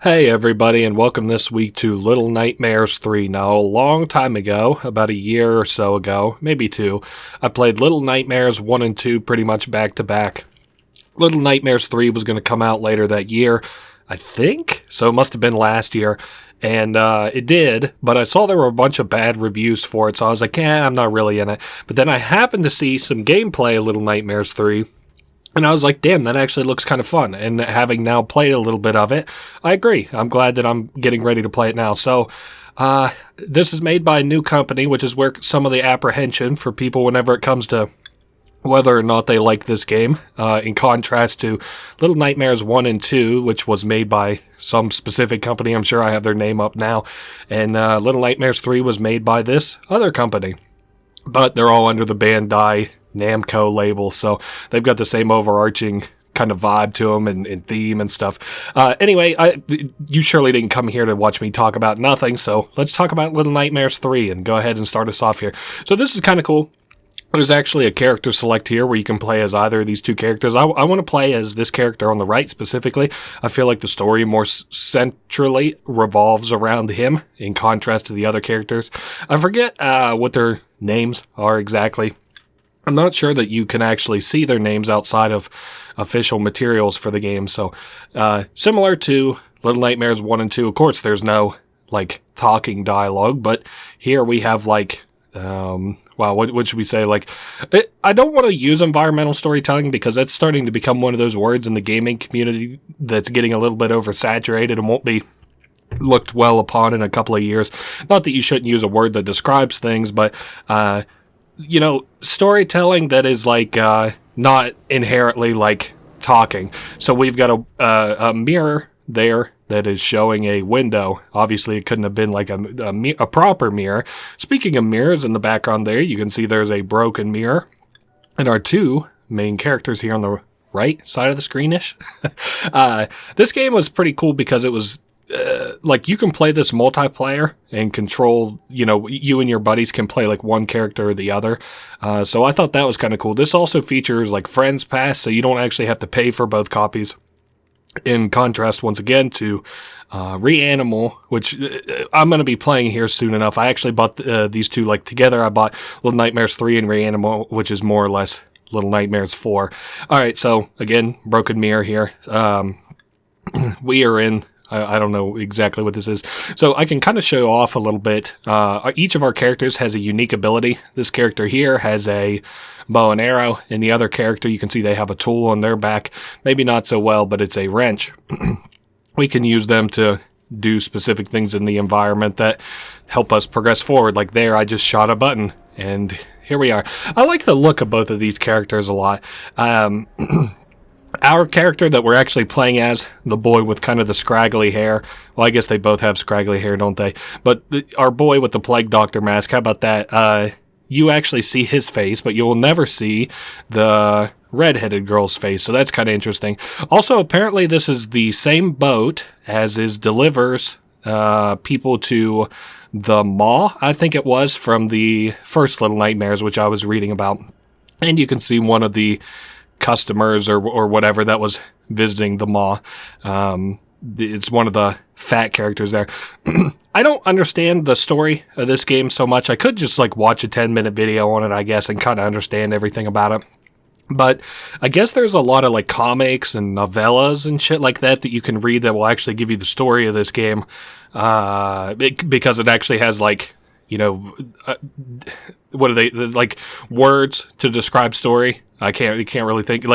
Hey everybody, and welcome this week to Little Nightmares 3. Now, a long time ago, about a year or so ago, maybe two, I played Little Nightmares 1 and 2 pretty much back to back. Little Nightmares 3 was going to come out later that year, I think, so it must have been last year, and it did, but I saw there were a bunch of bad reviews for it, so I was like, I'm not really in it. But then I happened to see some gameplay of Little Nightmares 3, and I was like, damn, that actually looks kind of fun. And having now played a little bit of it, I agree. I'm glad that I'm getting ready to play it now. So, this is made by a new company, which is where some of the apprehension for people whenever it comes to whether or not they like this game, in contrast to Little Nightmares 1 and 2, which was made by some specific company. I'm sure I have their name up now. And Little Nightmares 3 was made by this other company. But they're all under the Bandai Namco label, so they've got the same overarching kind of vibe to them and theme and stuff. Anyway, you surely didn't come here to watch me talk about nothing, so let's talk about Little Nightmares 3 and go ahead and start us off here. So this is kind of cool. There's actually a character select here where you can play as either of these two characters. I want to play as this character on the right specifically. I feel like the story more centrally revolves around him in contrast to the other characters. I forget what their names are exactly. I'm not sure that you can actually see their names outside of official materials for the game. So, similar to Little Nightmares 1 and 2, of course, there's no, talking dialogue, but here we have, what should we say? I don't want to use environmental storytelling because that's starting to become one of those words in the gaming community that's getting a little bit oversaturated and won't be looked well upon in a couple of years. Not that you shouldn't use a word that describes things, but, storytelling that is not inherently talking. So we've got a mirror there that is showing a window. Obviously, it couldn't have been a proper mirror. Speaking of mirrors, in the background there, you can see there's a broken mirror. And our two main characters here on the right side of the screenish. This game was pretty cool because it was you can play this multiplayer and control, you and your buddies can play one character or the other. So I thought that was kind of cool. This also features Friends Pass, so you don't actually have to pay for both copies. In contrast, once again, to Reanimal, which I'm going to be playing here soon enough. I actually bought these two together. I bought Little Nightmares 3 and Reanimal, which is more or less Little Nightmares 4. All right, so again, broken mirror here. We are in... I don't know exactly what this is. So I can kind of show off a little bit. Each of our characters has a unique ability. This character here has a bow and arrow, and the other character, you can see they have a tool on their back. Maybe not so well, but it's a wrench. We can use them to do specific things in the environment that help us progress forward. Like there, I just shot a button, and here we are. I like the look of both of these characters a lot. Our character that we're actually playing as, the boy with kind of the scraggly hair. Well, I guess they both have scraggly hair, don't they? But our boy with the plague doctor mask, how about that? You actually see his face, but you'll never see the redheaded girl's face. So that's kind of interesting. Also, apparently this is the same boat as delivers people to the Maw, I think it was, from the first Little Nightmares, which I was reading about. And you can see one of the customers or whatever that was visiting the Maw. It's one of the fat characters there. I don't understand the story of this game so much. I could just watch a 10-minute video on it, I guess, and kind of understand everything about it. But I guess there's a lot of comics and novellas and shit like that you can read that will actually give you the story of this game, because it actually has what are they, words to describe story. I can't really think,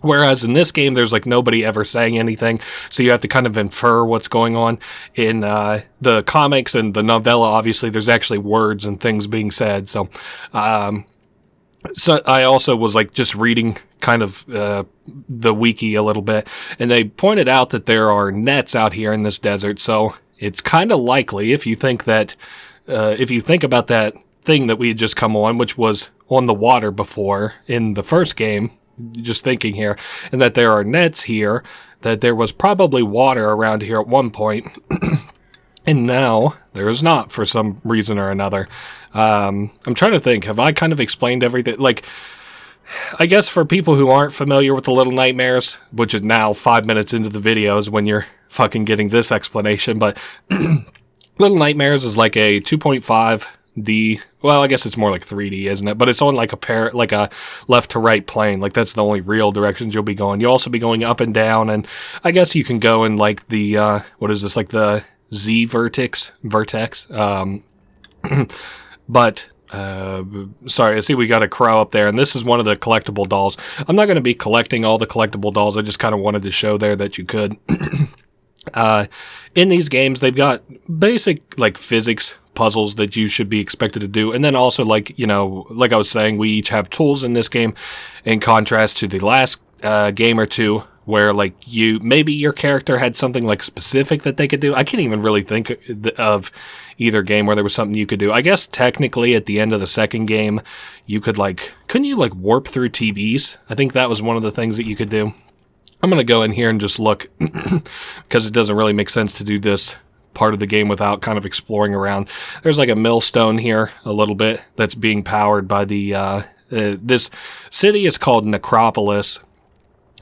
whereas in this game, there's nobody ever saying anything, so you have to kind of infer what's going on. In the comics and the novella, obviously, there's actually words and things being said, so I also was just reading kind of the wiki a little bit, and they pointed out that there are nets out here in this desert, so it's kind of likely, if you think about that thing that we had just come on, which was on the water before in the first game, just thinking here, and that there are nets here, that there was probably water around here at one point, and now there is not for some reason or another. I'm trying to think, have I kind of explained everything? I guess for people who aren't familiar with the Little Nightmares, which is now 5 minutes into the videos when you're fucking getting this explanation, but Little Nightmares is like a 2.5D. Well, I guess it's more like 3D, isn't it? But it's on like a left to right plane. Like that's the only real directions you'll be going. You'll also be going up and down, and I guess you can go in like the what is this? Like the Z vertex. But sorry, I see we got a crow up there, and this is one of the collectible dolls. I'm not going to be collecting all the collectible dolls. I just kind of wanted to show there that you could. In these games, they've got basic like physics puzzles that you should be expected to do, and then also like like I was saying, we each have tools in this game, in contrast to the last game or two, where like maybe your character had something like specific that they could do. I can't even really think of either game where there was something you could do. I guess technically at the end of the second game, you could couldn't you warp through TVs? I think that was one of the things that you could do. I'm going to go in here and just look because it doesn't really make sense to do this part of the game without kind of exploring around. There's like a millstone here a little bit that's being powered by the this city is called Necropolis,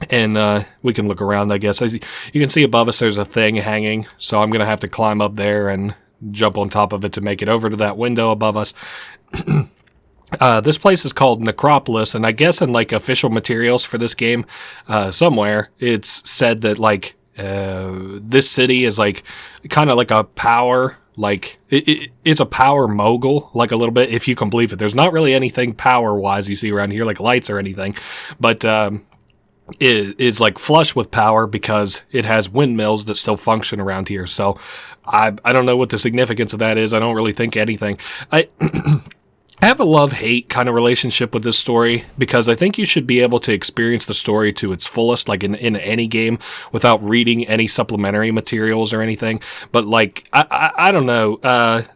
and we can look around, I guess. You can see above us there's a thing hanging, so I'm going to have to climb up there and jump on top of it to make it over to that window above us. This place is called Necropolis, and I guess in official materials for this game, somewhere it's said that this city is kind of like a power, it's a power mogul, a little bit, if you can believe it. There's not really anything power wise you see around here, like lights or anything, but it is flush with power because it has windmills that still function around here. So I don't know what the significance of that is. I don't really think anything. I have a love-hate kind of relationship with this story because I think you should be able to experience the story to its fullest, in any game, without reading any supplementary materials or anything. But, I don't know.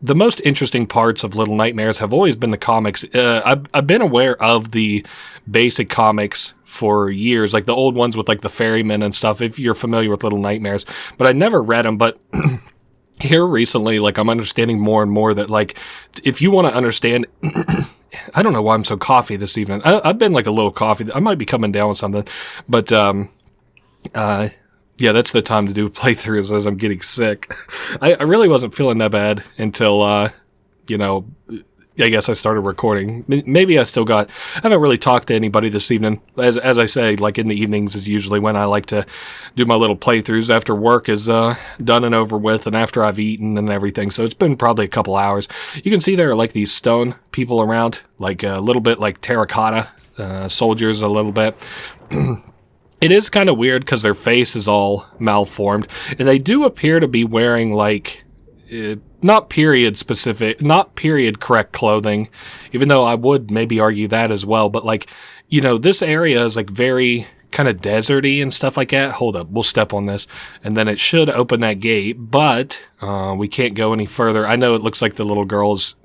The most interesting parts of Little Nightmares have always been the comics. I've been aware of the basic comics for years, the old ones with, the ferrymen and stuff, if you're familiar with Little Nightmares. But I never read them, but... Here recently, I'm understanding more and more that, if you want to understand... I don't know why I'm so coffee this evening. I've been, a little coffee. I might be coming down with something. But, yeah, that's the time to do playthroughs as I'm getting sick. I really wasn't feeling that bad until, I guess I started recording. Maybe I haven't really talked to anybody this evening. As I say, in the evenings is usually when I like to do my little playthroughs after work is done and over with, and after I've eaten and everything. So it's been probably a couple hours. You can see there are these stone people around, a little bit like terracotta soldiers a little bit. It is kind of weird because their face is all malformed, and they do appear to be wearing not period correct clothing, even though I would maybe argue that as well. But this area is very kind of deserty and stuff like that. Hold up, we'll step on this, and then it should open that gate, but we can't go any further. I know it looks like the little girl's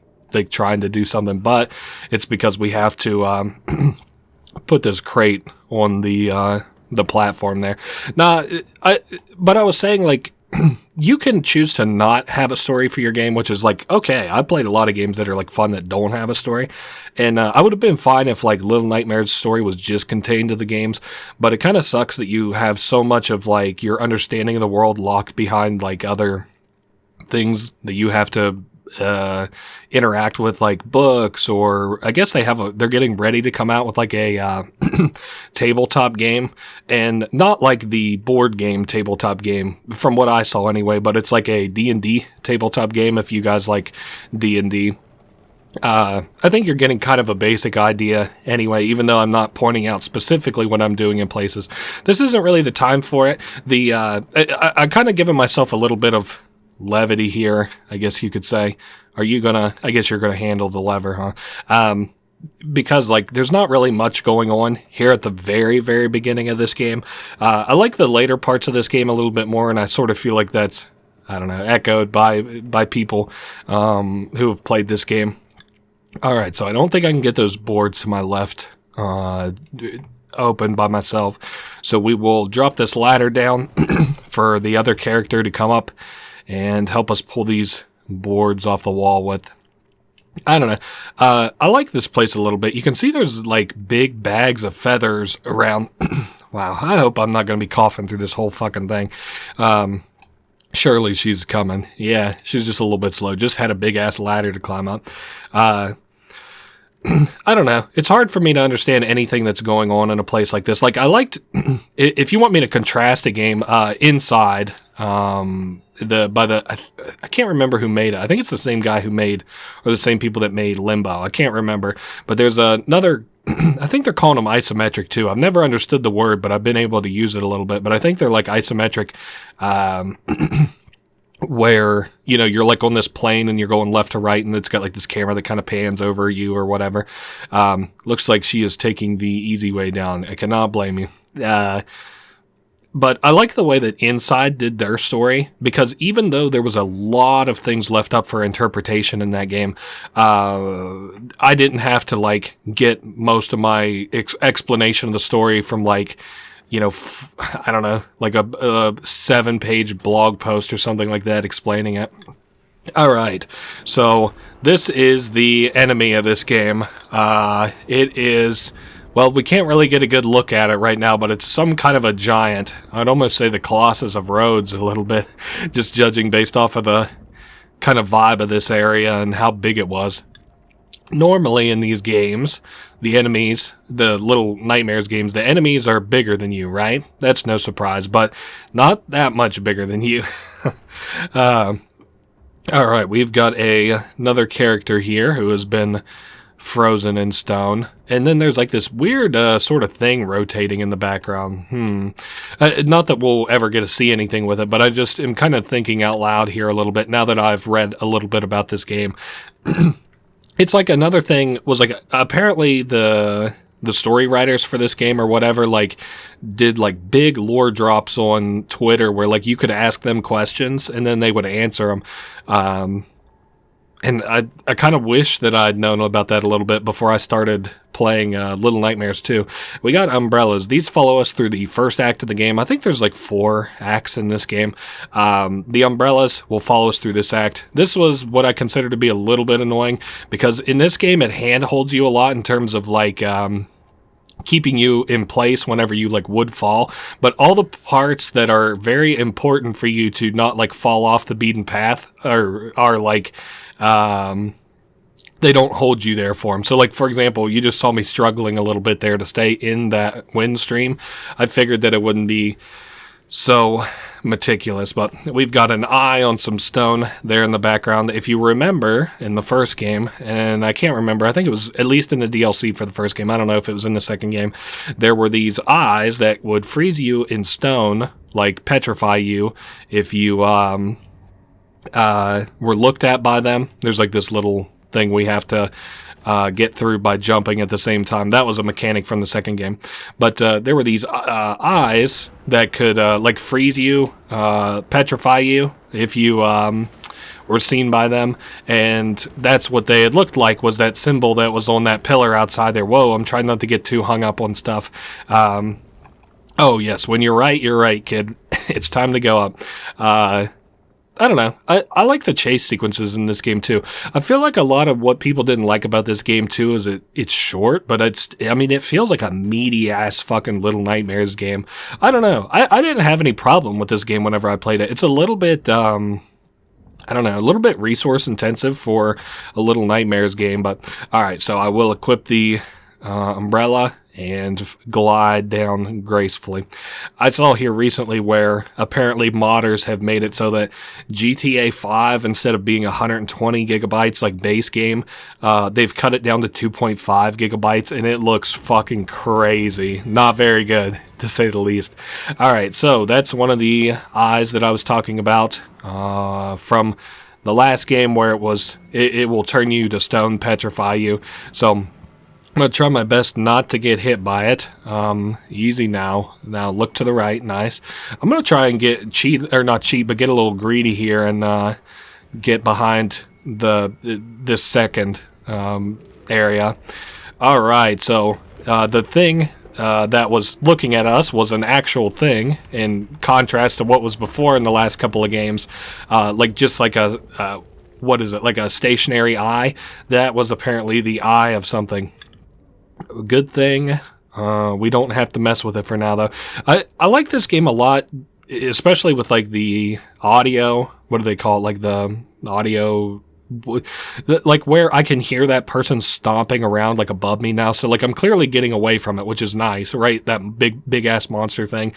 trying to do something, but it's because we have to put this crate on the platform there. But I was saying you can choose to not have a story for your game, which is okay. I played a lot of games that are fun that don't have a story, and I would have been fine if Little Nightmares' story was just contained to the games. But it kind of sucks that you have so much of your understanding of the world locked behind other things that you have to interact with, books, or I guess they're getting ready to come out with a tabletop game, and not the board game tabletop game from what I saw anyway, but it's a D&D tabletop game if you guys like D&D. I think you're getting kind of a basic idea anyway, even though I'm not pointing out specifically what I'm doing in places. This isn't really the time for it. I kind of given myself a little bit of levity here, I guess you could say. I guess you're gonna handle the lever, huh? Because there's not really much going on here at the very, very beginning of this game. I like the later parts of this game a little bit more, and I sort of feel that's, I don't know, echoed by people who have played this game. Alright, so I don't think I can get those boards to my left open by myself. So we will drop this ladder down for the other character to come up and help us pull these boards off the wall with. I don't know. I like this place a little bit. You can see there's like big bags of feathers around. Wow, I hope I'm not going to be coughing through this whole fucking thing. Surely she's coming. Yeah, she's just a little bit slow. Just had a big ass ladder to climb up. I don't know. It's hard for me to understand anything that's going on in a place like this. Like, I liked, if you want me to contrast a game, Inside, I can't remember who made it. I think it's the same guy who made, or the same people that made Limbo. I can't remember. But there's another, I think they're calling them isometric too. I've never understood the word, but I've been able to use it a little bit. But I think they're like isometric, where, you know, you're like on this plane and you're going left to right and it's got like this camera that kind of pans over you or whatever. Looks like she is taking the easy way down. I cannot blame you. But I like the way that Inside did their story, because even though there was a lot of things left up for interpretation in that game, I didn't have to like get most of my explanation of the story from like, you know, I don't know, like a 7-page blog post or something like that explaining it. All right, so this is the enemy of this game. It is, well, we can't really get a good look at it right now, but it's some kind of a giant. I'd almost say the Colossus of Rhodes a little bit, just judging based off of the kind of vibe of this area and how big it was. Normally in these games, the enemies, the Little Nightmares games, the enemies are bigger than you, right? That's no surprise, but not that much bigger than you. All right, we've got another character here who has been frozen in stone. And then there's like this weird sort of thing rotating in the background. Not that we'll ever get to see anything with it, but I just am kind of thinking out loud here a little bit now that I've read a little bit about this game. It's like another thing was like, apparently the story writers for this game or whatever, like, did like big lore drops on Twitter where like you could ask them questions and then they would answer them. And I kind of wish that I'd known about that a little bit before I started playing Little Nightmares 2. We got umbrellas. These follow us through the first act of the game. I think there's like 4 acts in this game. The umbrellas will follow us through this act. This was what I consider to be a little bit annoying, because in this game it handholds you a lot in terms of like keeping you in place whenever you like would fall, but all the parts that are very important for you to not like fall off the beaten path are like they don't hold you there for them. So like, for example, you just saw me struggling a little bit there to stay in that wind stream. I figured that it wouldn't be so meticulous, but we've got an eye on some stone there in the background. If you remember in the first game, and I can't remember, I think it was at least in the DLC for the first game, I don't know if it was in the second game, there were these eyes that would freeze you in stone, like petrify you if you were looked at by them. There's like this little thing we have to get through by jumping at the same time. That was a mechanic from the second game. But there were these eyes that could like freeze you, petrify you if you were seen by them. And that's what they had looked like, was that symbol that was on that pillar outside there. Whoa, I'm trying not to get too hung up on stuff. Oh, yes, when you're right, kid. It's time to go up. I don't know. I like the chase sequences in this game too. I feel like a lot of what people didn't like about this game too is it's short, but it feels like a meaty ass fucking Little Nightmares game. I don't know. I didn't have any problem with this game whenever I played it. It's a little bit, I don't know, a little bit resource intensive for a Little Nightmares game, but alright, so I will equip the umbrella and glide down gracefully. I saw here recently where apparently modders have made it so that GTA 5, instead of being 120 gigabytes like base game, they've cut it down to 2.5 gigabytes, and it looks fucking crazy. Not very good, to say the least. Alright, so that's one of the eyes that I was talking about from the last game, where it will turn you to stone, petrify you. So I'm going to try my best not to get hit by it. Easy now. Now look to the right. Nice. I'm going to try and get get a little greedy here and get behind this second area. All right, so the thing that was looking at us was an actual thing, in contrast to what was before in the last couple of games. Like a what is it, like a stationary eye? That was apparently the eye of something. Good thing we don't have to mess with it for now, though. I like this game a lot, especially with like the audio. What do they call it? Like the audio, like where I can hear that person stomping around like above me now. So like I'm clearly getting away from it, which is nice, right? That big ass monster thing.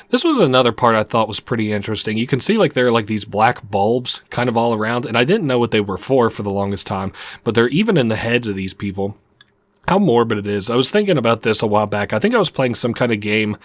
This was another part I thought was pretty interesting. You can see like there are like these black bulbs kind of all around, and I didn't know what they were for the longest time, but they're even in the heads of these people. How morbid it is. I was thinking about this a while back. I think I was playing some kind of game,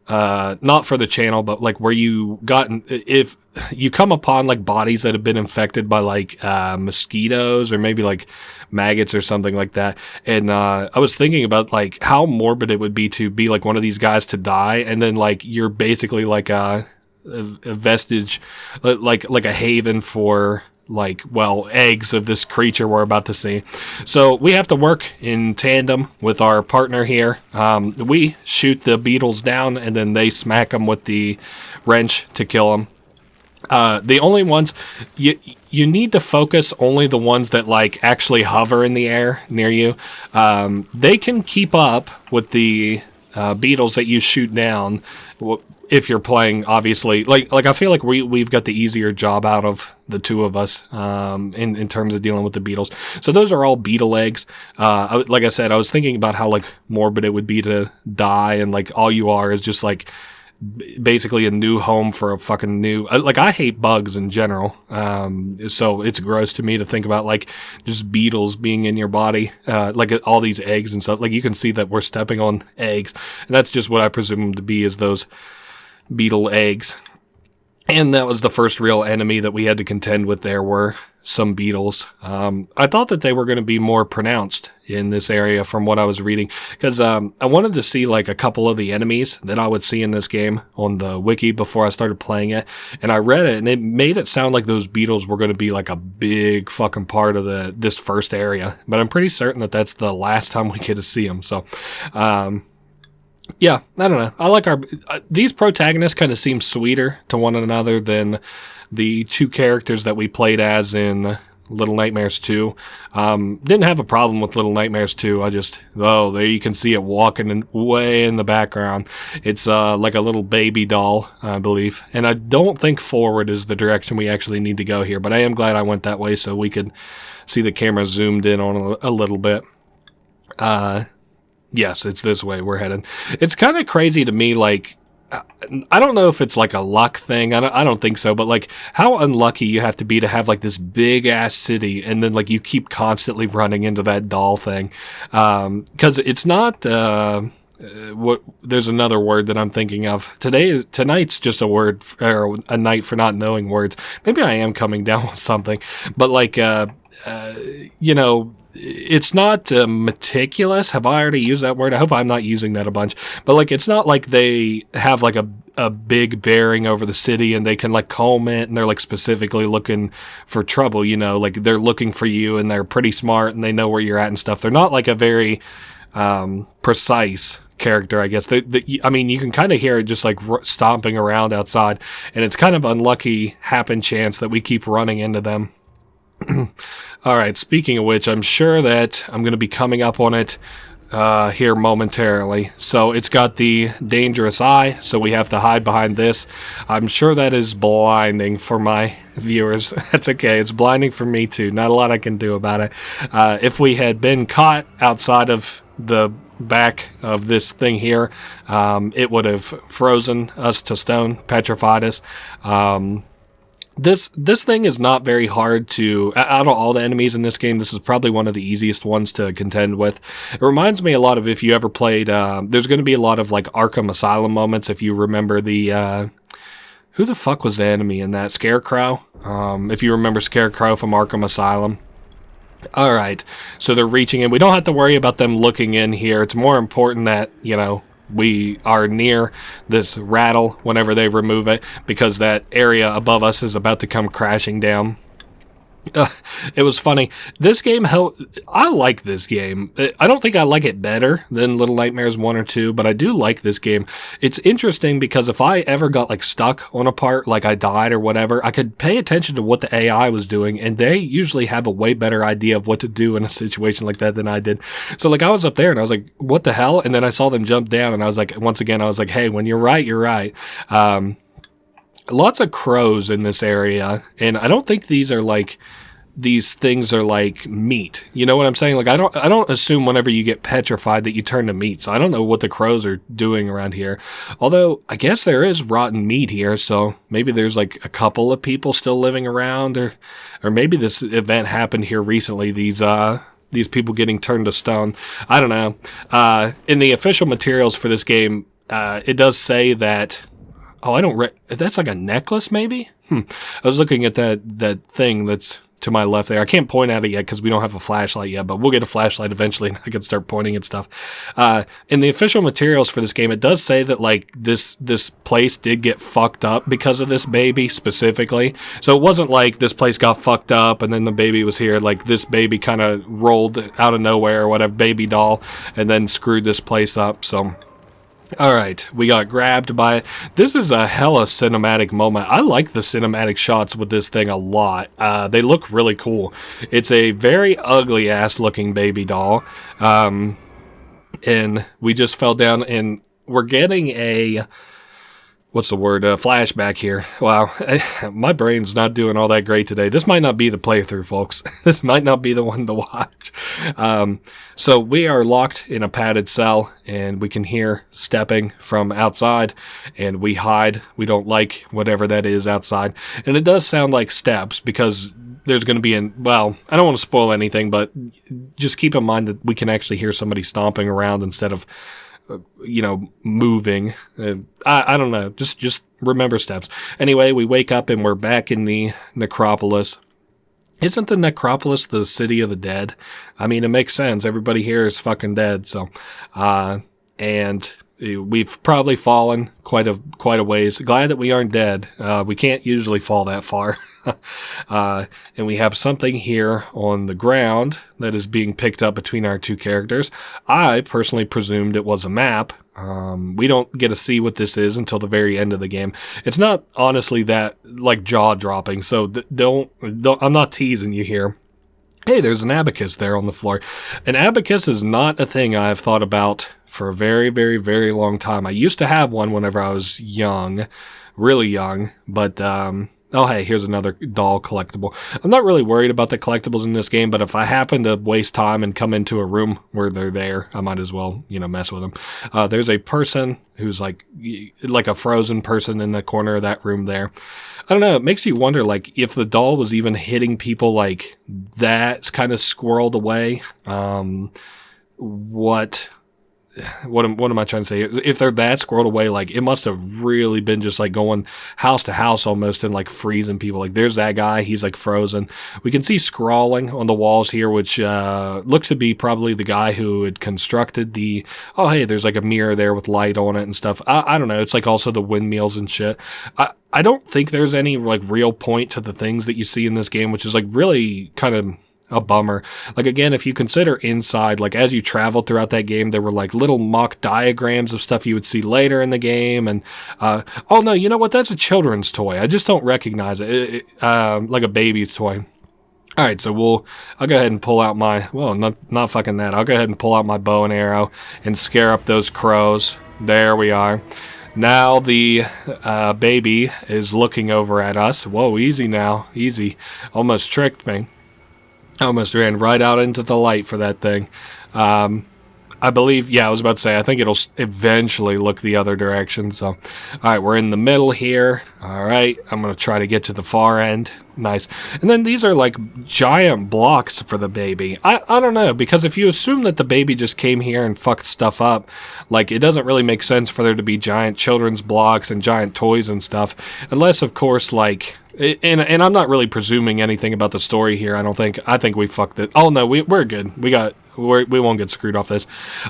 not for the channel, but like where if you come upon like bodies that have been infected by like mosquitoes or maybe like maggots or something like that. And I was thinking about like how morbid it would be to be like one of these guys to die, and then like you're basically like a vestige, like a haven for like, well, eggs of this creature we're about to see. So we have to work in tandem with our partner here. We shoot the beetles down, and then they smack them with the wrench to kill them. The only ones you need to focus only the ones that like actually hover in the air near you. They can keep up with the beetles that you shoot down. If you're playing, obviously, like I feel like we've got the easier job out of the two of us in terms of dealing with the beetles. So those are all beetle eggs. Like I said, I was thinking about how like morbid it would be to die, and like all you are is just like basically a new home for a fucking new. Like I hate bugs in general, so it's gross to me to think about like just beetles being in your body, like all these eggs and stuff. Like you can see that we're stepping on eggs, and that's just what I presume them to be, is those beetle eggs. And that was the first real enemy that we had to contend with. There were some beetles. I thought that they were going to be more pronounced in this area from what I was reading, because I wanted to see like a couple of the enemies that I would see in this game on the wiki before I started playing it, and I read it, and it made it sound like those beetles were going to be like a big fucking part of this first area, but I'm pretty certain that that's the last time we get to see them. So yeah, I don't know. I like these protagonists kind of seem sweeter to one another than the two characters that we played as in Little Nightmares 2. Didn't have a problem with Little Nightmares 2. There you can see it walking way in the background. It's like a little baby doll, I believe. And I don't think forward is the direction we actually need to go here, but I am glad I went that way so we could see the camera zoomed in on a little bit. Yes, it's this way we're headed. It's kind of crazy to me, like, I don't know if it's like a luck thing. I don't think so, but like how unlucky you have to be to have like this big ass city, and then like you keep constantly running into that doll thing. Because it's not, there's another word that I'm thinking of. Tonight's just a word, or a night for not knowing words. Maybe I am coming down with something, but like, you know, it's not meticulous. Have I already used that word? I hope I'm not using that a bunch. But like, it's not like they have like a big bearing over the city and they can like comb it and they're like specifically looking for trouble, you know, like they're looking for you and they're pretty smart and they know where you're at and stuff. They're not like a very precise character, I guess. I mean, you can kind of hear it just like stomping around outside, and it's kind of unlucky happen chance that we keep running into them. All right, speaking of which, I'm sure that I'm going to be coming up on it here momentarily. So it's got the dangerous eye, so we have to hide behind this. I'm sure that is blinding for my viewers. That's okay, it's blinding for me too. Not a lot I can do about it. If we had been caught outside of the back of this thing here, it would have frozen us to stone, petrified us. This thing is not very hard to... Out of all the enemies in this game, this is probably one of the easiest ones to contend with. It reminds me a lot of if you ever played... there's going to be a lot of like Arkham Asylum moments if you remember the... who the fuck was the enemy in that? Scarecrow? If you remember Scarecrow from Arkham Asylum. Alright, so they're reaching in. We don't have to worry about them looking in here. It's more important that, you know, we are near this rattle whenever they remove it, because that area above us is about to come crashing down. It was funny. This game, I like this game. I don't think I like it better than Little Nightmares 1 or 2, but I do like this game. It's interesting because if I ever got like stuck on a part, like I died or whatever, I could pay attention to what the AI was doing, and they usually have a way better idea of what to do in a situation like that than I did. So like I was up there and I was like, what the hell? And then I saw them jump down and I was like, once again, I was like, hey, when you're right, you're right. Lots of crows in this area, and I don't think these things are like meat. You know what I'm saying? Like I don't assume whenever you get petrified that you turn to meat. So I don't know what the crows are doing around here. Although I guess there is rotten meat here, so maybe there's like a couple of people still living around, or maybe this event happened here recently. These people getting turned to stone. I don't know. In the official materials for this game, it does say that. Oh, that's like a necklace, maybe? I was looking at that thing that's to my left there. I can't point at it yet because we don't have a flashlight yet, but we'll get a flashlight eventually and I can start pointing at stuff. In the official materials for this game, it does say that like this place did get fucked up because of this baby specifically. So it wasn't like this place got fucked up and then the baby was here. Like this baby kind of rolled out of nowhere or whatever, baby doll, and then screwed this place up. So... Alright, we got grabbed by it. This is a hella cinematic moment. I like the cinematic shots with this thing a lot. They look really cool. It's a very ugly ass looking baby doll. And we just fell down and we're getting a... What's the word? Flashback here. Wow. My brain's not doing all that great today. This might not be the playthrough, folks. This might not be the one to watch. So we are locked in a padded cell, and we can hear stepping from outside, and we hide. We don't like whatever that is outside. And it does sound like steps, because there's going to be well, I don't want to spoil anything, but just keep in mind that we can actually hear somebody stomping around instead of moving. I don't know. Just remember steps. Anyway, we wake up and we're back in the necropolis. Isn't the necropolis the city of the dead? I mean, it makes sense. Everybody here is fucking dead. So, and we've probably fallen quite a ways. Glad that we aren't dead. We can't usually fall that far. And we have something here on the ground that is being picked up between our two characters. I personally presumed it was a map. We don't get to see what this is until the very end of the game. It's not honestly that like jaw-dropping, so don't I'm not teasing you here. Hey, there's an abacus there on the floor. An abacus is not a thing I've thought about for a very, very, very long time. I used to have one whenever I was young, really young, but oh, hey, here's another doll collectible. I'm not really worried about the collectibles in this game, but if I happen to waste time and come into a room where they're there, I might as well, mess with them. There's a person who's like a frozen person in the corner of that room there. I don't know, it makes you wonder, like, if the doll was even hitting people like that, kind of squirreled away. What am I trying to say? If they're that squirreled away, like, it must have really been just like going house to house almost and like freezing people. Like, there's that guy, he's like frozen. We can see scrawling on the walls here, which looks to be probably the guy who had constructed oh, hey, there's like a mirror there with light on it and stuff. I don't know. It's like also the windmills and shit. I don't think there's any like real point to the things that you see in this game, which is like really kind of a bummer. Like, again, if you consider inside, like, as you traveled throughout that game, there were like little mock diagrams of stuff you would see later in the game. And oh no, you know what? That's a children's toy. I just don't recognize it. Like a baby's toy. All right, so I'll go ahead and pull out not fucking that. I'll go ahead and pull out my bow and arrow and scare up those crows. There we are. Now the baby is looking over at us. Whoa, easy now. Easy. Almost tricked me. I almost ran right out into the light for that thing. I believe, I was about to say, I think it'll eventually look the other direction. So, all right, we're in the middle here. All right, I'm going to try to get to the far end. Nice. And then these are like giant blocks for the baby. I don't know, because if you assume that the baby just came here and fucked stuff up, like, it doesn't really make sense for there to be giant children's blocks and giant toys and stuff. Unless, of course, like... And I'm not really presuming anything about the story here, I don't think. I think we fucked it. Oh, no, we're good. We won't get screwed off this.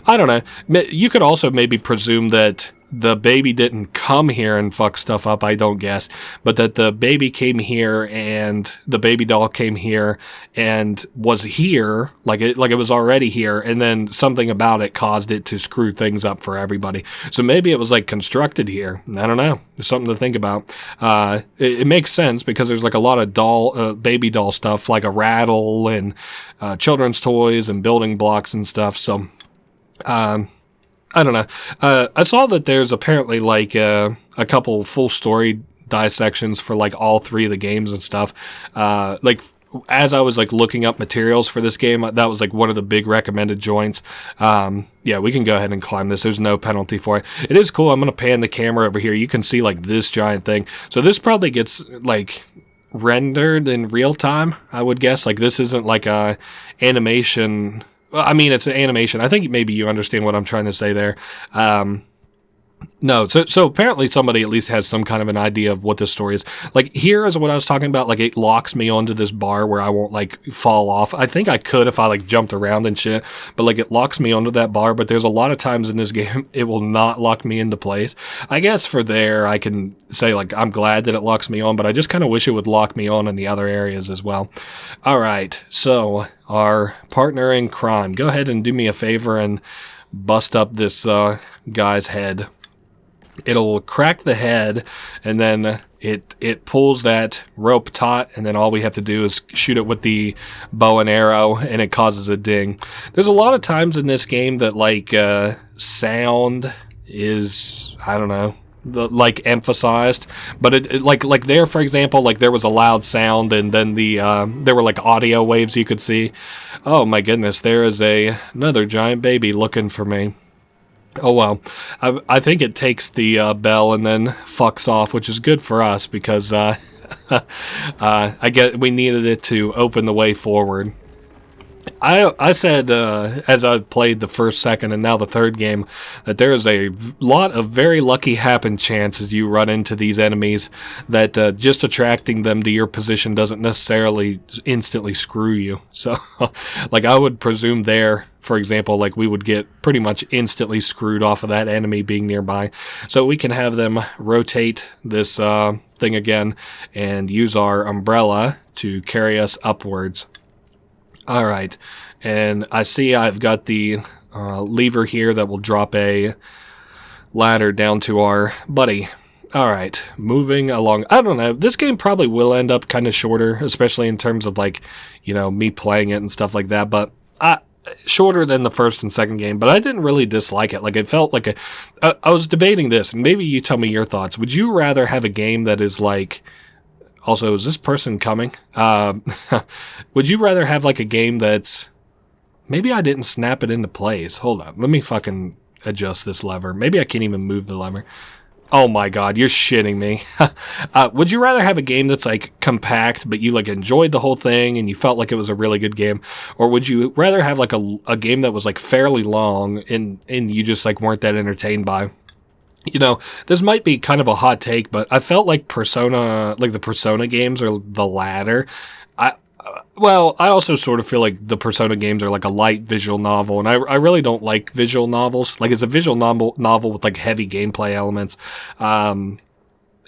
I don't know. You could also maybe presume that the baby didn't come here and fuck stuff up, I don't guess, but that the baby came here and the baby doll came here and was here, like it was already here, and then something about it caused it to screw things up for everybody. So maybe it was like constructed here. I don't know. There's something to think about. It makes sense because there's like a lot of baby doll stuff, like a rattle and children's toys and building blocks and stuff. So, I don't know. I saw that there's apparently like a couple full story dissections for like all 3 of the games and stuff. Like as I was like looking up materials for this game, that was like one of the big recommended joints. Yeah, we can go ahead and climb this. There's no penalty for it. It is cool. I'm going to pan the camera over here. You can see like this giant thing. So this probably gets like rendered in real time, I would guess. Like this isn't like a animation. I mean, it's an animation. I think maybe you understand what I'm trying to say there. No, so apparently somebody at least has some kind of an idea of what this story is. Like, here is what I was talking about. Like, it locks me onto this bar where I won't, like, fall off. I think I could if I, like, jumped around and shit. But, like, it locks me onto that bar. But there's a lot of times in this game it will not lock me into place. I guess for there, I can say, like, I'm glad that it locks me on. But I just kind of wish it would lock me on in the other areas as well. All right, so our partner in crime. Go ahead and do me a favor and bust up this guy's head. It'll crack the head, and then it pulls that rope taut, and then all we have to do is shoot it with the bow and arrow, and it causes a ding. There's a lot of times in this game that, like, sound is, I don't know, like emphasized, but it like there, for example, like there was a loud sound, and then there were like audio waves you could see. Oh my goodness, there is another giant baby looking for me. Oh well, I think it takes the bell and then fucks off, which is good for us because I get we needed it to open the way forward. I said as I played the first, second, and now the third game that there is a lot of very lucky happen chances you run into these enemies that just attracting them to your position doesn't necessarily instantly screw you. So, like I would presume there, for example, like we would get pretty much instantly screwed off of that enemy being nearby. So we can have them rotate this thing again and use our umbrella to carry us upwards. All right, and I see I've got the lever here that will drop a ladder down to our buddy. All right, moving along. I don't know. This game probably will end up kind of shorter, especially in terms of like, you know, me playing it and stuff like that. But shorter than the first and second game. But I didn't really dislike it. Like it felt like I was debating this, and maybe you tell me your thoughts. Would you rather have a game that is like? Also, is this person coming? Would you rather have like a game that's... Maybe I didn't snap it into place. Hold on. Let me fucking adjust this lever. Maybe I can't even move the lever. Oh my god, you're shitting me. Would you rather have a game that's like compact, but you like enjoyed the whole thing and you felt like it was a really good game? Or would you rather have like a game that was like fairly long and you just like weren't that entertained by? You know, this might be kind of a hot take, but I felt like the Persona games are the latter. I also sort of feel like the Persona games are like a light visual novel, and I really don't like visual novels. Like, it's a visual novel with like heavy gameplay elements.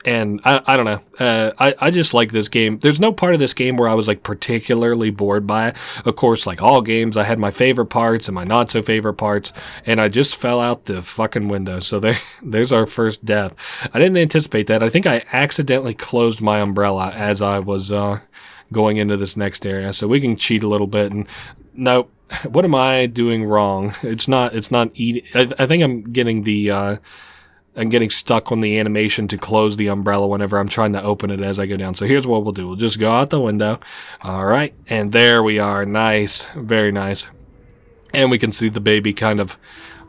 And I don't know. I just like this game. There's no part of this game where I was like particularly bored by it. Of course, like all games, I had my favorite parts and my not so favorite parts, and I just fell out the fucking window. So there's our first death. I didn't anticipate that. I think I accidentally closed my umbrella as I was going into this next area. So we can cheat a little bit. And no, what am I doing wrong? It's not eating. I think I'm getting I'm getting stuck on the animation to close the umbrella whenever I'm trying to open it as I go down. So here's what we'll do. We'll just go out the window. All right. And there we are. Nice. Very nice. And we can see the baby kind of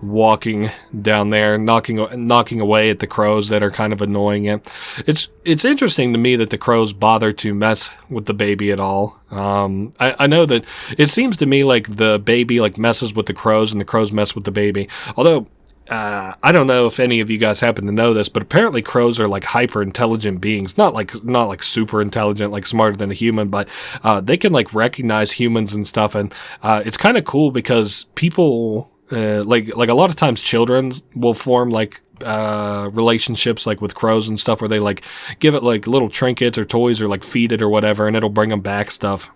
walking down there, knocking away at the crows that are kind of annoying it. It's interesting to me that the crows bother to mess with the baby at all. I know that it seems to me like the baby like messes with the crows and the crows mess with the baby. Although... I don't know if any of you guys happen to know this, but apparently crows are like hyper intelligent beings. Not like super intelligent, like smarter than a human, but they can like recognize humans and stuff. And it's kind of cool because people like a lot of times children will form like relationships like with crows and stuff where they like give it like little trinkets or toys or like feed it or whatever, and it'll bring them back stuff.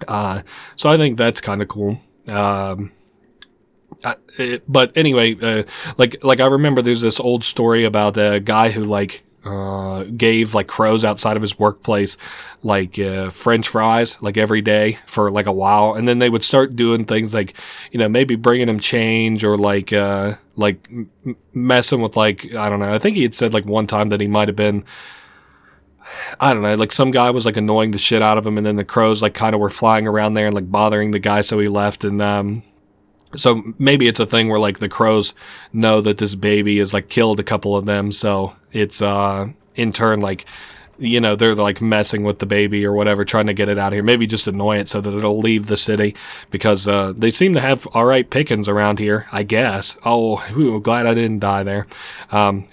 So I think that's kind of cool. But anyway, like I remember there's this old story about a guy who like gave like crows outside of his workplace like French fries like every day for like a while, and then they would start doing things like, you know, maybe bringing him change or like messing with like, I don't know. I think he had said like one time that he might have been, I don't know, like some guy was like annoying the shit out of him, and then the crows like kind of were flying around there and like bothering the guy, so he left. And so maybe it's a thing where like the crows know that this baby has like killed a couple of them, so it's in turn like, you know, they're like messing with the baby or whatever, trying to get it out of here, maybe just annoy it so that it'll leave the city, because they seem to have all right pickings around here, I guess. Oh, whew, glad I didn't die there.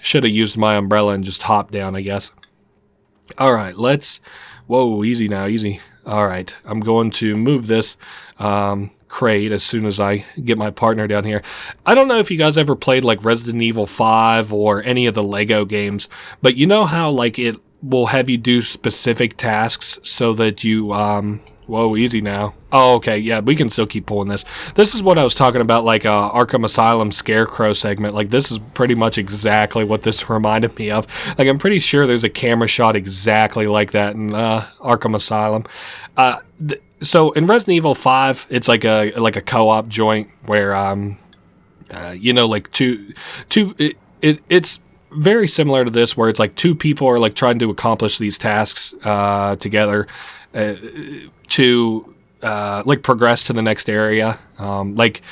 Should have used my umbrella and just hopped down, I guess. All right, whoa, easy now, easy. All right, I'm going to move this crate as soon as I get my partner down here. I don't know if you guys ever played like Resident Evil 5 or any of the Lego games, but you know how like it will have you do specific tasks so that you, whoa, easy now. Oh, okay, yeah, we can still keep pulling this. This is what I was talking about, like Arkham Asylum Scarecrow segment. Like, this is pretty much exactly what this reminded me of. Like, I'm pretty sure there's a camera shot exactly like that in Arkham Asylum. So in Resident Evil 5, it's like a co-op joint where, you know, like it's very similar to this, where it's like two people are like trying to accomplish these tasks together to like progress to the next area. Like,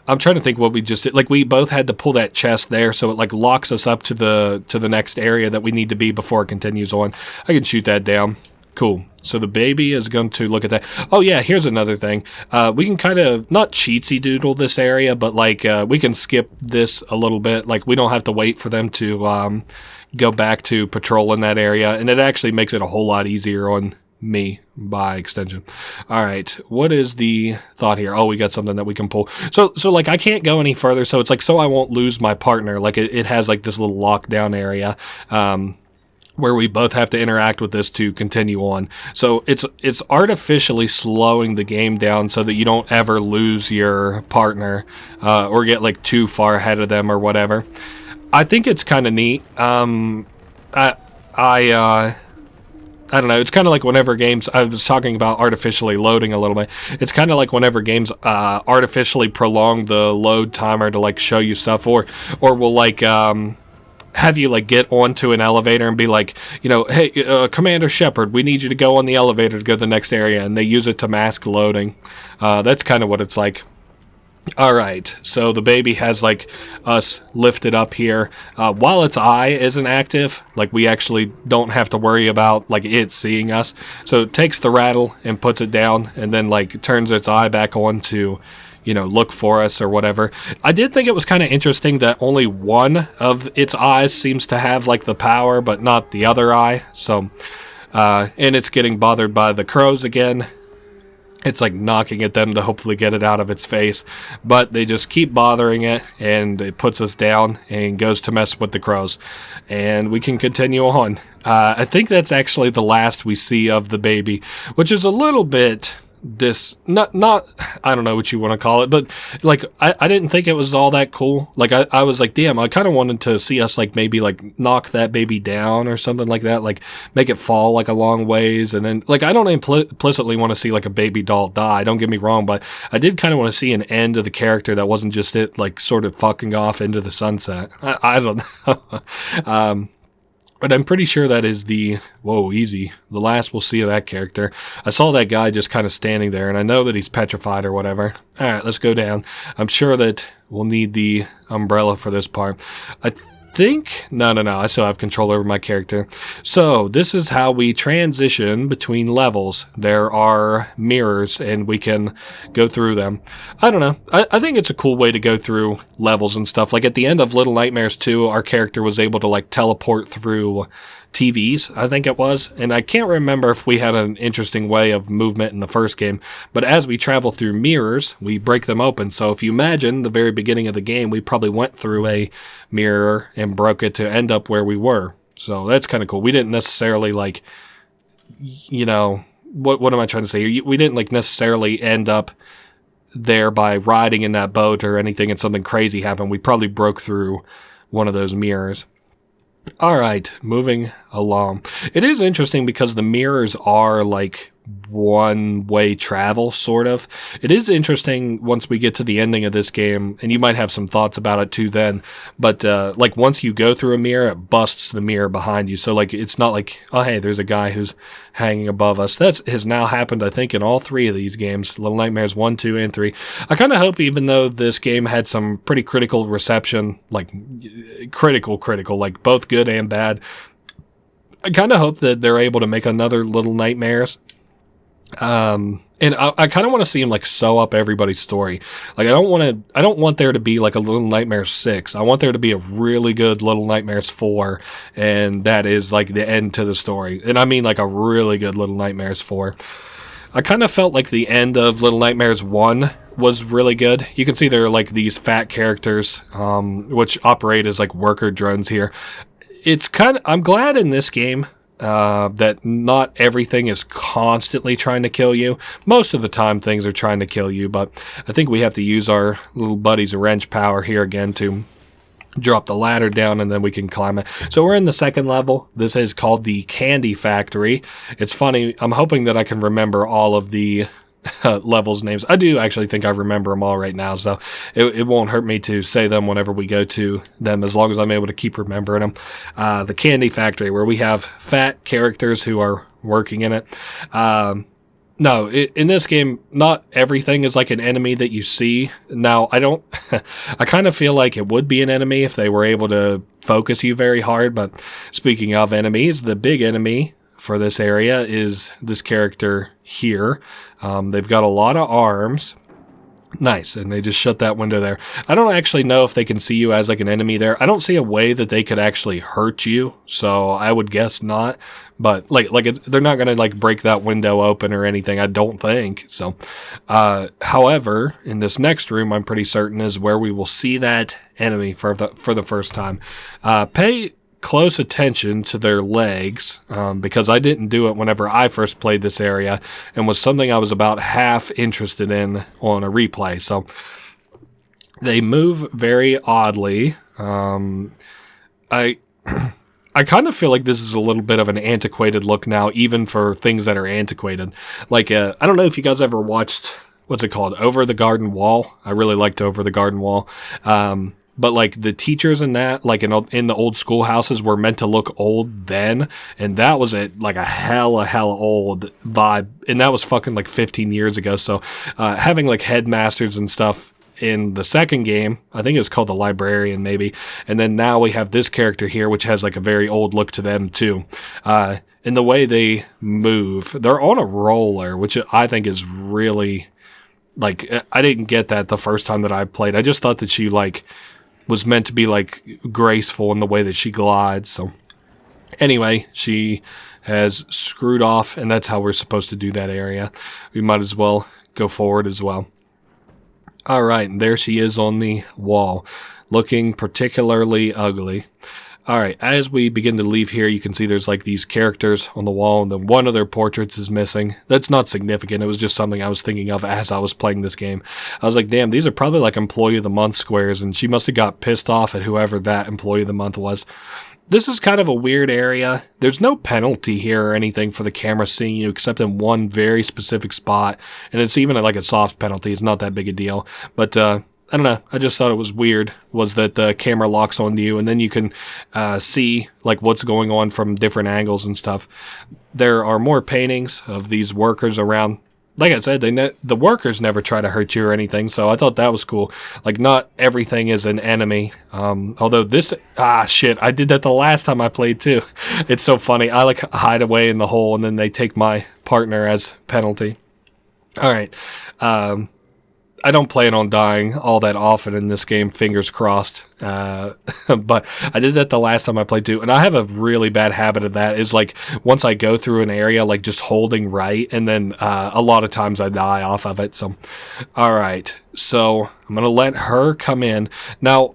I'm trying to think what we just did. Like, we both had to pull that chest there, so it like locks us up to the next area that we need to be before it continues on. I can shoot that down. Cool. So the baby is going to look at that. Oh yeah, here's another thing. We can kind of not cheatsy doodle this area, but like we can skip this a little bit. Like, we don't have to wait for them to go back to patrolling that area, and it actually makes it a whole lot easier on me by extension. All right, what is the thought here? Oh, we got something that we can pull. So like I can't go any further. So it's like, so I won't lose my partner. Like it has like this little lockdown area. Where we both have to interact with this to continue on. So it's artificially slowing the game down so that you don't ever lose your partner or get like too far ahead of them or whatever. I think it's kind of neat. I don't know. It's kind of like whenever games, I was talking about artificially loading a little bit. It's kind of like whenever games artificially prolong the load timer to like show you stuff, or will like have you like get onto an elevator and be like, you know, hey, Commander Shepard, we need you to go on the elevator to go to the next area, and they use it to mask loading. That's kind of what it's like. All right, so the baby has like us lifted up here. While its eye isn't active, like we actually don't have to worry about like it seeing us. So it takes the rattle and puts it down, and then like turns its eye back on to, you know, look for us or whatever. I did think it was kind of interesting that only one of its eyes seems to have like the power, but not the other eye. So, and it's getting bothered by the crows again. It's like knocking at them to hopefully get it out of its face, but they just keep bothering it, and it puts us down and goes to mess with the crows, and we can continue on. I think that's actually the last we see of the baby, which is a little bit not I don't know what you want to call it, but like I didn't think it was all that cool. Like I was like, damn, I kind of wanted to see us like maybe like knock that baby down or something like that, like make it fall like a long ways, and then like I don't implicitly want to see like a baby doll die, don't get me wrong, but I did kind of want to see an end of the character that wasn't just it like sort of fucking off into the sunset. I don't know. But I'm pretty sure that is the last we'll see of that character. I saw that guy just kind of standing there, and I know that he's petrified or whatever. All right, let's go down. I'm sure that we'll need the umbrella for this part. I think... No, I still have control over my character. So, this is how we transition between levels. There are mirrors, and we can go through them. I don't know. I think it's a cool way to go through levels and stuff. Like, at the end of Little Nightmares 2, our character was able to, like, teleport through TVs, I think it was. And I can't remember if we had an interesting way of movement in the first game. But as we travel through mirrors, we break them open. So if you imagine the very beginning of the game, we probably went through a mirror and broke it to end up where we were. So that's kind of cool. We didn't necessarily like, you know, what am I trying to say? We didn't like necessarily end up there by riding in that boat or anything and something crazy happened. We probably broke through one of those mirrors. All right, moving along. It is interesting because the mirrors are like one-way travel, sort of. It is interesting once we get to the ending of this game, and you might have some thoughts about it too then, but like once you go through a mirror, it busts the mirror behind you. So like it's not like, oh hey, there's a guy who's hanging above us. That has now happened, I think, in all three of these games, Little Nightmares 1, 2, and 3. I kind of hope, even though this game had some pretty critical reception, like critical, like both good and bad, I kind of hope that they're able to make another Little Nightmares. And I kind of want to see him like sew up everybody's story. Like I don't want there to be like a Little Nightmares 6. I want there to be a really good Little Nightmares 4, and that is like the end to the story. And I mean like a really good Little Nightmares 4. I kind of felt like the end of Little Nightmares 1 was really good. You can see there are like these fat characters, which operate as like worker drones here. I'm glad in this game that not everything is constantly trying to kill you. Most of the time things are trying to kill you, but I think we have to use our little buddy's wrench power here again to drop the ladder down, and then we can climb it. So we're in the second level. This is called the Candy Factory. It's funny, I'm hoping that I can remember all of the levels names. I do actually think I remember them all right now, so it won't hurt me to say them whenever we go to them, as long as I'm able to keep remembering them. The Candy Factory, where we have fat characters who are working in it. In this game, not everything is like an enemy that you see. Now, I kind of feel like it would be an enemy if they were able to focus you very hard, but speaking of enemies, the big enemy for this area is this character here. They've got a lot of arms. Nice, and they just shut that window there. I don't actually know if they can see you as like an enemy there. I don't see a way that they could actually hurt you, so I would guess not. But they're not gonna like break that window open or anything, I don't think. So, however, in this next room, I'm pretty certain is where we will see that enemy for the first time. Pay close attention to their legs, because I didn't do it whenever I first played this area, and was something I was about half interested in on a replay. So they move very oddly. I kind of feel like this is a little bit of an antiquated look now, even for things that are antiquated. Like, I don't know if you guys ever watched, what's it called? Over the Garden Wall. I really liked Over the Garden Wall. But like the teachers in that, like in the old schoolhouses, were meant to look old then, and that was like a hella old vibe, and that was fucking like 15 years ago. So having like headmasters and stuff in the second game, I think it was called the Librarian maybe, and then now we have this character here, which has like a very old look to them too. In the way they move, they're on a roller, which I think is really, like, I didn't get that the first time that I played. I just thought that she like was meant to be like graceful in the way that she glides. So anyway, she has screwed off, and that's how we're supposed to do that area. We might as well go forward as well. All right, and there she is on the wall, looking particularly ugly. All right, as we begin to leave here, you can see there's like these characters on the wall, and then one of their portraits is missing. That's not significant. It was just something I was thinking of as I was playing this game. I was like, damn, these are probably like Employee of the Month squares, and she must have got pissed off at whoever that Employee of the Month was. This is kind of a weird area. There's no penalty here or anything for the camera seeing you, except in one very specific spot, and it's even like a soft penalty. It's not that big a deal, but I don't know. I just thought it was weird, was that the camera locks onto you, and then you can see like what's going on from different angles and stuff. There are more paintings of these workers around. Like I said, the workers never try to hurt you or anything, so I thought that was cool. Like, not everything is an enemy. Although this... shit, I did that the last time I played, too. It's so funny. I, like, hide away in the hole, and then they take my partner as penalty. All right. I don't plan on dying all that often in this game, fingers crossed. But I did that the last time I played too, and I have a really bad habit of that, is like once I go through an area, like just holding right, and then a lot of times I die off of it. So, alright, so I'm going to let her come in. Now,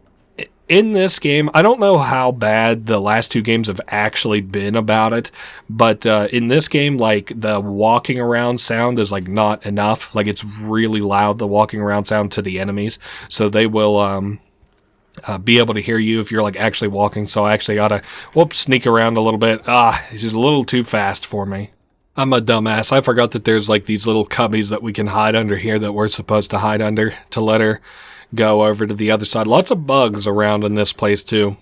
in this game, I don't know how bad the last two games have actually been about it, but in this game, like, the walking around sound is, like, not enough. Like, it's really loud, the walking around sound to the enemies, so they will be able to hear you if you're, like, actually walking, so I actually ought to, sneak around a little bit. It's just a little too fast for me. I'm a dumbass. I forgot that there's, like, these little cubbies that we can hide under here that we're supposed to hide under to let her go over to the other side. Lots of bugs around in this place too.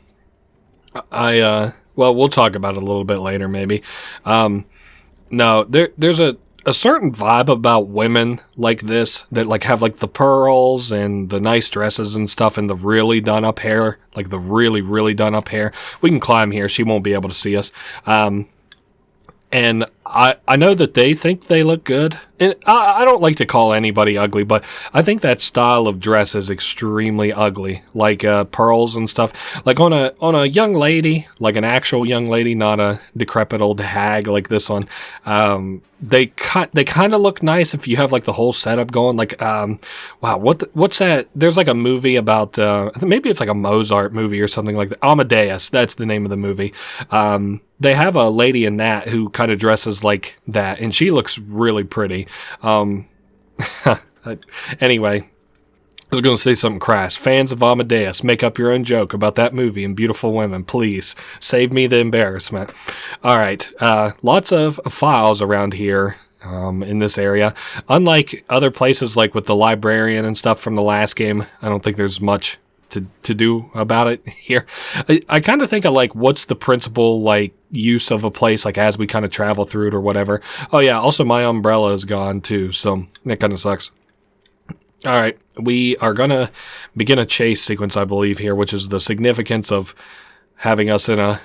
We'll talk about it a little bit later maybe. No, there's a certain vibe about women like this that like have like the pearls and the nice dresses and stuff and the really done up hair, like the really, really done up hair. We can climb here. She won't be able to see us. And I know that they think they look good. And I don't like to call anybody ugly, but I think that style of dress is extremely ugly. Like pearls and stuff. Like on a young lady, like an actual young lady, not a decrepit old hag like this one. They kind of look nice if you have like the whole setup going. Like wow, what's that? There's like a movie about maybe it's like a Mozart movie or something like that. Amadeus, that's the name of the movie. They have a lady in that who kind of dresses like that, and she looks really pretty. Anyway, I was going to say something crass. Fans of Amadeus, make up your own joke about that movie and beautiful women, please. Save me the embarrassment. All right, lots of files around here. In this area, unlike other places like with the librarian and stuff from the last game, I don't think there's much to do about it here. I kind of think of like what's the principal like use of a place like as we kind of travel through it or whatever. Oh yeah, also my umbrella is gone too, so that kind of sucks. All right, we are gonna begin a chase sequence, I believe here, which is the significance of having us in a,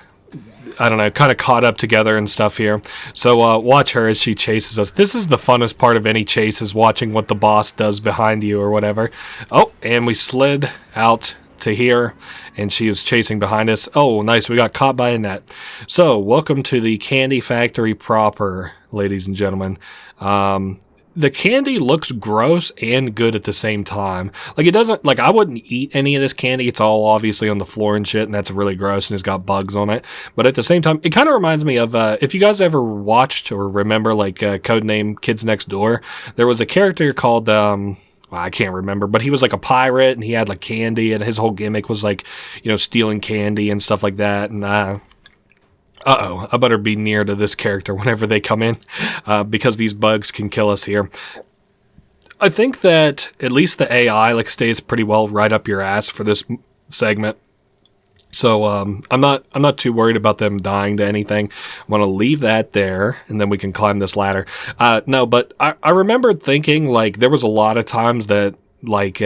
I don't know, kind of caught up together and stuff here. So watch her as she chases us. This is the funnest part of any chase, is watching what the boss does behind you or whatever. Oh, and we slid out to here, and she is chasing behind us. Oh, nice. We got caught by a net. So welcome to the candy factory proper, ladies and gentlemen. The candy looks gross and good at the same time. Like, it doesn't, like, I wouldn't eat any of this candy. It's all obviously on the floor and shit, and that's really gross, and it's got bugs on it. But at the same time, it kind of reminds me of, if you guys ever watched or remember, like, Codename Kids Next Door, there was a character called, I can't remember, but he was like a pirate, and he had, like, candy, and his whole gimmick was, like, you know, stealing candy and stuff like that, and, I better be near to this character whenever they come in, because these bugs can kill us here. I think that at least the AI like stays pretty well right up your ass for this segment. So I'm not too worried about them dying to anything. I'm gonna leave that there, and then we can climb this ladder. No, but I remember thinking like there was a lot of times that like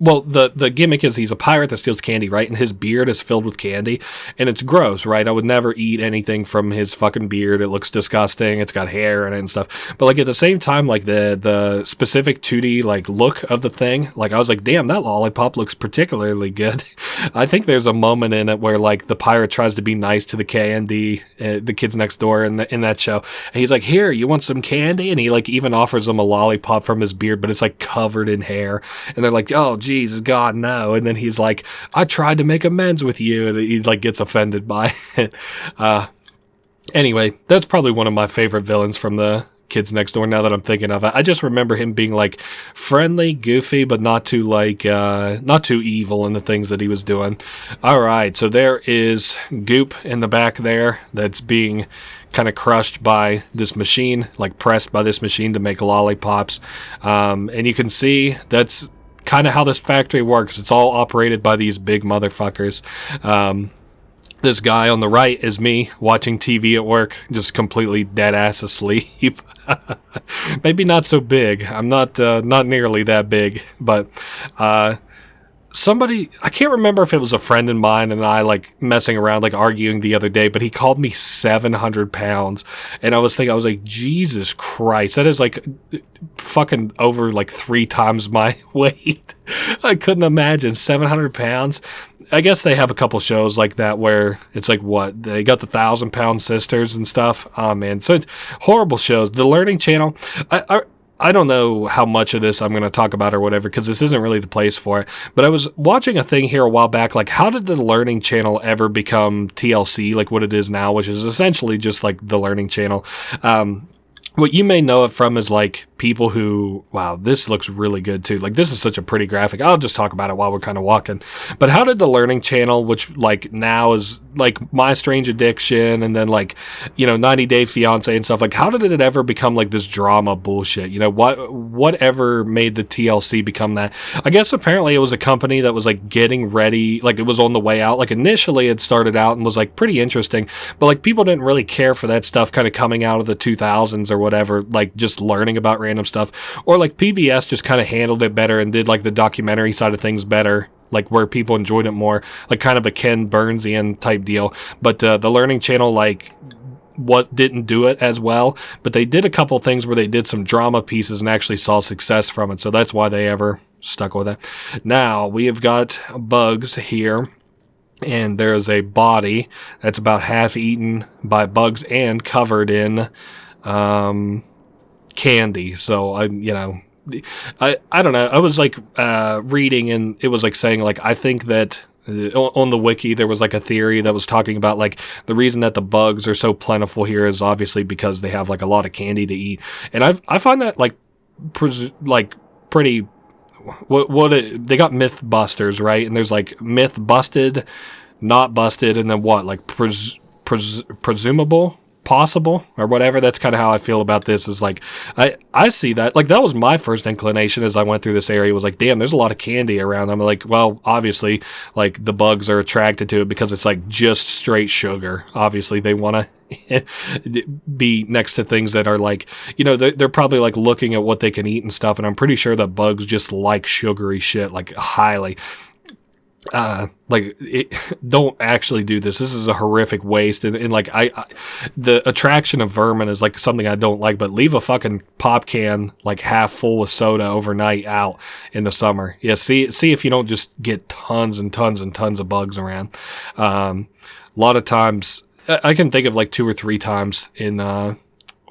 well, the gimmick is he's a pirate that steals candy, right? And his beard is filled with candy, and it's gross, right? I would never eat anything from his fucking beard. It looks disgusting. It's got hair in it and stuff. But like at the same time, like the specific 2D like look of the thing, like I was like, damn, that lollipop looks particularly good. I think there's a moment in it where like the pirate tries to be nice to the candy, the kids next door in that show, and he's like, here, you want some candy? And he like even offers them a lollipop from his beard, but it's like covered in hair, and they're like, oh Jesus God, no. And then he's like, I tried to make amends with you, and he's like gets offended by it. Anyway, that's probably one of my favorite villains from the Kids Next Door now that I'm thinking of it. I just remember him being like friendly, goofy, but not too like not too evil in the things that he was doing. Alright, so there is goop in the back there that's being kind of crushed by this machine, like pressed by this machine to make lollipops. And you can see that's kind of how this factory works. It's all operated by these big motherfuckers. This guy on the right is me watching TV at work, just completely dead ass asleep. Maybe not so big. I'm not nearly that big, but somebody, I can't remember if it was a friend of mine and I, like, messing around, like, arguing the other day, but he called me 700 pounds. And I was like, Jesus Christ, that is, like, fucking over, like, 3 times my weight. I couldn't imagine 700 pounds. I guess they have a couple shows like that where it's like, what, they got the 1,000-pound sisters and stuff. Oh, man. So it's horrible shows. The Learning Channel, I don't know how much of this I'm going to talk about or whatever, because this isn't really the place for it. But I was watching a thing here a while back, like, how did the Learning Channel ever become TLC, like what it is now, which is essentially just like the Learning Channel. What you may know it from is, like, people who, wow, this looks really good too. Like, this is such a pretty graphic. I'll just talk about it while we're kind of walking. But how did the Learning Channel, which, like, now is, like, My Strange Addiction and then, like, 90 Day Fiancé and stuff, like, how did it ever become, like, this drama bullshit? Whatever made the TLC become that? I guess apparently it was a company that was, like, getting ready, like, it was on the way out. Like, initially it started out and was, like, pretty interesting, but, like, people didn't really care for that stuff kind of coming out of the 2000s or whatever, like, just learning about random stuff. Or, like, PBS just kind of handled it better and did, like, the documentary side of things better, like, where people enjoyed it more, like, kind of a Ken Burnsian type deal. But the Learning Channel, like, what didn't do it as well, but they did a couple things where they did some drama pieces and actually saw success from it, so that's why they ever stuck with it. Now, we have got bugs here, and there's a body that's about half eaten by bugs and covered in candy. So I don't know. I was like reading, and it was like saying, like, I think that on the wiki there was like a theory that was talking about, like, the reason that the bugs are so plentiful here is obviously because they have, like, a lot of candy to eat. And I find that, like, pretty. They got myth busters, right? And there's, like, myth busted, not busted, and then what, like, presumable, possible, or whatever. That's kind of how I feel about this, is like, I see that, like, that was my first inclination as I went through this area, was like, damn, there's a lot of candy around. I'm like, well, obviously, like, the bugs are attracted to it because it's, like, just straight sugar. Obviously they want to be next to things that are, like, they're probably, like, looking at what they can eat and stuff, and I'm pretty sure that bugs just like sugary shit, like, highly. Don't actually do this. This is a horrific waste, and like, the attraction of vermin is, like, something I don't like. But leave a fucking pop can, like, half full with soda overnight out in the summer. Yeah, see if you don't just get tons and tons and tons of bugs around. A lot of times, I can think of, like, 2 or 3 times in.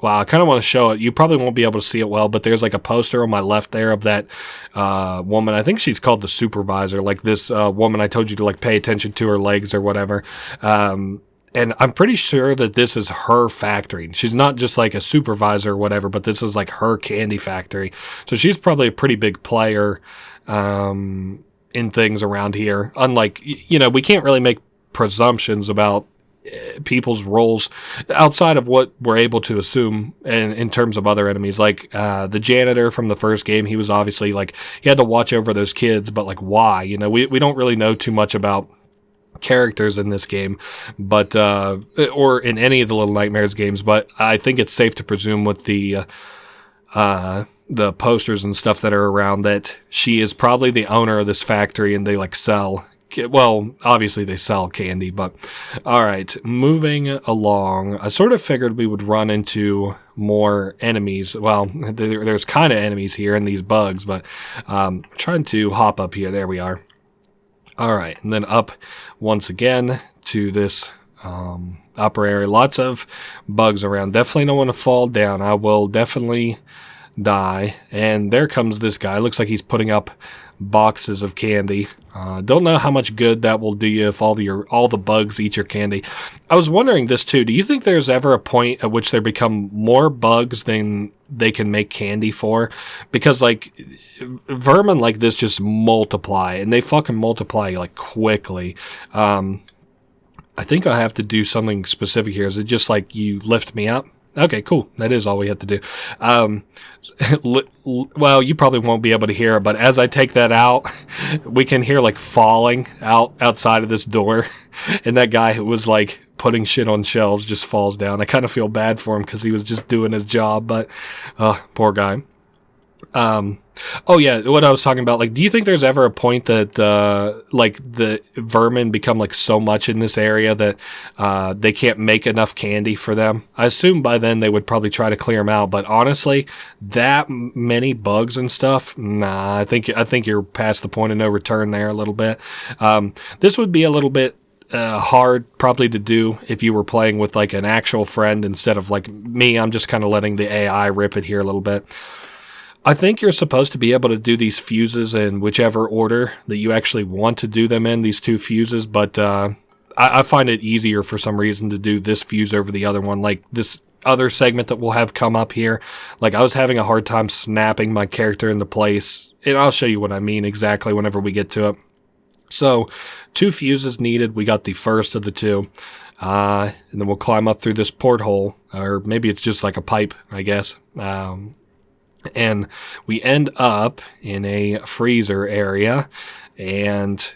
Wow, I kind of want to show it. You probably won't be able to see it well, but there's, like, a poster on my left there of that woman. I think she's called the supervisor, like this woman I told you to, like, pay attention to her legs or whatever. And I'm pretty sure that this is her factory. She's not just, like, a supervisor or whatever, but this is, like, her candy factory. So she's probably a pretty big player in things around here. Unlike, we can't really make presumptions about people's roles outside of what we're able to assume in terms of other enemies. Like the janitor from the first game, he was obviously, like, he had to watch over those kids, but, like, why? We don't really know too much about characters in this game, but or in any of the Little Nightmares games, but I think it's safe to presume with the posters and stuff that are around that she is probably the owner of this factory, and they, like, sell. Well, obviously they sell candy, but all right, moving along. I sort of figured we would run into more enemies. Well, there's kind of enemies here in these bugs, but trying to hop up here. There we are. All right, and then up once again to this upper area. Lots of bugs around. Definitely don't want to fall down. I will definitely die. And there comes this guy. Looks like he's putting up boxes of candy. Don't know how much good that will do you if all the bugs eat your candy. I was wondering this too. Do you think there's ever a point at which there become more bugs than they can make candy for? Because, like, vermin like this just multiply, and they fucking multiply, like, quickly. I think I have to do something specific here. Is it just like you lift me up? Okay, cool. That is all we have to do. Well, you probably won't be able to hear it, but as I take that out, we can hear, like, falling outside of this door. And that guy who was, like, putting shit on shelves just falls down. I kind of feel bad for him because he was just doing his job, but poor guy. Oh yeah, what I was talking about, like, do you think there's ever a point that, like, the vermin become, like, so much in this area that, they can't make enough candy for them? I assume by then they would probably try to clear them out, but honestly, that many bugs and stuff, nah, I think you're past the point of no return there a little bit. This would be a little bit hard probably to do if you were playing with, like, an actual friend instead of, like, me. I'm just kind of letting the AI rip it here a little bit. I think you're supposed to be able to do these fuses in whichever order that you actually want to do them in, these two fuses, but I find it easier for some reason to do this fuse over the other one, like this other segment that we'll have come up here. Like, I was having a hard time snapping my character into place, and I'll show you what I mean exactly whenever we get to it. So, 2 fuses needed. We got the first of the 2. And then we'll climb up through this porthole, or maybe it's just like a pipe, I guess. And we end up in a freezer area, and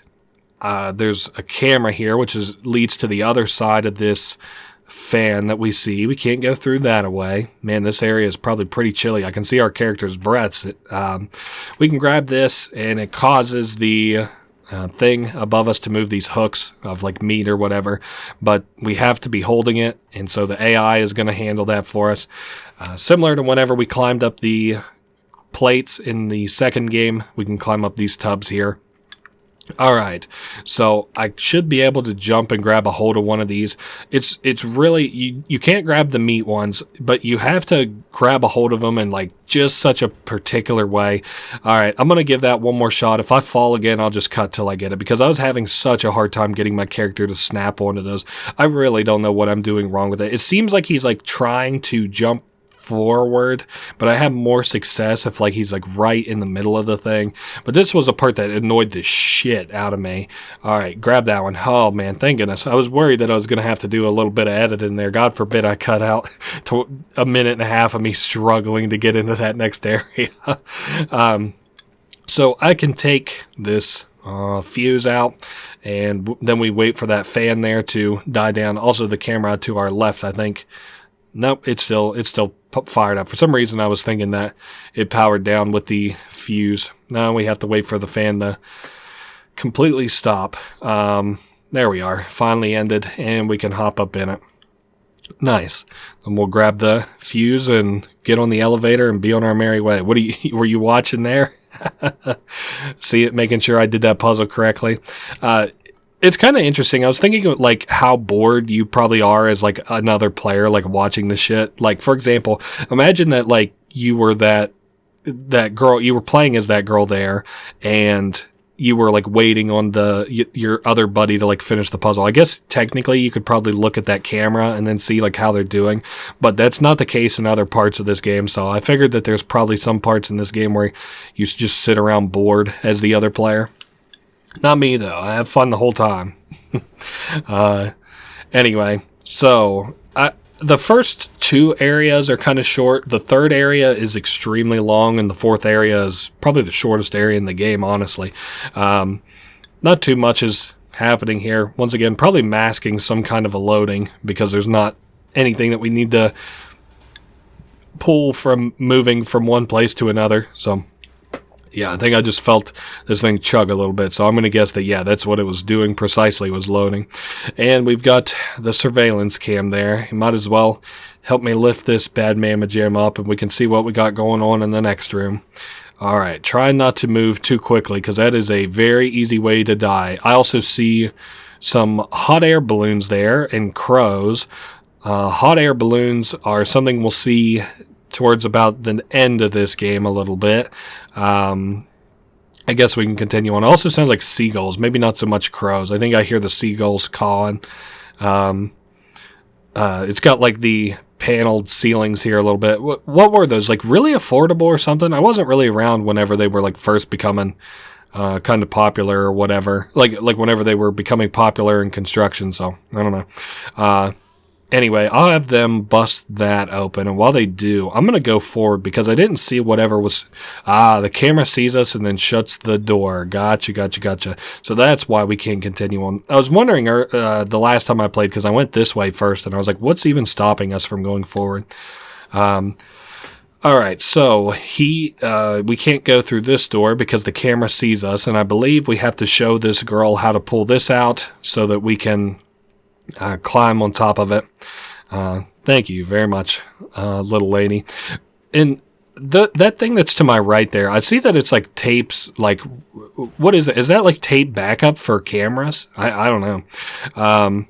there's a camera here, which leads to the other side of this fan that we see. We can't go through that away. Man, this area is probably pretty chilly. I can see our character's breaths. We can grab this, and it causes the thing above us to move these hooks of, like, meat or whatever, but we have to be holding it, and so the AI is going to handle that for us. Similar to whenever we climbed up the plates in the second game, we can climb up these tubs here. Alright, so I should be able to jump and grab a hold of one of these. It's really, you can't grab the meat ones, but you have to grab a hold of them in, like, just such a particular way. Alright, I'm going to give that one more shot. If I fall again, I'll just cut till I get it, because I was having such a hard time getting my character to snap onto those. I really don't know what I'm doing wrong with it. It seems like he's, like, trying to jump forward, but I have more success if, like, he's, like, right in the middle of the thing. But this was a part that annoyed the shit out of me. Alright, grab that one. Oh man, thank goodness. I was worried that I was going to have to do a little bit of editing there. God forbid I cut out to a minute and a half of me struggling to get into that next area. So I can take this fuse out, and then we wait for that fan there to die down. Also, the camera to our left, I think. Nope, it's still fired up. For some reason, I was thinking that it powered down with the fuse. Now we have to wait for the fan to completely stop. There we are. Finally ended, and we can hop up in it. Nice. Then we'll grab the fuse and get on the elevator and be on our merry way. Were you watching there? See it, making sure I did that puzzle correctly. It's kind of interesting. I was thinking of, like, how bored you probably are as, like, another player, like, watching the shit. Like, for example, imagine that, like, you were that girl, you were playing as that girl there, and you were, like, waiting on your other buddy to, like, finish the puzzle. I guess technically you could probably look at that camera and then see, like, how they're doing, but that's not the case in other parts of this game. So I figured that there's probably some parts in this game where you just sit around bored as the other player. Not me, though. I have fun the whole time. Anyway, so the first 2 areas are kind of short. The third area is extremely long, and the fourth area is probably the shortest area in the game, honestly. Not too much is happening here. Once again, probably masking some kind of a loading, because there's not anything that we need to pull from moving from one place to another, so... Yeah, I think I just felt this thing chug a little bit, so I'm going to guess that, yeah, that's what it was doing precisely, was loading. And we've got the surveillance cam there. You might as well help me lift this bad mamma jam up, and we can see what we got going on in the next room. Alright, try not to move too quickly, because that is a very easy way to die. I also see some hot air balloons there, and crows. Hot air balloons are something we'll see towards about the end of this game a little bit. I guess we can continue on. It also sounds like seagulls, maybe not so much crows. I think I hear the seagulls cawing. It's got, like, the paneled ceilings here a little bit. What were those, like, really affordable or something? I wasn't really around whenever they were, like, first becoming kind of popular or whatever. Like whenever they were becoming popular in construction, so I don't know. Anyway, I'll have them bust that open, and while they do, I'm going to go forward because I didn't see whatever was... the camera sees us and then shuts the door. Gotcha. So that's why we can't continue on. I was wondering the last time I played, because I went this way first, and I was like, what's even stopping us from going forward? All right, so we can't go through this door because the camera sees us, and I believe we have to show this girl how to pull this out so that we can climb on top of it. Thank you very much, little lady. And that thing that's to my right there, I see that it's like tapes. Like, what is it? Is that like tape backup for cameras? I don't know.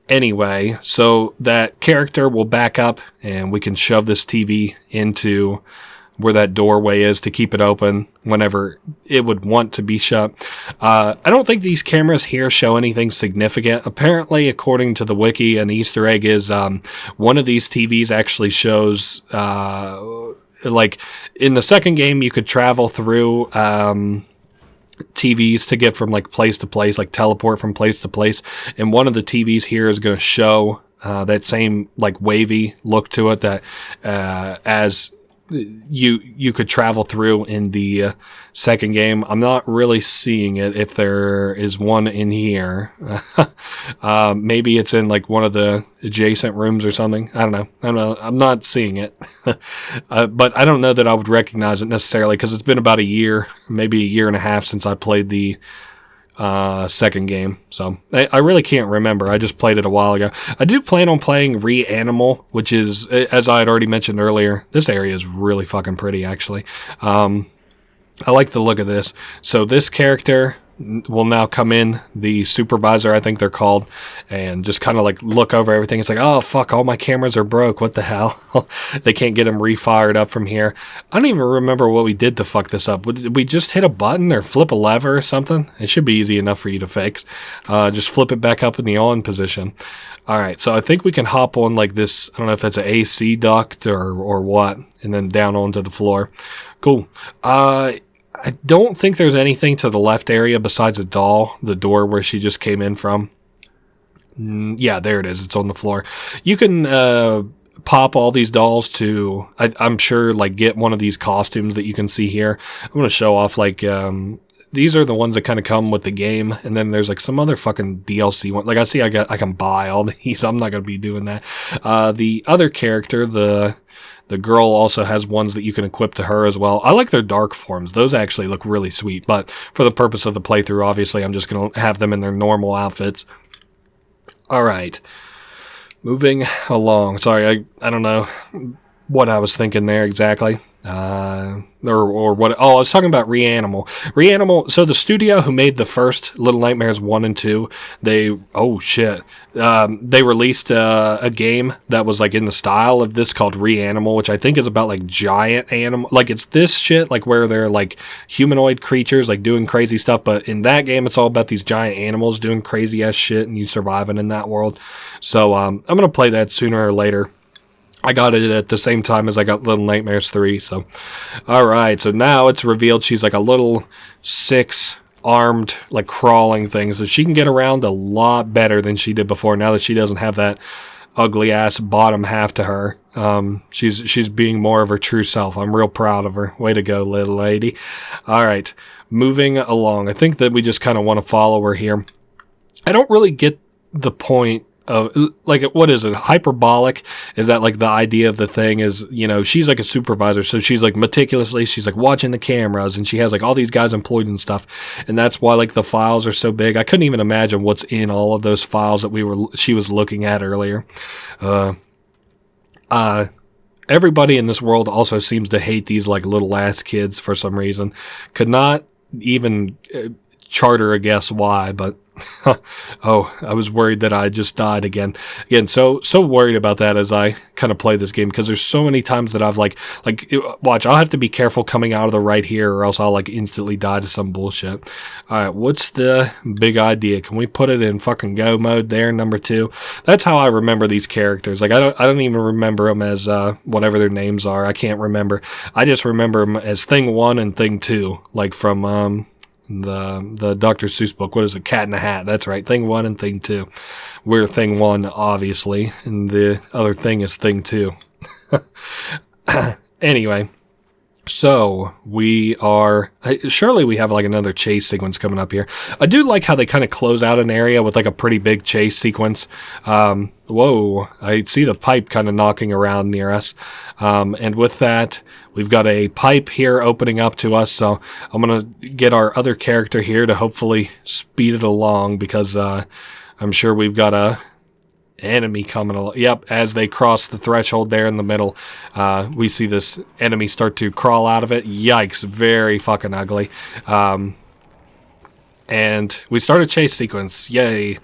Anyway, so that character will back up and we can shove this TV into where that doorway is to keep it open whenever it would want to be shut. I don't think these cameras here show anything significant. Apparently, according to the wiki, an Easter egg is one of these TVs actually shows, like in the second game, you could travel through TVs to get from like place to place, like teleport from place to place. And one of the TVs here is going to show that same like wavy look to it that as you could travel through in the second game. I'm not really seeing it if there is one in here. Maybe it's in like one of the adjacent rooms or something. I don't know. I'm not seeing it. But I don't know that I would recognize it necessarily because it's been about a year, maybe a year and a half since I played the second game. So I really can't remember. I just played it a while ago. I do plan on playing Reanimal, which is, as I had already mentioned earlier, this area is really fucking pretty, actually. I like the look of this. So this character will now come in, the supervisor, I think they're called, and just kind of like look over everything. It's like, oh, fuck, all my cameras are broke. What the hell? They can't get them refired up from here. I don't even remember what we did to fuck this up. Did we just hit a button or flip a lever or something? It should be easy enough for you to fix. Just flip it back up in the on position. All right, so I think we can hop on like this, I don't know if that's an AC duct or what, and then down onto the floor. Cool. I don't think there's anything to the left area besides a doll, the door where she just came in from. Yeah, there it is. It's on the floor. You can pop all these dolls to, I'm sure, like get one of these costumes that you can see here. I'm going to show off like, these are the ones that kind of come with the game, and then there's like some other fucking DLC one. Like I see I can buy all these. I'm not going to be doing that. The other character, the girl, also has ones that you can equip to her as well. I like their dark forms. Those actually look really sweet, but for the purpose of the playthrough, obviously, I'm just going to have them in their normal outfits. All right. Moving along. Sorry, I don't know what I was thinking there exactly. Or what? Oh, I was talking about Reanimal. Reanimal. So the studio who made the first Little Nightmares 1 and 2, they released a game that was like in the style of this called Reanimal, which I think is about like giant animal. Like it's this shit, like where they're like humanoid creatures, like doing crazy stuff. But in that game, it's all about these giant animals doing crazy ass shit and you surviving in that world. So I'm gonna play that sooner or later. I got it at the same time as I got Little Nightmares 3, so. Alright, so now it's revealed she's like a little 6-armed, like crawling thing, so she can get around a lot better than she did before, now that she doesn't have that ugly-ass bottom half to her. She's being more of her true self. I'm real proud of her. Way to go, little lady. Alright, moving along. I think that we just kind of want to follow her here. I don't really get the point like, what is it? Hyperbolic? Is that like the idea of the thing is, you know, she's like a supervisor, so she's like meticulously, she's like watching the cameras, and she has like all these guys employed and stuff, and that's why like the files are so big. I couldn't even imagine what's in all of those files that she was looking at earlier. Everybody in this world also seems to hate these like little ass kids for some reason. Could not even charter a guess why, but oh, I was worried that I just died again. So worried about that as I kind of play this game, because there's so many times that I've like watch, I'll have to be careful coming out of the right here, or else I'll like instantly die to some bullshit. Alright, what's the big idea? Can we put it in fucking go mode there, number 2? That's how I remember these characters. Like I don't even remember them as whatever their names are. I can't remember. I just remember them as Thing 1 and Thing 2, like from the Dr. Seuss book. What is it? Cat in a Hat. That's right. Thing 1 and Thing 2. We're Thing 1, obviously, and the other thing is Thing 2. Anyway, So we are surely we have like another chase sequence coming up here. I do like how they kind of close out an area with like a pretty big chase sequence. Whoa, I see the pipe kind of knocking around near us. And with that, we've got a pipe here opening up to us. So I'm going to get our other character here to hopefully speed it along because I'm sure we've got a enemy coming along. Yep, as they cross the threshold there in the middle, we see this enemy start to crawl out of it. Yikes, very fucking ugly. And we start a chase sequence. Yay.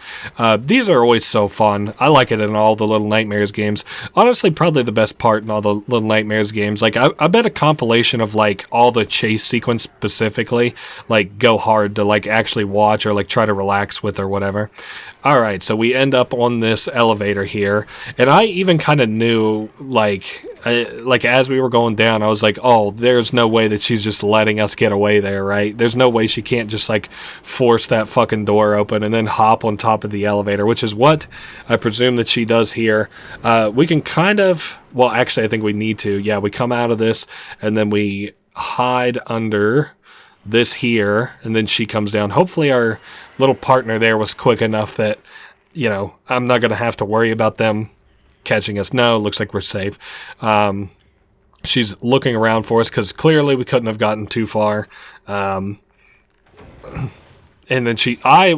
These are always so fun. I like it in all the Little Nightmares games. Honestly, probably the best part in all the Little Nightmares games. Like, I bet a compilation of, like, all the chase sequence specifically, like, go hard to, like, actually watch or, like, try to relax with or whatever. Alright, so we end up on this elevator here. And I even kind of knew, like as we were going down, I was like, oh, there's no way that she's just letting us get away there, right? There's no way she can't just, like, force that fucking door open and then hop on top of the elevator, which is what I presume that she does here. We can kind of, well, actually, I think we need to. Yeah, we come out of this, and then we hide under this here, and then she comes down. Hopefully our little partner there was quick enough that, you know, I'm not going to have to worry about them catching us. No, looks like we're safe. She's looking around for us because clearly we couldn't have gotten too far. And then I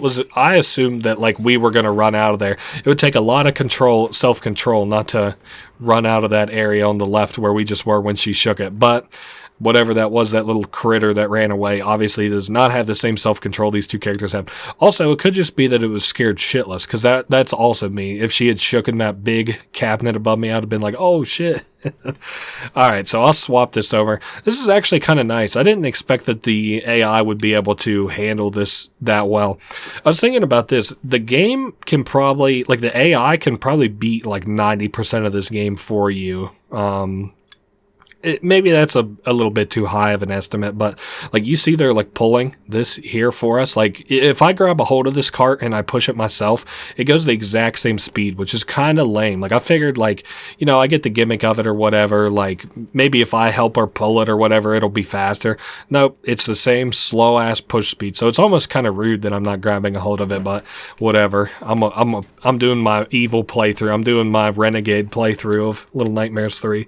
assumed that, like, we were going to run out of there. It would take a lot of self-control not to run out of that area on the left where we just were when she shook it. But whatever that was, that little critter that ran away, obviously does not have the same self-control these two characters have. Also, it could just be that it was scared shitless, because that's also me. If she had shooken that big cabinet above me, I'd have been like, oh, shit. Alright, so I'll swap this over. This is actually kind of nice. I didn't expect that the AI would be able to handle this that well. I was thinking about this. The game can probably, like, the AI can probably beat, like, 90% of this game for you. Maybe that's a little bit too high of an estimate, but, like, you see they're, like, pulling this here for us. Like, if I grab a hold of this cart and I push it myself, it goes the exact same speed, which is kind of lame. Like, I figured, like, you know, I get the gimmick of it or whatever. Like, maybe if I help her pull it or whatever, it'll be faster. Nope, it's the same slow-ass push speed. So it's almost kind of rude that I'm not grabbing a hold of it, but whatever. I'm doing my evil playthrough. I'm doing my renegade playthrough of Little Nightmares 3.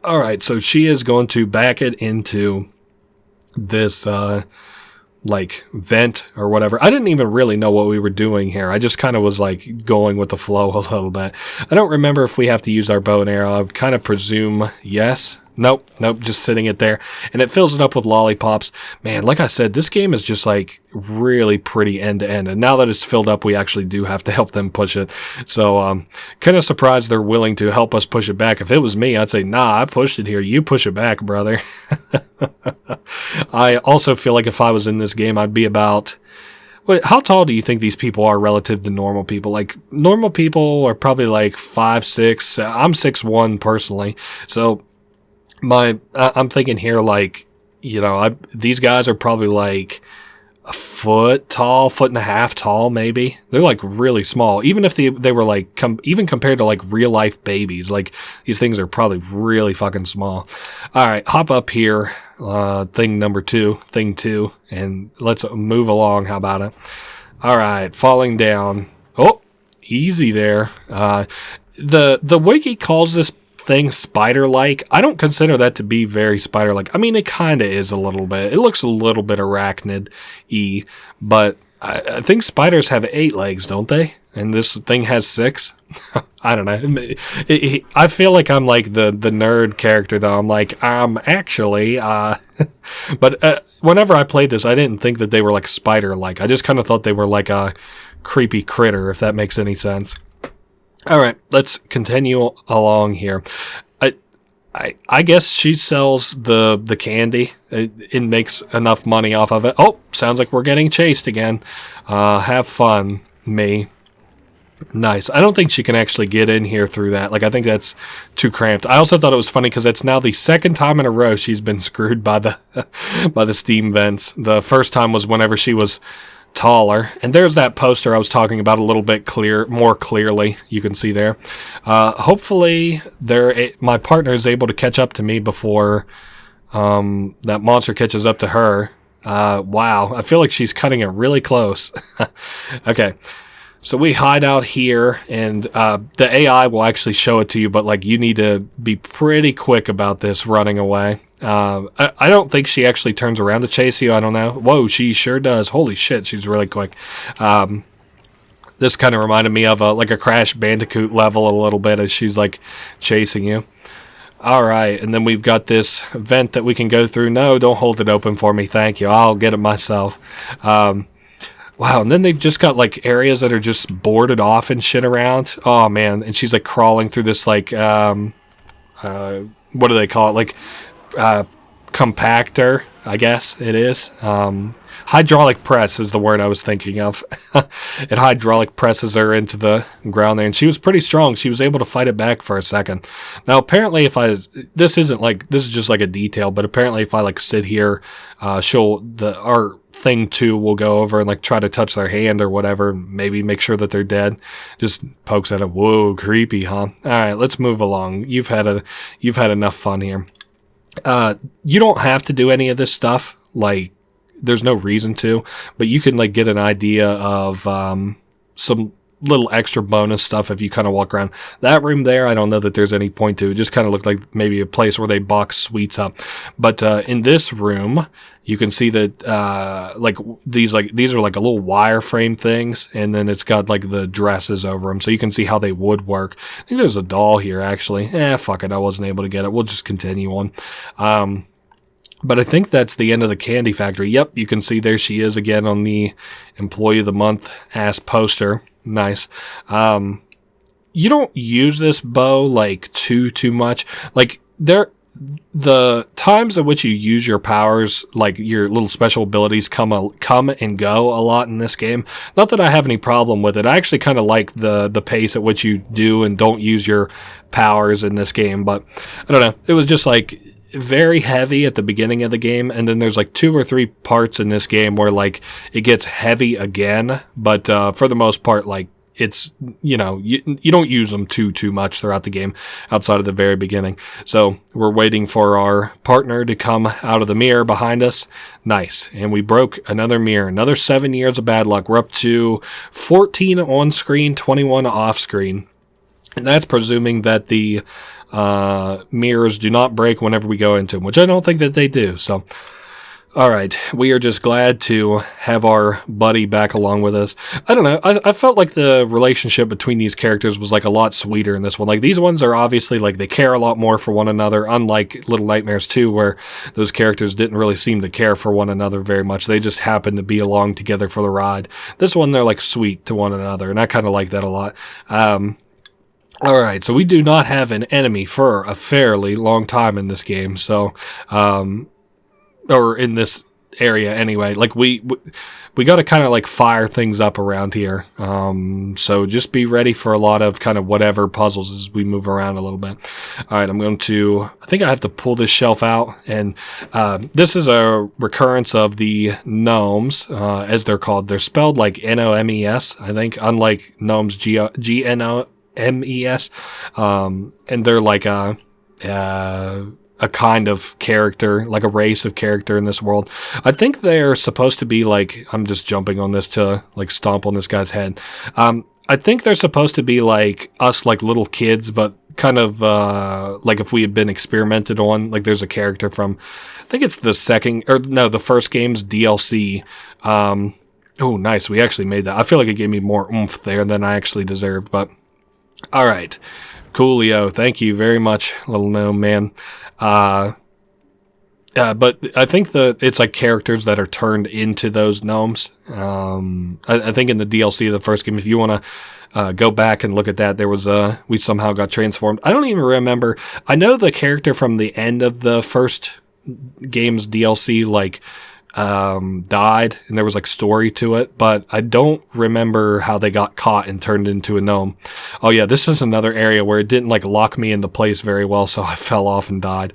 Alright, so she is going to back it into this, like, vent or whatever. I didn't even really know what we were doing here. I just kind of was, like, going with the flow a little bit. I don't remember if we have to use our bow and arrow. I would kind of presume yes. Nope, just sitting it there. And it fills it up with lollipops. Man, like I said, this game is just, like, really pretty end to end. And now that it's filled up, we actually do have to help them push it. So, kind of surprised they're willing to help us push it back. If it was me, I'd say, nah, I pushed it here. You push it back, brother. I also feel like if I was in this game, I'd be about... Wait, how tall do you think these people are relative to normal people? Like, normal people are probably, like, 5'6". I'm 6'1", personally. So... I'm thinking here, like, you know, these guys are probably like a foot tall, foot and a half tall, maybe. They're like really small. Even if they were like, even compared to like real life babies, like these things are probably really fucking small. All right, hop up here, thing two, and let's move along. How about it? All right, falling down. Oh, easy there. The wiki calls this thing spider-like. I don't consider that to be very spider-like. I mean, it kind of is a little bit. It looks a little bit arachnid-y, but I think spiders have 8 legs, don't they? And this thing has 6? I don't know. I feel like I'm like the nerd character, though. I'm like, actually, but whenever I played this, I didn't think that they were like spider-like. I just kind of thought they were like a creepy critter, if that makes any sense. All right, let's continue along here. I guess she sells the candy. It makes enough money off of it. Oh, sounds like we're getting chased again. Have fun, me. Nice. I don't think she can actually get in here through that. Like, I think that's too cramped. I also thought it was funny because it's now the second time in a row she's been screwed by the by the steam vents. The first time was whenever she was taller. And there's that poster I was talking about a little bit more clearly. You can see there. Hopefully, my partner is able to catch up to me before that monster catches up to her. Wow, I feel like she's cutting it really close. Okay, so we hide out here, and the AI will actually show it to you, but like you need to be pretty quick about this running away. I don't think she actually turns around to chase you. I don't know. Whoa, she sure does. Holy shit, she's really quick. This kind of reminded me of like a Crash Bandicoot level a little bit as she's like chasing you. All right, and then we've got this vent that we can go through. No, don't hold it open for me. Thank you. I'll get it myself. Wow, and then they've just got like areas that are just boarded off and shit around. Oh man, and she's like crawling through this like what do they call it? Like compactor, I guess it is. Hydraulic press is the word I was thinking of. It hydraulic presses her into the ground there, and she was pretty strong. She was able to fight it back for a second. Now, apparently, this is just like a detail, but apparently, if I like sit here, our thing too will go over and like try to touch their hand or whatever, maybe make sure that they're dead. Just pokes at it. Whoa, creepy, huh? All right, let's move along. You've had enough fun here. You don't have to do any of this stuff. Like, there's no reason to, but you can like get an idea of some little extra bonus stuff if you kind of walk around that room there. I don't know that there's any point to it. Just kind of looked like maybe a place where they box sweets up. But in this room, you can see that these are like a little wireframe things, and then it's got like the dresses over them, so you can see how they would work. I think there's a doll here actually. Fuck it, I wasn't able to get it. We'll just continue on. But I think that's the end of the candy factory. Yep, you can see there she is again on the Employee of the Month ass poster. Nice. You don't use this bow like too much. Like the times at which you use your powers, like your little special abilities, come and go a lot in this game. Not that I have any problem with it. I actually kind of like the pace at which you do and don't use your powers in this game. But I don't know. It was just like very heavy at the beginning of the game, and then there's like 2 or 3 parts in this game where like it gets heavy again, but for the most part, like it's, you don't use them too much throughout the game outside of the very beginning. So we're waiting for our partner to come out of the mirror behind us. Nice. And we broke another mirror, another 7 years of bad luck. We're up to 14 on screen, 21 off screen, and that's presuming that the mirrors do not break whenever we go into them, which I don't think that they do. So, all right, we are just glad to have our buddy back along with us. I don't know. I felt like the relationship between these characters was like a lot sweeter in this one. Like these ones are obviously like they care a lot more for one another, unlike Little Nightmares 2, where those characters didn't really seem to care for one another very much. They just happened to be along together for the ride. This one, they're like sweet to one another, and I kind of like that a lot. Alright, so we do not have an enemy for a fairly long time in this game, so, or in this area anyway. Like, we gotta kind of, like, fire things up around here, so just be ready for a lot of kind of whatever puzzles as we move around a little bit. Alright, I think I have to pull this shelf out, and, this is a recurrence of the gnomes, as they're called. They're spelled like N-O-M-E-S, I think, unlike gnomes, G-N-O-M-E-S, and they're like a kind of character, like a race of character in this world. I think they're supposed to be like, I'm just jumping on this to like stomp on this guy's head. I think they're supposed to be like us, like little kids, but kind of like if we had been experimented on. Like there's a character from, I think it's the first game's DLC. Oh, nice. We actually made that. I feel like it gave me more oomph there than I actually deserved, but all right. Coolio. Thank you very much, little gnome man. But I think it's like characters that are turned into those gnomes. I think in the DLC of the first game, if you want to go back and look at that, we somehow got transformed. I don't even remember. I know the character from the end of the first game's DLC, like, died, and there was like story to it, but I don't remember how they got caught and turned into a gnome. Oh yeah, this is another area where it didn't like lock me into place very well, so I fell off and died.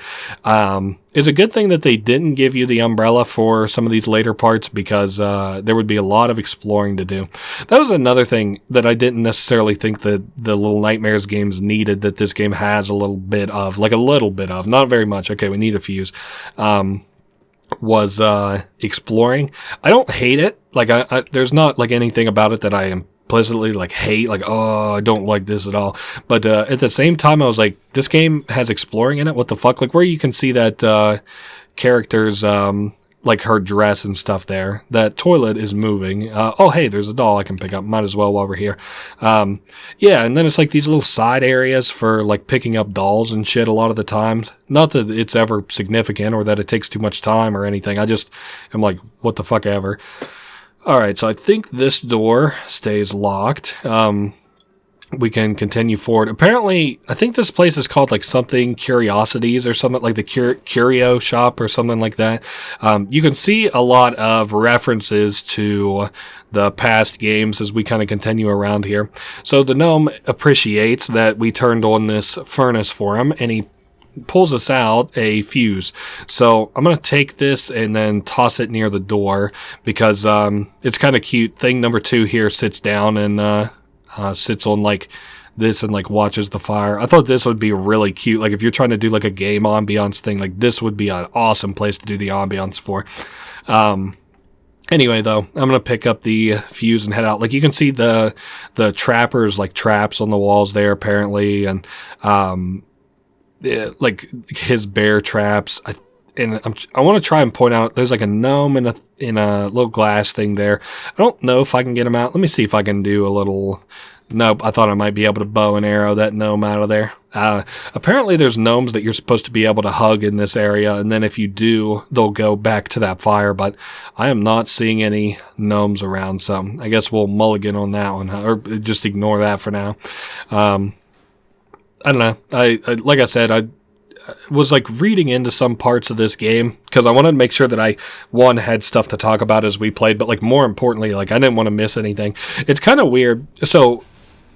It's a good thing that they didn't give you the umbrella for some of these later parts, because there would be a lot of exploring to do. That was another thing that I didn't necessarily think that the Little Nightmares games needed, that this game has a little bit of, not very much. Okay, we need a fuse. Was exploring. I don't hate it. Like there's not like anything about it that I implicitly like hate. Like, oh, I don't like this at all. But at the same time, I was like, this game has exploring in it. What the fuck? Like where you can see that characters like her dress and stuff there. That toilet is moving. Oh, hey, there's a doll I can pick up. Might as well while we're here. Yeah, and then it's like these little side areas for like picking up dolls and shit a lot of the times. Not that it's ever significant or that it takes too much time or anything. I just am like, what the fuck ever. Alright, so I think this door stays locked. We can continue forward. Apparently, I think this place is called like something Curiosities or something, like the Curio Shop or something like that. You can see a lot of references to the past games as we kind of continue around here. So the gnome appreciates that we turned on this furnace for him, and he pulls us out a fuse. So I'm going to take this and then toss it near the door, because it's kind of cute. Thing number 2 here sits down and sits on like this and like watches the fire. I thought this would be really cute. Like if you're trying to do like a game ambiance thing, like this would be an awesome place to do the ambiance for. Anyway, though, I'm going to pick up the fuse and head out. Like you can see the trappers like traps on the walls there apparently, and like his bear traps. I want to try and point out there's like a gnome in a little glass thing there. I don't know if I can get him out. Let me see if I can do a little. Nope, I thought I might be able to bow and arrow that gnome out of there. Apparently there's gnomes that you're supposed to be able to hug in this area, and then if you do, they'll go back to that fire, but I am not seeing any gnomes around, so I guess we'll mulligan on that one, or just ignore that for now. I don't know. I like I said, I was like reading into some parts of this game because I wanted to make sure that I had stuff to talk about as we played, but like more importantly, like I didn't want to miss anything. It's kind of weird. So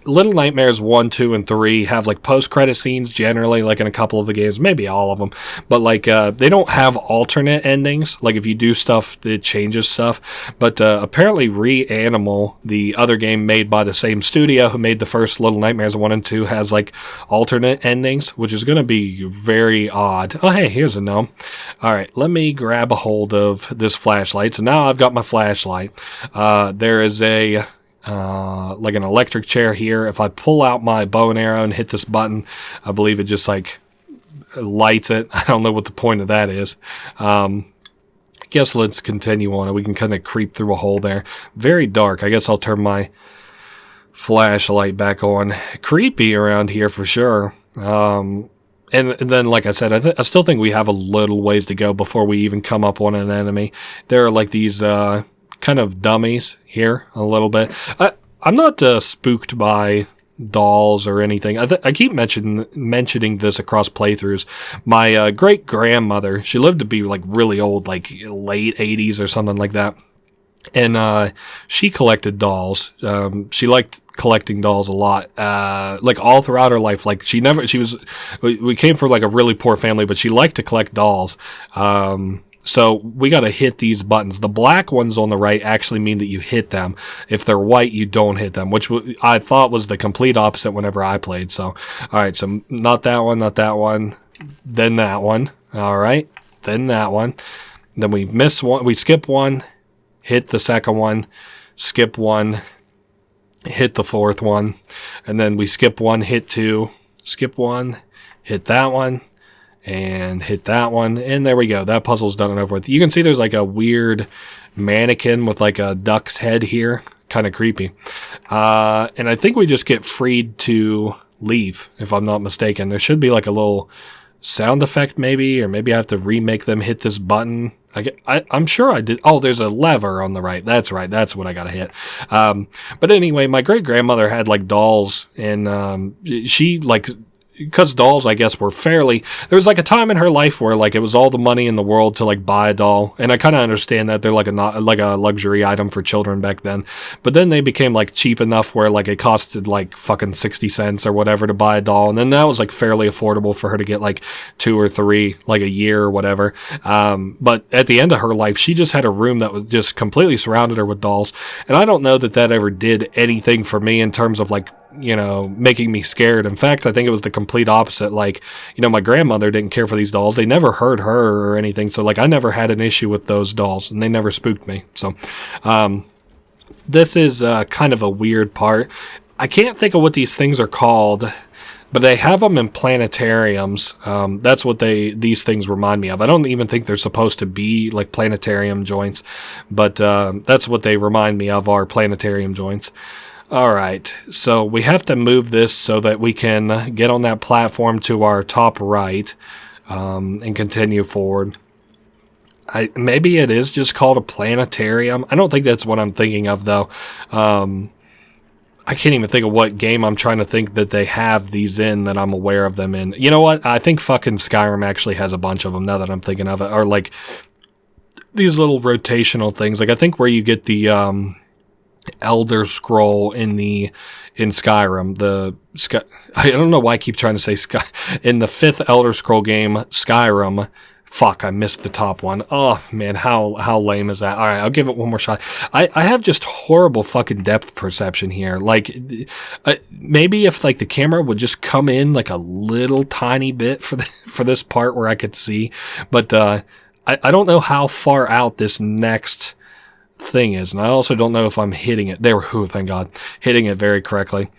Little Nightmares 1, 2, and 3 have like post-credit scenes generally, like in a couple of the games, maybe all of them, but like they don't have alternate endings. Like if you do stuff, it changes stuff. But apparently Reanimal, the other game made by the same studio who made the first Little Nightmares 1 and 2, has like alternate endings, which is going to be very odd. Oh, hey, here's a gnome. All right, let me grab a hold of this flashlight. So now I've got my flashlight. There is a like an electric chair here. If I pull out my bow and arrow and hit this button, I believe it just like lights it. I don't know what the point of that is. I guess let's continue on. We can kind of creep through a hole there. Very dark. I guess I'll turn my flashlight back on. Creepy around here for sure. And then, like I said, I still think we have a little ways to go before we even come up on an enemy. There are like these kind of dummies here a little bit. I'm not spooked by dolls or anything. I keep mentioning this across playthroughs. My great-grandmother, she lived to be like really old, like late 80s or something like that. And she collected dolls. She liked collecting dolls a lot. Like all throughout her life. Like we came from like a really poor family, but she liked to collect dolls. So we got to hit these buttons. The black ones on the right actually mean that you hit them. If they're white, you don't hit them, which I thought was the complete opposite whenever I played. So, all right, so not that one, then that one. All right, then that one. Then we miss one, we skip one, hit the second one, skip one, hit the fourth one, and then we skip one, hit two, skip one, hit that one, and hit that one, and there we go. That puzzle's done and over with. You can see there's like a weird mannequin with like a duck's head here. Kind of creepy. And I think we just get freed to leave, if I'm not mistaken. There should be like a little sound effect maybe, or maybe I have to remake them hit this button. I'm sure I did. Oh, there's a lever on the right. That's right. That's what I got to hit. But anyway, my great-grandmother had like dolls, and she because dolls, I guess, were fairly, there was like a time in her life where like it was all the money in the world to like buy a doll, and I kind of understand that they're like a luxury item for children back then, but then they became like cheap enough where like it costed like fucking 60 cents or whatever to buy a doll, and then that was like fairly affordable for her to get like 2 or 3 like a year or whatever. But at the end of her life, she just had a room that was just completely surrounded her with dolls, and I don't know that ever did anything for me in terms of like, you know, making me scared. In fact, I think it was the complete opposite. Like, you know, my grandmother didn't care for these dolls. They never hurt her or anything. So like, I never had an issue with those dolls, and they never spooked me. So, this is kind of a weird part. I can't think of what these things are called, but they have them in planetariums. That's what these things remind me of. I don't even think they're supposed to be like planetarium joints, but that's what they remind me of, are planetarium joints. All right, so we have to move this so that we can get on that platform to our top right, and continue forward. Maybe it is just called a planetarium. I don't think that's what I'm thinking of, though. I can't even think of what game I'm trying to think that they have these in that I'm aware of them in. You know what? I think fucking Skyrim actually has a bunch of them now that I'm thinking of it. Or like these little rotational things. Like I think where you get the Elder Scroll in Skyrim, I don't know why I keep trying to say Sky. In the 5th Elder Scroll game, Skyrim. Fuck, I missed the top one. Oh, man, how lame is that? All right, I'll give it one more shot. I have just horrible fucking depth perception here. Like, maybe if, like, the camera would just come in, like, a little tiny bit for this part where I could see. But I don't know how far out this next thing is. And I also don't know if I'm hitting it. Thank God. Hitting it very correctly.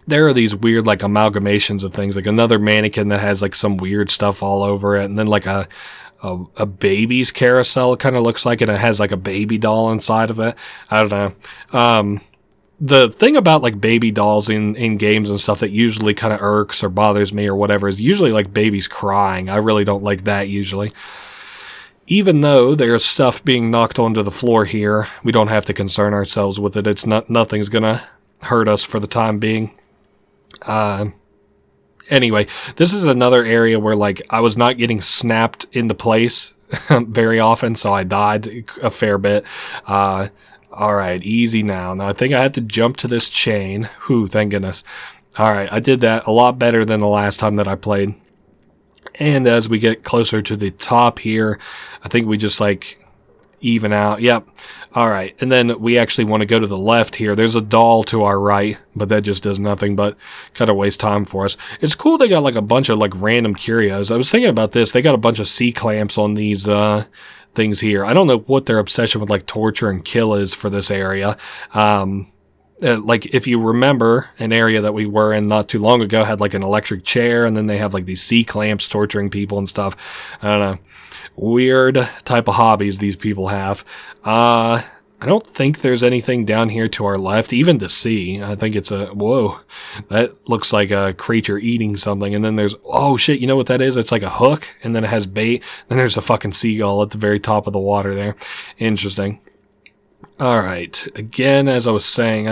There are these weird, like, amalgamations of things, like another mannequin that has, like, some weird stuff all over it, and then, like, a baby's carousel, it kind of looks like, and it has, like, a baby doll inside of it. I don't know. The thing about, like, baby dolls in games and stuff that usually kind of irks or bothers me or whatever is usually, like, babies crying. I really don't like that usually. Even though there's stuff being knocked onto the floor here, we don't have to concern ourselves with it. Nothing's gonna hurt us for the time being. Anyway, this is another area where, like, I was not getting snapped into place very often, so I died a fair bit. Alright, easy now. Now, I think I had to jump to this chain. Whew, thank goodness. Alright, I did that a lot better than the last time that I played. And as we get closer to the top here, I think we just, like, even out. Yep. All right. And then we actually want to go to the left here. There's a doll to our right, but that just does nothing but kind of waste time for us. It's cool they got like a bunch of like random curios. I was thinking about this. They got a bunch of C-clamps on these things here. I don't know what their obsession with like torture and kill is for this area. Like if you remember, an area that we were in not too long ago had like an electric chair, and then they have like these C-clamps torturing people and stuff. I don't know. Weird type of hobbies these people have. I don't think there's anything down here to our left, even to see. I think it's whoa, that looks like a creature eating something. And then there's, oh shit, you know what that is? It's like a hook, and then it has bait. Then there's a fucking seagull at the very top of the water there. Interesting. All right. Again, as I was saying,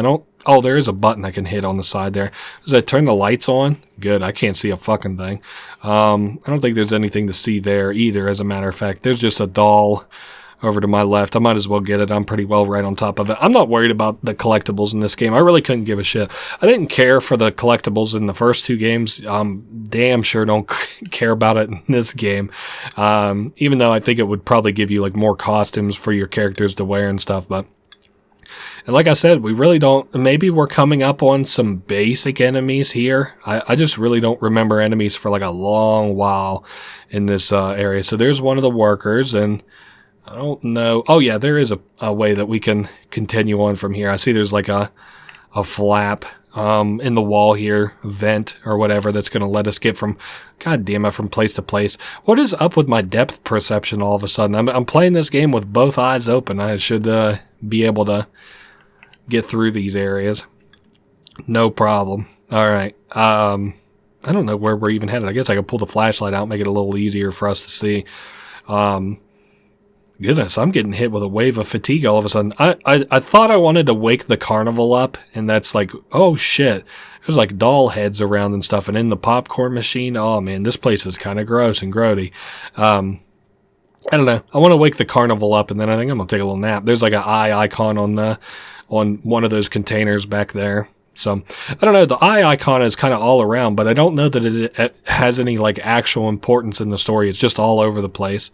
oh, there is a button I can hit on the side there. Does that turn the lights on? Good. I can't see a fucking thing. I don't think there's anything to see there either, as a matter of fact. There's just a doll over to my left. I might as well get it. I'm pretty well right on top of it. I'm not worried about the collectibles in this game. I really couldn't give a shit. I didn't care for the collectibles in the first 2 games. Damn sure don't care about it in this game. Even though I think it would probably give you like more costumes for your characters to wear and stuff, but and like I said, we really don't. Maybe we're coming up on some basic enemies here. I just really don't remember enemies for like a long while in this area. So there's one of the workers, and I don't know. Oh yeah, there is a way that we can continue on from here. I see there's like a flap in the wall here, vent or whatever, that's going to let us get from, god damn it, from place to place. What is up with my depth perception all of a sudden? I'm playing this game with both eyes open. I should be able to get through these areas. No problem. All right. I don't know where we're even headed. I guess I could pull the flashlight out, make it a little easier for us to see. Goodness, I'm getting hit with a wave of fatigue all of a sudden. I thought I wanted to wake the carnival up, and that's like, oh shit. There's like doll heads around and stuff, and in the popcorn machine, oh man, this place is kind of gross and grody. I don't know. I want to wake the carnival up, and then I think I'm gonna take a little nap. There's like an eye icon on one of those containers back there. So I don't know. The eye icon is kind of all around, but I don't know that it has any like actual importance in the story. It's just all over the place.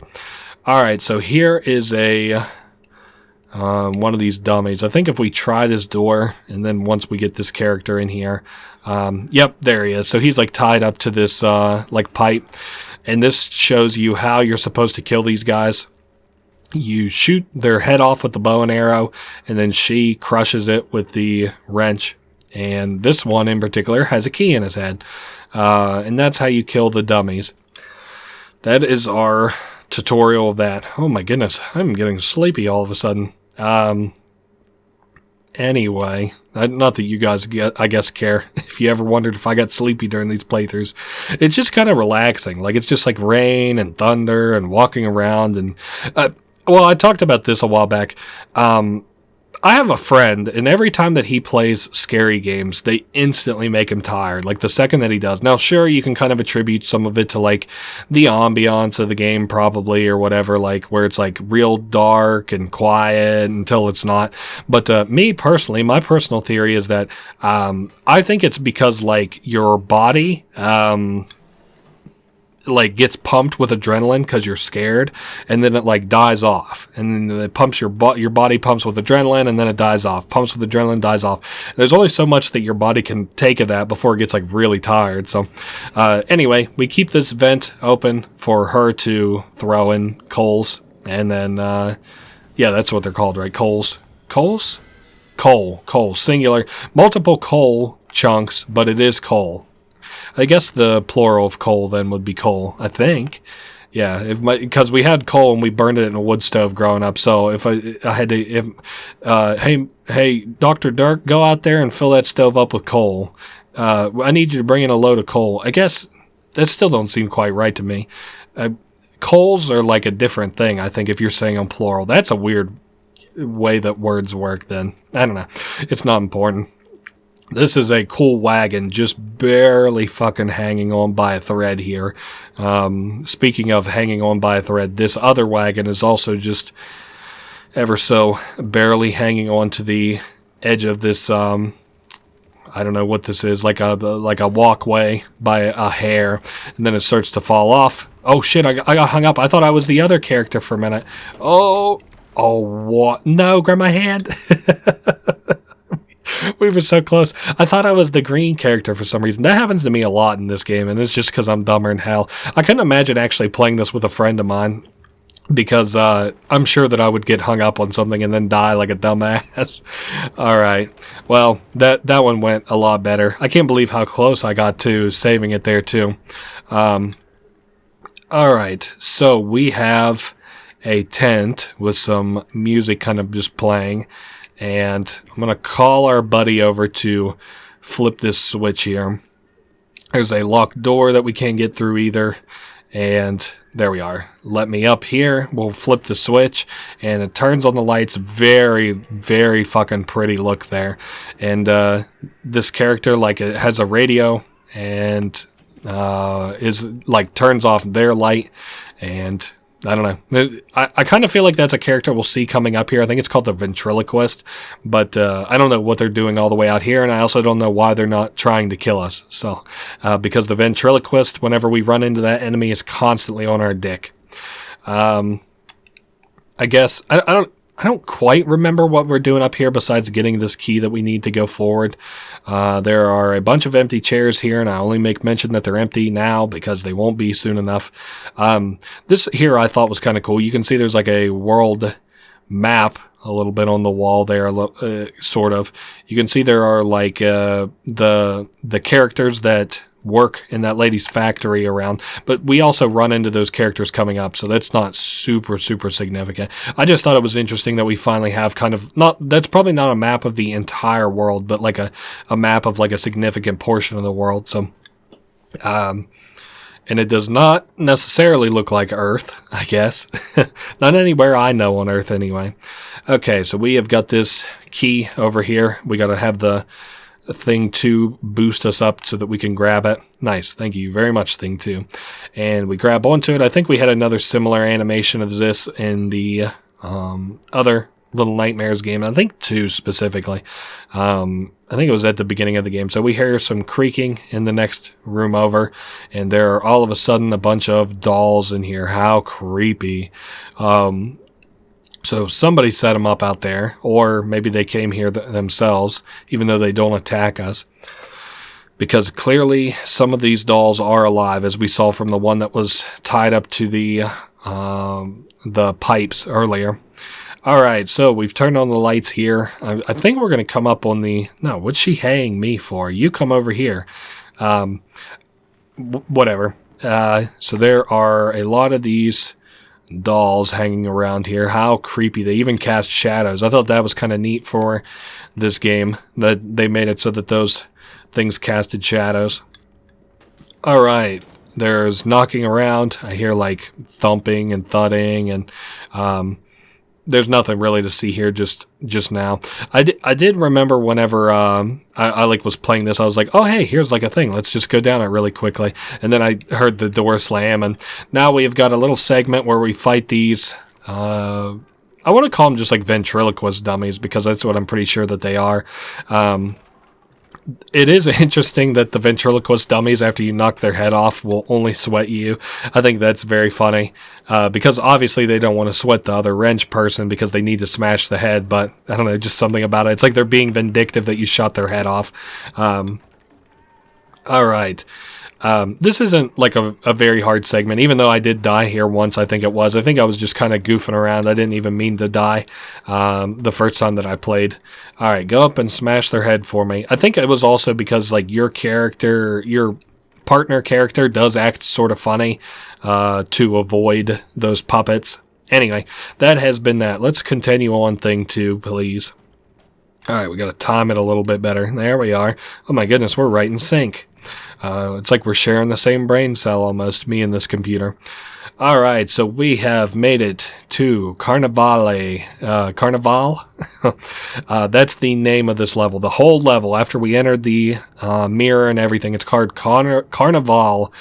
All right, so here is a one of these dummies. I think if we try this door, and then once we get this character in here, yep, there he is. So he's like tied up to this like pipe, and this shows you how you're supposed to kill these guys. You shoot their head off with the bow and arrow, and then she crushes it with the wrench. And this one in particular has a key in his head, and that's how you kill the dummies. That is our tutorial of that. Oh my goodness, I'm getting sleepy all of a sudden. Anyway, not that you guys I guess care if you ever wondered if I got sleepy during these playthroughs. It's just kind of relaxing. Like, it's just like rain and thunder and walking around. And well, I talked about this a while back. I have a friend, and every time that he plays scary games, they instantly make him tired, like the second that he does. Now, sure, you can kind of attribute some of it to, like, the ambiance of the game, probably, or whatever, like, where it's, like, real dark and quiet until it's not. But me, personally, my personal theory is that I think it's because, like, your body like gets pumped with adrenaline because you're scared, and then it like dies off, and then it pumps your body pumps with adrenaline, and then it dies off, pumps with adrenaline, dies off. There's only so much that your body can take of that before it gets like really tired. So anyway, we keep this vent open for her to throw in coals, and then yeah, that's what they're called, right? Coal, singular, multiple coal chunks, but it is coal. I guess the plural of coal then would be coal, I think. Yeah, because we had coal and we burned it in a wood stove growing up. So if I had to, hey, Dr. Dirk, go out there and fill that stove up with coal. I need you to bring in a load of coal. I guess that still don't seem quite right to me. Coals are like a different thing, I think, if you're saying on plural. That's a weird way that words work then. I don't know. It's not important. This is a cool wagon, just barely fucking hanging on by a thread here. Speaking of hanging on by a thread, this other wagon is also just ever so barely hanging on to the edge of this, I don't know what this is, like a walkway by a hair, and then it starts to fall off. Oh shit, I got hung up. I thought I was the other character for a minute. Oh, what? No, grab my hand. We were so close. I thought I was the green character for some reason. That happens to me a lot in this game, and it's just because I'm dumber than hell. I couldn't imagine actually playing this with a friend of mine, because I'm sure that I would get hung up on something and then die like a dumbass. All right. Well, that one went a lot better. I can't believe how close I got to saving it there, too. All right. So we have a tent with some music kind of just playing. And I'm going to call our buddy over to flip this switch here. There's a locked door that we can't get through either. And there we are. Let me up here. We'll flip the switch. And it turns on the lights. Very, very fucking pretty look there. And this character, like, it has a radio. And is, like, turns off their light. And I don't know. I kind of feel like that's a character we'll see coming up here. I think it's called the ventriloquist, but I don't know what they're doing all the way out here, and I also don't know why they're not trying to kill us. So, because the ventriloquist, whenever we run into that enemy, is constantly on our dick. I guess I don't quite remember what we're doing up here besides getting this key that we need to go forward. There are a bunch of empty chairs here, and I only make mention that they're empty now because they won't be soon enough. This here I thought was kind of cool. You can see there's like a world map a little bit on the wall there, sort of. You can see there are like the characters that work in that lady's factory around, but we also run into those characters coming up, so that's not super significant. I just thought it was interesting that we finally have kind of that's probably not a map of the entire world, but like a map of like a significant portion of the world. So and it does not necessarily look like Earth, I guess. Not anywhere I know on Earth anyway. Okay, so we have got this key over here. We got to have the thing 2 boost us up so that we can grab it. Nice, thank you very much, thing 2. And we grab onto it. I think we had another similar animation of this in the other Little Nightmares game. I think 2 specifically. I think it was at the beginning of the game. So we hear some creaking in the next room over, and there are all of a sudden a bunch of dolls in here. How creepy. So somebody set them up out there, or maybe they came here themselves, even though they don't attack us. Because clearly some of these dolls are alive, as we saw from the one that was tied up to the pipes earlier. Alright, so we've turned on the lights here. I think we're going to come up on the... No, what's she hanging me for? You come over here. Whatever. So there are a lot of these dolls hanging around here. How creepy. They even cast shadows. I thought that was kind of neat for this game, that they made it so that those things casted shadows. Alright, there's knocking around. I hear like thumping and thudding, and there's nothing really to see here just now. I did remember whenever I like was playing this, I was like, oh hey, here's like a thing. Let's just go down it really quickly. And then I heard the door slam, and now we've got a little segment where we fight these. I want to call them just like ventriloquist dummies, because that's what I'm pretty sure that they are. It is interesting that the ventriloquist dummies, after you knock their head off, will only sweat you. I think that's very funny, because obviously they don't want to sweat the other wrench person because they need to smash the head, but I don't know, just something about it. It's like they're being vindictive that you shot their head off. Alright. This isn't like a very hard segment, even though I did die here once, I think it was. I think I was just kind of goofing around. I didn't even mean to die the first time that I played. Alright, go up and smash their head for me. I think it was also because like your partner character does act sort of funny to avoid those puppets. Anyway, that has been that. Let's continue on thing 2, please. Alright, we gotta time it a little bit better. There we are. Oh my goodness, we're right in sync. It's like we're sharing the same brain cell almost, me and this computer. Alright, so we have made it to Carnivale. Carnival? That's the name of this level. The whole level, after we entered the mirror and everything, it's called Carnival.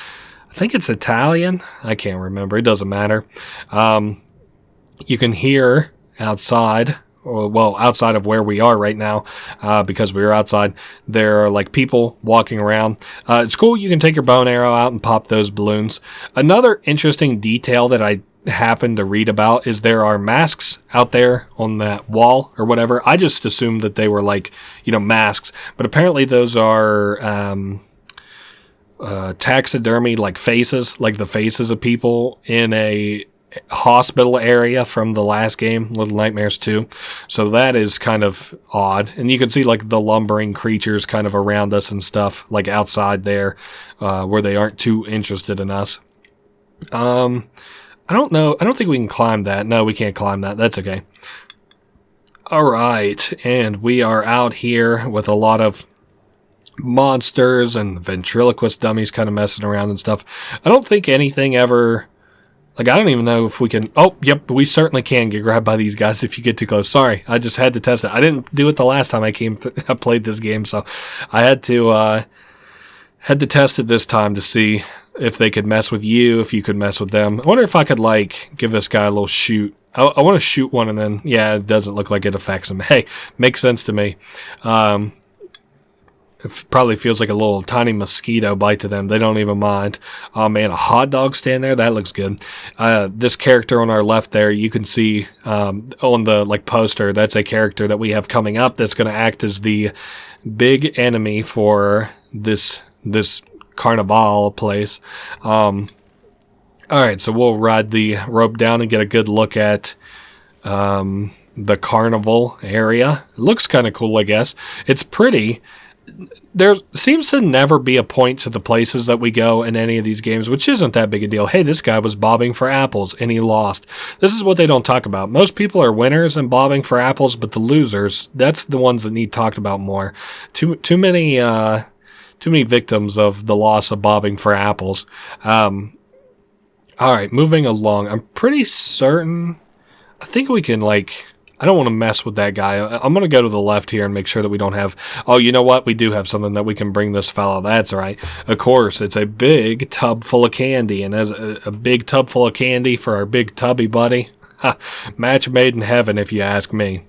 I think it's Italian. I can't remember. It doesn't matter. You can hear outside... well, outside of where we are right now, because we are outside, there are like people walking around. It's cool. You can take your bow and arrow out and pop those balloons. Another interesting detail that I happened to read about is there are masks out there on that wall or whatever. I just assumed that they were like, masks, but apparently those are taxidermy like faces, like the faces of people in a hospital area from the last game, Little Nightmares 2. So that is kind of odd. And you can see like the lumbering creatures kind of around us and stuff, like outside there, where they aren't too interested in us. I don't know. I don't think we can climb that. No, we can't climb that. That's okay. Alright, and we are out here with a lot of monsters and ventriloquist dummies kind of messing around and stuff. I don't think anything ever... Like, I don't even know if we can... Oh, yep, we certainly can get grabbed by these guys if you get too close. Sorry, I just had to test it. I didn't do it the last time I played this game, so I had to test it this time to see if they could mess with you, if you could mess with them. I wonder if I could, like, give this guy a little shoot. I want to shoot one and then... Yeah, it doesn't look like it affects him. Hey, makes sense to me. It probably feels like a little tiny mosquito bite to them. They don't even mind. Oh man, a hot dog stand there? That looks good. This character on our left there, you can see on the poster, that's a character that we have coming up that's going to act as the big enemy for this carnival place. Alright, so we'll ride the rope down and get a good look at the carnival area. It looks kind of cool, I guess. It's pretty. There seems to never be a point to the places that we go in any of these games, which isn't that big a deal. Hey, this guy was bobbing for apples, and he lost. This is what they don't talk about. Most people are winners and bobbing for apples, but the losers, that's the ones that need talked about more. Too too many victims of the loss of bobbing for apples. All right, moving along. I'm pretty certain. I think we can, like, I don't want to mess with that guy. I'm going to go to the left here and make sure that we don't have... Oh, you know what? We do have something that we can bring this fellow. That's right. Of course, it's a big tub full of candy. And as a big tub full of candy for our big tubby buddy, match made in heaven, if you ask me.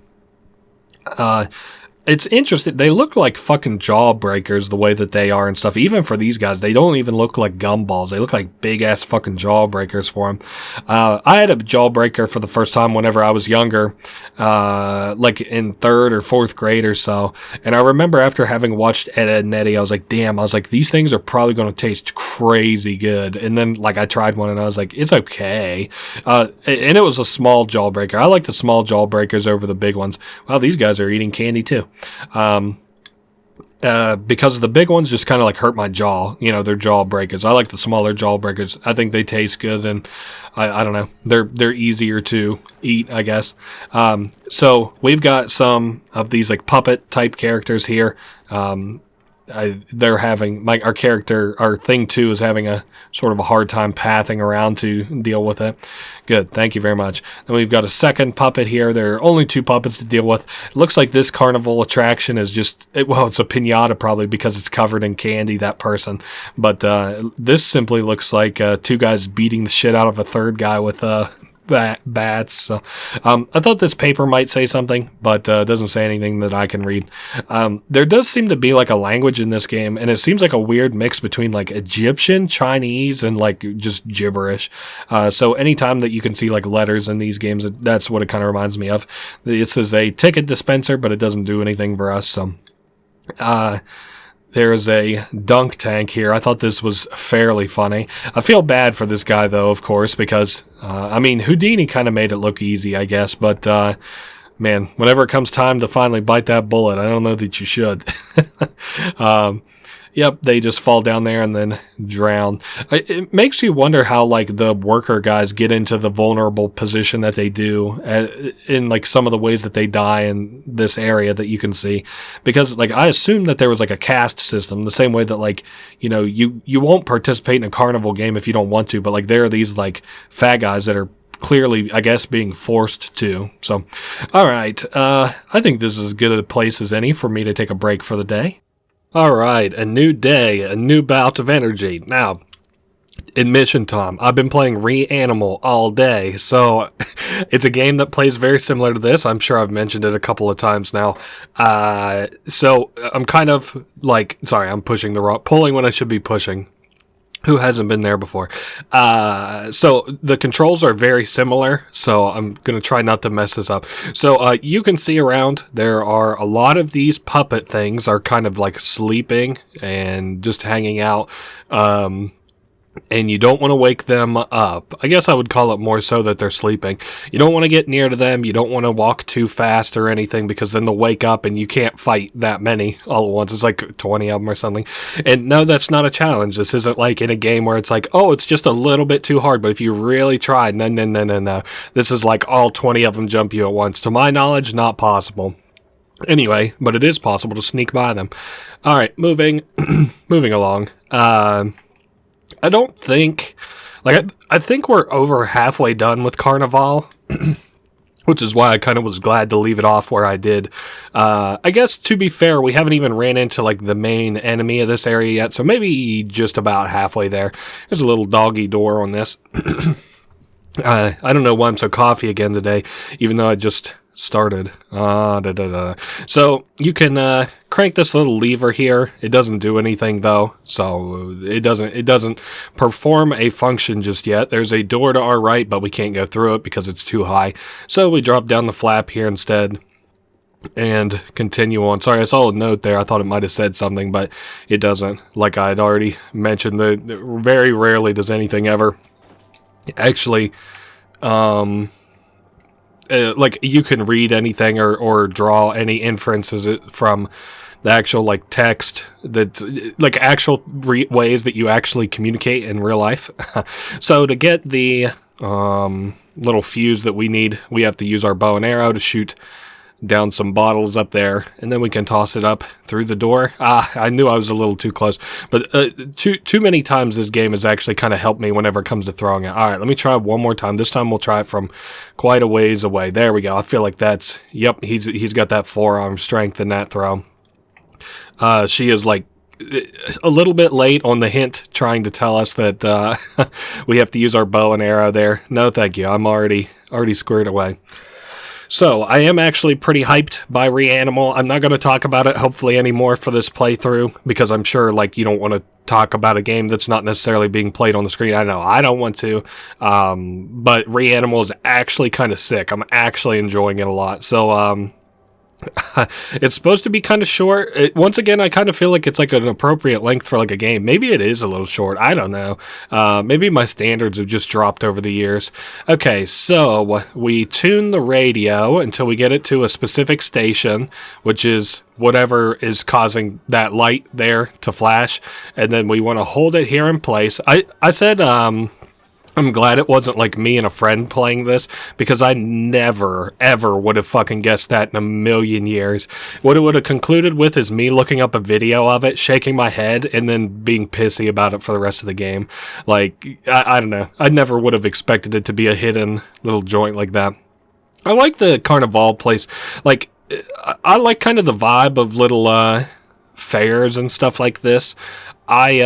It's interesting. They look like fucking jawbreakers the way that they are and stuff. Even for these guys, they don't even look like gumballs. They look like big-ass fucking jawbreakers for them. I had a jawbreaker for the first time whenever I was younger, like in 3rd or 4th grade or so. And I remember after having watched Ed, Edd n Eddy, I was like, damn, I was like, these things are probably going to taste crazy good. And then, like, I tried one and I was like, it's okay. And it was a small jawbreaker. I like the small jawbreakers over the big ones. Wow, these guys are eating candy too. Because the big ones just kind of like hurt my jaw. You know, they're jaw breakers. I like the smaller jaw breakers. I think they taste good, and I don't know. They're easier to eat, I guess. So we've got some of these like puppet type characters here. They're having, like, our thing 2 is having a sort of a hard time pathing around to deal with it. Good, thank you very much. Then we've got a second puppet here. There are only 2 puppets to deal with. It looks like this carnival attraction is just, well, it's a piñata probably because it's covered in candy, that person. But this simply looks like 2 guys beating the shit out of a third guy with bats. So, I thought this paper might say something, but it doesn't say anything that I can read. There does seem to be like a language in this game, and it seems like a weird mix between like Egyptian, Chinese, and like just gibberish. So anytime that you can see like letters in these games, that's what it kind of reminds me of. This is a ticket dispenser, but it doesn't do anything for us. So, there's a dunk tank here. I thought this was fairly funny. I feel bad for this guy, though, of course, because, I mean, Houdini kind of made it look easy, I guess, but, man, whenever it comes time to finally bite that bullet, I don't know that you should. Yep, they just fall down there and then drown. It makes you wonder how, like, the worker guys get into the vulnerable position that they do in, like, some of the ways that they die in this area that you can see. Because, like, I assume that there was, like, a caste system, the same way that, like, you know, you won't participate in a carnival game if you don't want to, but, like, there are these, like, fat guys that are clearly, I guess, being forced to. So, all right, I think this is as good a place as any for me to take a break for the day. Alright, a new day, a new bout of energy. Now, admission time, I've been playing Reanimal all day, so it's a game that plays very similar to this. I'm sure I've mentioned it a couple of times now. So I'm kind of like, sorry, I'm pulling when I should be pushing. Who hasn't been there before? So the controls are very similar, so I'm going to try not to mess this up. So you can see around, there are a lot of these puppet things are kind of like sleeping and just hanging out. And you don't want to wake them up. I guess I would call it more so that they're sleeping. You don't want to get near to them. You don't want to walk too fast or anything, because then they'll wake up and you can't fight that many all at once. It's like 20 of them or something. And no, that's not a challenge. This isn't like in a game where it's like, oh, it's just a little bit too hard. But if you really try, no. This is like all 20 of them jump you at once. To my knowledge, not possible. Anyway, but it is possible to sneak by them. All right, moving along. I don't think, like, I think we're over halfway done with Carnival, which is why I kind of was glad to leave it off where I did. I guess, to be fair, we haven't even ran into, like, the main enemy of this area yet, so maybe just about halfway there. There's a little doggy door on this. I don't know why I'm so coffee again today, even though I just started. So you can crank this little lever here. It doesn't do anything though, so it doesn't perform a function just yet. There's a door to our right, but we can't go through it because it's too high. So we drop down the flap here instead and continue on. Sorry, I saw a note there. I thought it might have said something, but it doesn't. Like I had already mentioned, very rarely does anything ever actually like you can read anything or draw any inferences from the actual like text, that like actual ways that you actually communicate in real life. So to get the little fuse that we need, we have to use our bow and arrow to shoot down some bottles up there, and then we can toss it up through the door. I knew I was a little too close, but too many times this game has actually kind of helped me whenever it comes to throwing it. All right, let me try one more time. This time we'll try it from quite a ways away. There we go. I feel like that's, yep, he's got that forearm strength in that throw. She is like a little bit late on the hint, trying to tell us that we have to use our bow and arrow there. No, thank you. I'm already squared away. So, I am actually pretty hyped by Reanimal. I'm not going to talk about it, hopefully, anymore for this playthrough, because I'm sure, like, you don't want to talk about a game that's not necessarily being played on the screen. I know, I don't want to, but Reanimal is actually kind of sick. I'm actually enjoying it a lot. So, it's supposed to be kind of short. Once again, I kind of feel like it's like an appropriate length for like a game. Maybe it is a little short. I don't know. Maybe my standards have just dropped over the years. Okay, so we tune the radio until we get it to a specific station, which is whatever is causing that light there to flash. And then we want to hold it here in place. I said, I'm glad it wasn't like me and a friend playing this, because I never, ever would have fucking guessed that in a million years. What it would have concluded with is me looking up a video of it, shaking my head, and then being pissy about it for the rest of the game. Like, I don't know. I never would have expected it to be a hidden little joint like that. I like the Carnival place. Like, I like kind of the vibe of little fairs and stuff like this. I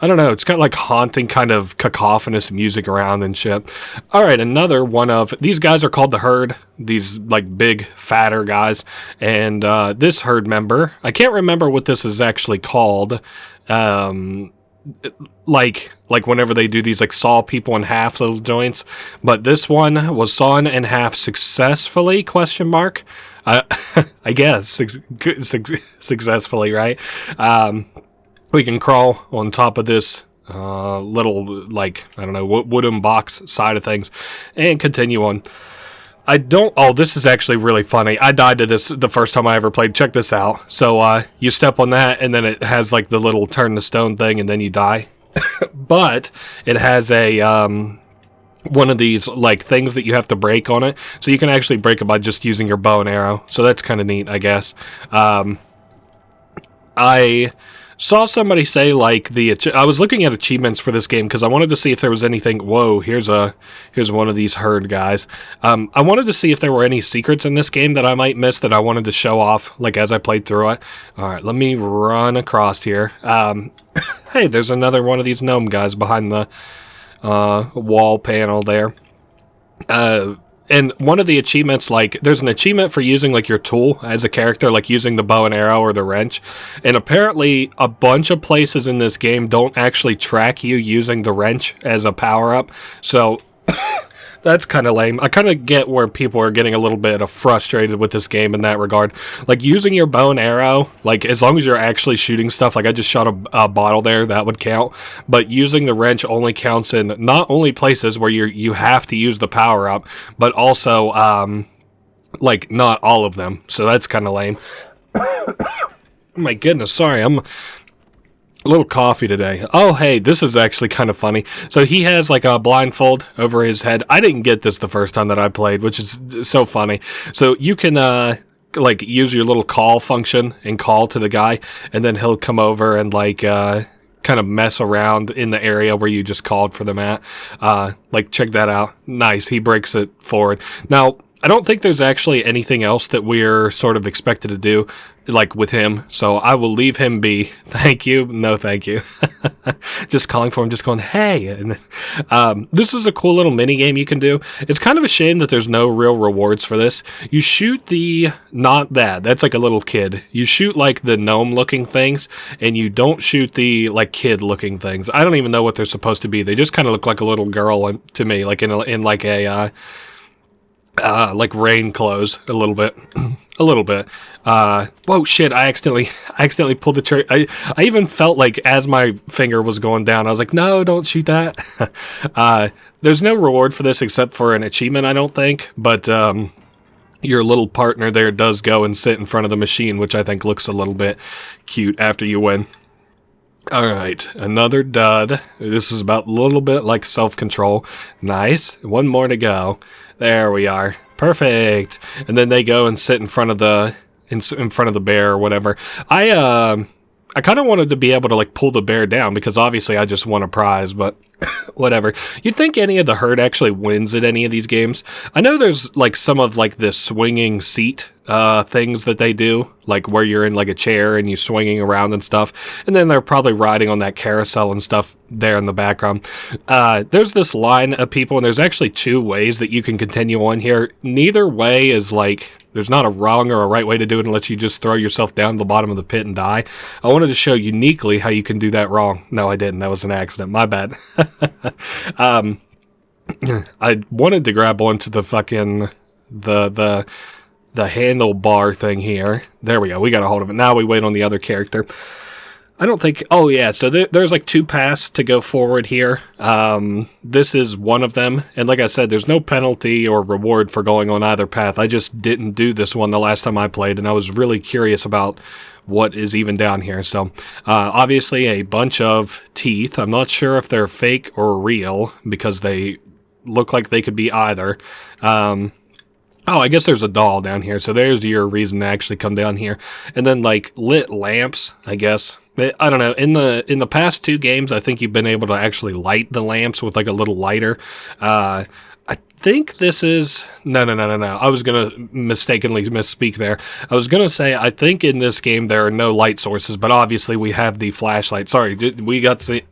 don't know, it's got like haunting kind of cacophonous music around and shit. Alright, another one of, these guys are called the Herd, these like big, fatter guys, and this Herd member, I can't remember what this is actually called, like whenever they do these like saw people in half little joints, but this one was sawn in half successfully, question mark, I guess, successfully, right? We can crawl on top of this little, like, I don't know, wooden box side of things and continue on. Oh, this is actually really funny. I died to this the first time I ever played. Check this out. So, you step on that, and then it has, like, the little turn to stone thing, and then you die. But it has a, one of these, like, things that you have to break on it. So you can actually break it by just using your bow and arrow. So that's kind of neat, I guess. I saw somebody say, like, I was looking at achievements for this game because I wanted to see if there was anything. Whoa, here's one of these Herd guys. I wanted to see if there were any secrets in this game that I might miss that I wanted to show off, like, as I played through it. All right, let me run across here. Hey, there's another one of these gnome guys behind the wall panel there. And one of the achievements, like, there's an achievement for using, like, your tool as a character, like using the bow and arrow or the wrench. And apparently a bunch of places in this game don't actually track you using the wrench as a power-up. So that's kind of lame. I kind of get where people are getting a little bit frustrated with this game in that regard. Like, using your bow and arrow, like, as long as you're actually shooting stuff, like, I just shot a bottle there, that would count. But using the wrench only counts in not only places where you have to use the power-up, but also, like, not all of them. So that's kind of lame. Oh my goodness, sorry, I'm a little coffee today. Oh, hey, this is actually kind of funny. So he has like a blindfold over his head. I didn't get this the first time that I played, which is so funny. So you can like use your little call function and call to the guy, and then he'll come over and like kind of mess around in the area where you just called for them at. Like, check that out. Nice. He breaks it forward. Now, I don't think there's actually anything else that we're sort of expected to do, like, with him, so I will leave him be. Thank you. No, thank you. Just calling for him, just going, hey. And, this is a cool little mini game you can do. It's kind of a shame that there's no real rewards for this. You shoot that's like a little kid. You shoot, like, the gnome-looking things, and you don't shoot the, like, kid-looking things. I don't even know what they're supposed to be. They just kind of look like a little girl to me, like, in like a like rain clothes a little bit. Whoa, shit, I accidentally pulled the trigger. I even felt like as my finger was going down, I was like, no, don't shoot that. There's no reward for this except for an achievement, I don't think, but your little partner there does go and sit in front of the machine, which I think looks a little bit cute after you win. Alright, another dud. This is about a little bit like self-control. Nice. One more to go. There we are. Perfect. And then they go and sit in front of the in front of the bear or whatever. I kind of wanted to be able to like pull the bear down because obviously I just won a prize, but whatever. You'd think any of the herd actually wins at any of these games. I know there's like some of like the swinging seat things that they do, like where you're in like a chair and you're swinging around and stuff, and then they're probably riding on that carousel and stuff there in the background. There's this line of people, and there's actually two ways that you can continue on here. Neither way is like, there's not a wrong or a right way to do it unless you just throw yourself down to the bottom of the pit and die. I wanted to show uniquely how you can do that wrong. No, I didn't. That was an accident. My bad. I wanted to grab onto the fucking the handlebar thing here. There we go. We got a hold of it. Now we wait on the other character. I don't think... Oh, yeah. So there's like two paths to go forward here. This is one of them. And like I said, there's no penalty or reward for going on either path. I just didn't do this one the last time I played, and I was really curious about what is even down here. So, obviously a bunch of teeth. I'm not sure if they're fake or real, because they look like they could be either. Oh, I guess there's a doll down here, so there's your reason to actually come down here. And then, like, lit lamps, I guess. I don't know. In the past two games, I think you've been able to actually light the lamps with, like, a little lighter. I think this is... No. I was going to mistakenly misspeak there. I was going to say, I think in this game there are no light sources, but obviously we have the flashlight. Sorry, we got the,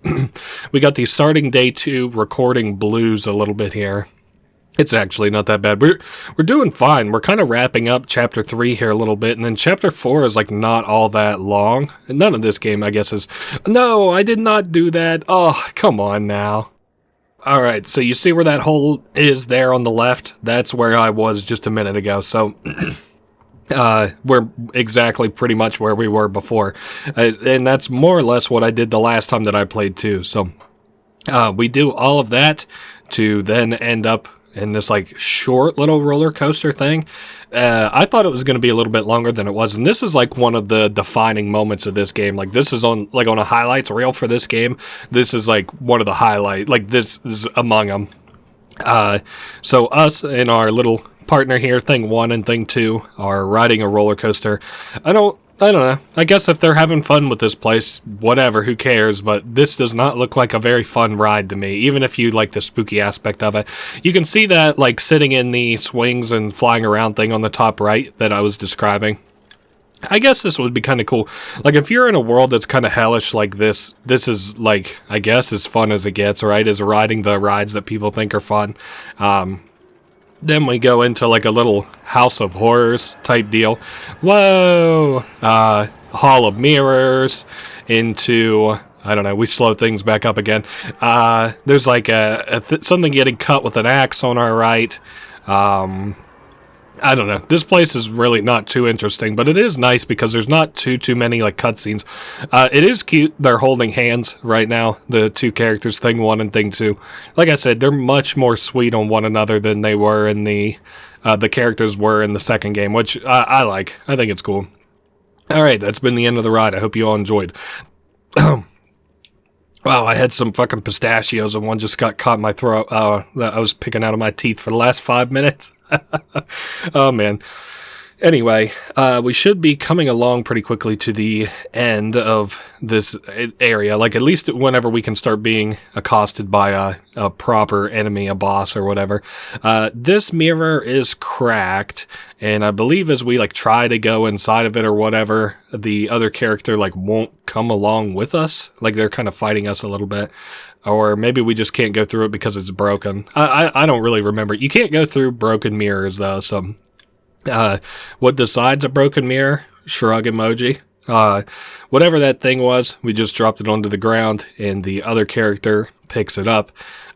we got the starting day 2 recording blues a little bit here. It's actually not that bad. We're doing fine. We're kind of wrapping up Chapter 3 here a little bit, and then Chapter 4 is, like, not all that long. And none of this game, I guess, is... No, I did not do that. Oh, come on now. Alright, so you see where that hole is there on the left? That's where I was just a minute ago, so... we're exactly pretty much where we were before. And that's more or less what I did the last time that I played, too. So, we do all of that to then end up in this like short little roller coaster thing. I thought it was going to be a little bit longer than it was, and this is like one of the defining moments of this game. Like, this is on a highlights reel for this game. This is like one of the highlights. Like, this is among them. So us and our little partner here, thing 1 and thing 2, are riding a roller coaster. I don't know. I guess if they're having fun with this place, whatever, who cares? But this does not look like a very fun ride to me, even if you like the spooky aspect of it. You can see that, like, sitting in the swings and flying around thing on the top right that I was describing. I guess this would be kind of cool. Like, if you're in a world that's kind of hellish like this is, like, I guess as fun as it gets, right? Is riding the rides that people think are fun. Then we go into like a little House of Horrors type deal. Whoa! Hall of Mirrors into... I don't know, we slow things back up again. There's like something getting cut with an axe on our right. I don't know. This place is really not too interesting, but it is nice because there's not too many like cutscenes. It is cute. They're holding hands right now, the two characters, thing 1 and thing 2. Like I said, they're much more sweet on one another than they were in the characters were in the second game, which I like. I think it's cool. All right, that's been the end of the ride. I hope you all enjoyed. Wow, I had some fucking pistachios and one just got caught in my throat. That I was picking out of my teeth for the last 5 minutes. Oh, man. Anyway, we should be coming along pretty quickly to the end of this area. Like, at least whenever we can start being accosted by a proper enemy, a boss or whatever. This mirror is cracked, and I believe as we, like, try to go inside of it or whatever, the other character, like, won't come along with us. Like, they're kind of fighting us a little bit. Or maybe we just can't go through it because it's broken. I don't really remember. You can't go through broken mirrors, though, so... what decides a broken mirror? Shrug emoji. Whatever that thing was, we just dropped it onto the ground, and the other character picks it up.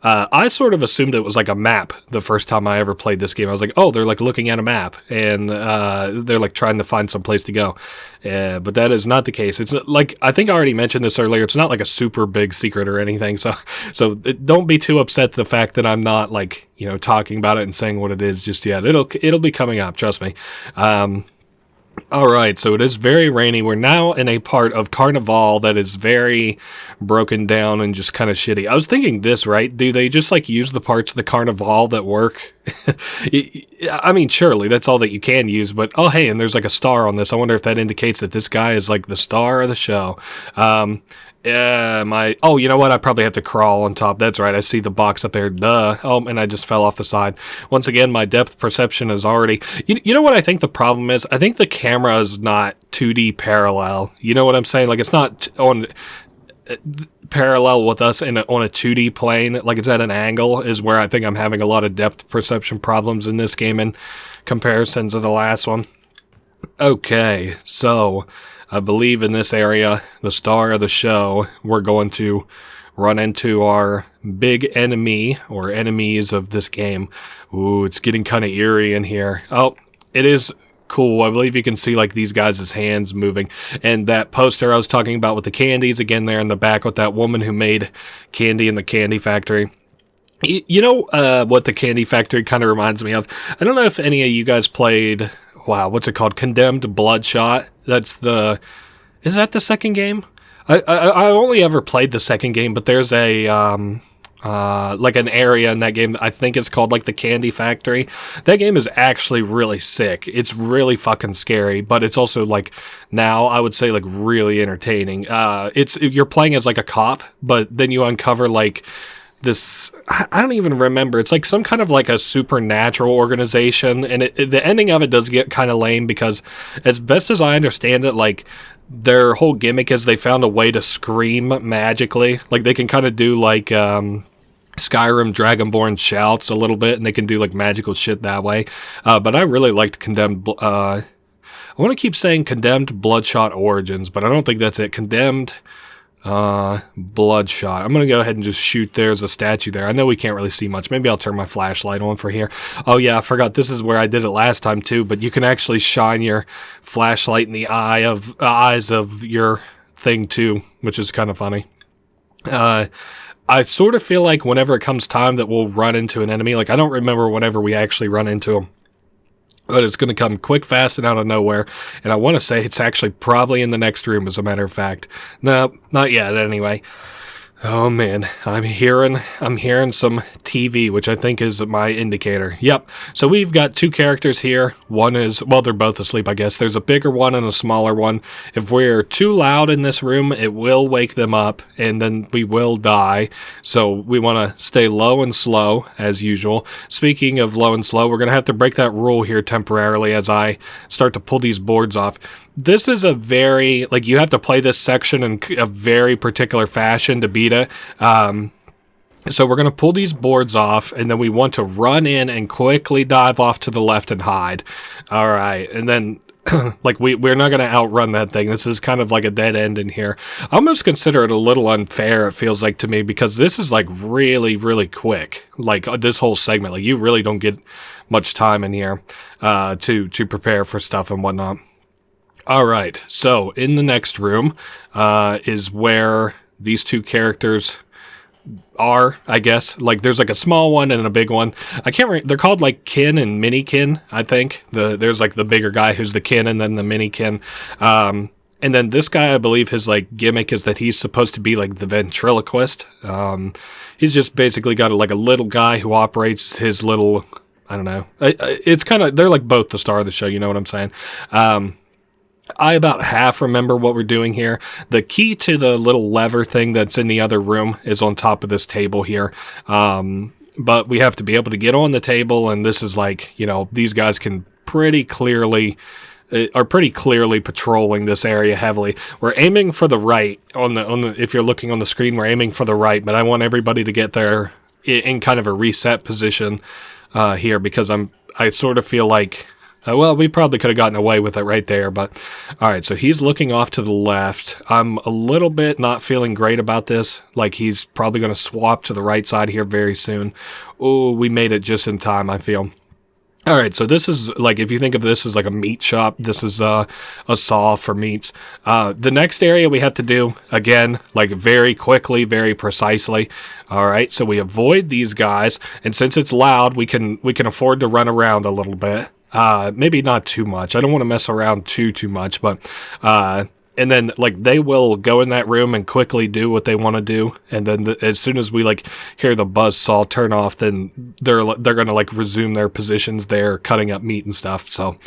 I sort of assumed it was like a map the first time I ever played this game. I was like, oh, they're like looking at a map, and they're like trying to find some place to go. But that is not the case. It's like, I think I already mentioned this earlier, it's not like a super big secret or anything, so don't be too upset the fact that I'm not like, you know, talking about it and saying what it is just yet. It'll be coming up, trust me. Alright, so it is very rainy. We're now in a part of Carnival that is very broken down and just kind of shitty. I was thinking this, right? Do they just like use the parts of the Carnival that work? I mean, surely that's all that you can use, but oh hey, and there's like a star on this. I wonder if that indicates that this guy is like the star of the show. Oh, you know what? I probably have to crawl on top. That's right. I see the box up there. Duh. Oh, and I just fell off the side. Once again, my depth perception is already... You know what I think the problem is? I think the camera is not 2D parallel. You know what I'm saying? Like, it's not on parallel with us on a 2D plane. Like, it's at an angle is where I think I'm having a lot of depth perception problems in this game in comparison to the last one. Okay, so... I believe in this area, the star of the show, we're going to run into our big enemy, or enemies of this game. Ooh, it's getting kind of eerie in here. Oh, it is cool. I believe you can see like these guys' hands moving. And that poster I was talking about with the candies, again there in the back with that woman who made candy in the candy factory. You know what the candy factory kind of reminds me of? I don't know if any of you guys played... Wow, what's it called? Condemned Bloodshot. Is that the second game? I only ever played the second game, but there's a like an area in that game that I think is called like the Candy Factory. That game is actually really sick. It's really fucking scary, but it's also like now I would say like really entertaining. You're playing as like a cop, but then you uncover like this, I don't even remember. It's like some kind of like a supernatural organization, and the ending of it does get kind of lame because, as best as I understand it, like their whole gimmick is they found a way to scream magically. Like they can kind of do like Skyrim Dragonborn shouts a little bit, and they can do like magical shit that way. But I really liked Condemned. I want to keep saying Condemned Bloodshot Origins, but I don't think that's it. Condemned Bloodshot. I'm gonna go ahead and just shoot. There's a statue there. I know we can't really see much. Maybe I'll turn my flashlight on for here. Oh yeah, I forgot this is where I did it last time too, but you can actually shine your flashlight in the eyes of your thing too, which is kind of funny. I sort of feel like whenever it comes time that we'll run into an enemy, like I don't remember whenever we actually run into them, but it's going to come quick, fast, and out of nowhere. And I want to say it's actually probably in the next room, as a matter of fact. No, not yet, anyway. Oh, man. I'm hearing some TV, which I think is my indicator. Yep. So we've got two characters here. One is, well, they're both asleep, I guess. There's a bigger one and a smaller one. If we're too loud in this room, it will wake them up, and then we will die. So we want to stay low and slow, as usual. Speaking of low and slow, we're going to have to break that rule here temporarily as I start to pull these boards off. This is a very, like, you have to play this section in a very particular fashion to beat it. So we're going to pull these boards off, and then we want to run in and quickly dive off to the left and hide. All right, and then, like, we're not going to outrun that thing. This is kind of like a dead end in here. I almost consider it a little unfair, it feels like to me, because this is, like, really, really quick. Like, this whole segment, like, you really don't get much time in here to prepare for stuff and whatnot. All right, so in the next room is where these two characters are, I guess. Like, there's like a small one and a big one. I can't remember. They're called like Kin and Mini Kin, I think. There's like the bigger guy who's the Kin, and then the Mini Kin. And then this guy, I believe his like gimmick is that he's supposed to be like the ventriloquist. He's just basically got like a little guy who operates his little, I don't know. It's kind of, they're like both the star of the show, you know what I'm saying? I about half remember what we're doing here. The key to the little lever thing that's in the other room is on top of this table here. But we have to be able to get on the table, and this is like, you know, these guys can pretty clearly patrolling this area heavily. We're aiming for the right on the if you're looking on the screen, we're aiming for the right, but I want everybody to get there in kind of a reset position here, because I sort of feel like well, we probably could have gotten away with it right there, but all right, so he's looking off to the left. I'm a little bit not feeling great about this. Like, he's probably going to swap to the right side here very soon. Oh, we made it just in time, I feel. All right, so this is, like, if you think of this as like a meat shop, this is a saw for meats. The next area we have to do, again, like very quickly, very precisely. All right, so we avoid these guys, and since it's loud, we can afford to run around a little bit. Maybe not too much. I don't want to mess around too much, but and then like they will go in that room and quickly do what they want to do, and then as soon as we like hear the buzzsaw turn off, then they're gonna like resume their positions there, cutting up meat and stuff. So,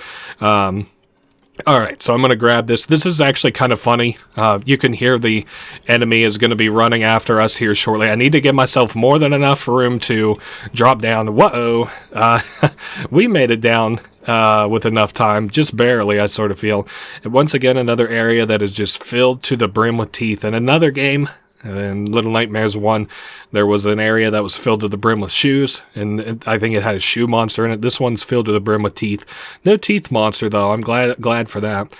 all right, so I'm going to grab this. This is actually kind of funny. You can hear the enemy is going to be running after us here shortly. I need to give myself more than enough room to drop down. Whoa. We made it down with enough time, just barely, I sort of feel. And once again, another area that is just filled to the brim with teeth. And another game, in Little Nightmares 1, there was an area that was filled to the brim with shoes, and I think it had a shoe monster in it. This one's filled to the brim with teeth. No teeth monster, though. I'm glad for that.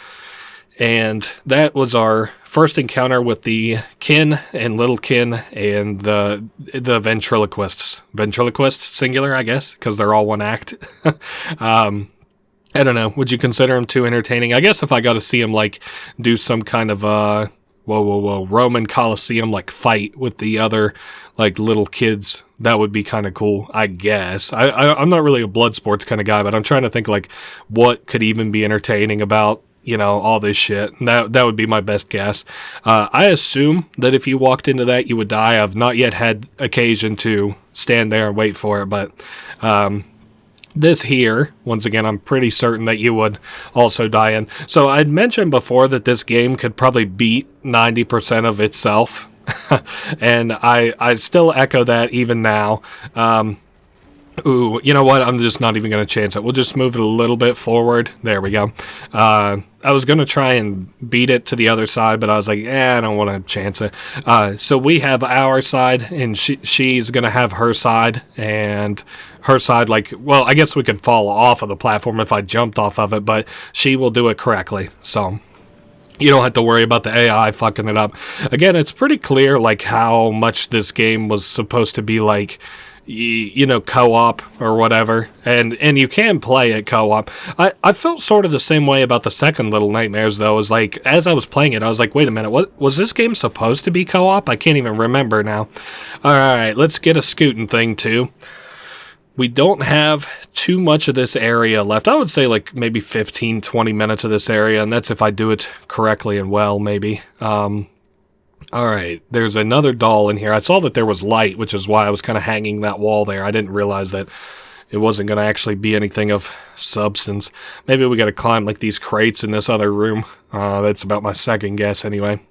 And that was our first encounter with the kin and little kin and the ventriloquists. Ventriloquist, singular, I guess, because they're all one act. I don't know. Would you consider them too entertaining? I guess if I got to see them, like, do some kind of, Roman Colosseum like fight with the other like little kids, that would be kind of cool, I guess. I'm not really a blood sports kind of guy, but I'm trying to think like what could even be entertaining about, you know, all this shit. That would be my best guess. I assume that if you walked into that, you would die. I've not yet had occasion to stand there and wait for it, but this here, once again, I'm pretty certain that you would also die in. So I'd mentioned before that this game could probably beat 90% of itself. And I still echo that even now. Ooh, you know what? I'm just not even going to chance it. We'll just move it a little bit forward. There we go. I was going to try and beat it to the other side, but I was like, I don't want to chance it. So we have our side, and she's going to have her side, and her side, like, well, I guess we could fall off of the platform if I jumped off of it, but she will do it correctly. So you don't have to worry about the AI fucking it up. Again, it's pretty clear, like, how much this game was supposed to be, like, you know, co-op or whatever, and you can play it co-op. I felt sort of the same way about the second Little Nightmares, though. Is like, as I was playing it, I was like, wait a minute, what was this game supposed to be co-op? I can't even remember now. Alright, let's get a scooting thing, too. We don't have too much of this area left. I would say, like, maybe 15-20 minutes of this area, and that's if I do it correctly and well, maybe. Alright, there's another doll in here. I saw that there was light, which is why I was kind of hanging that wall there. I didn't realize that it wasn't going to actually be anything of substance. Maybe we got to climb, like, these crates in this other room. That's about my second guess, anyway.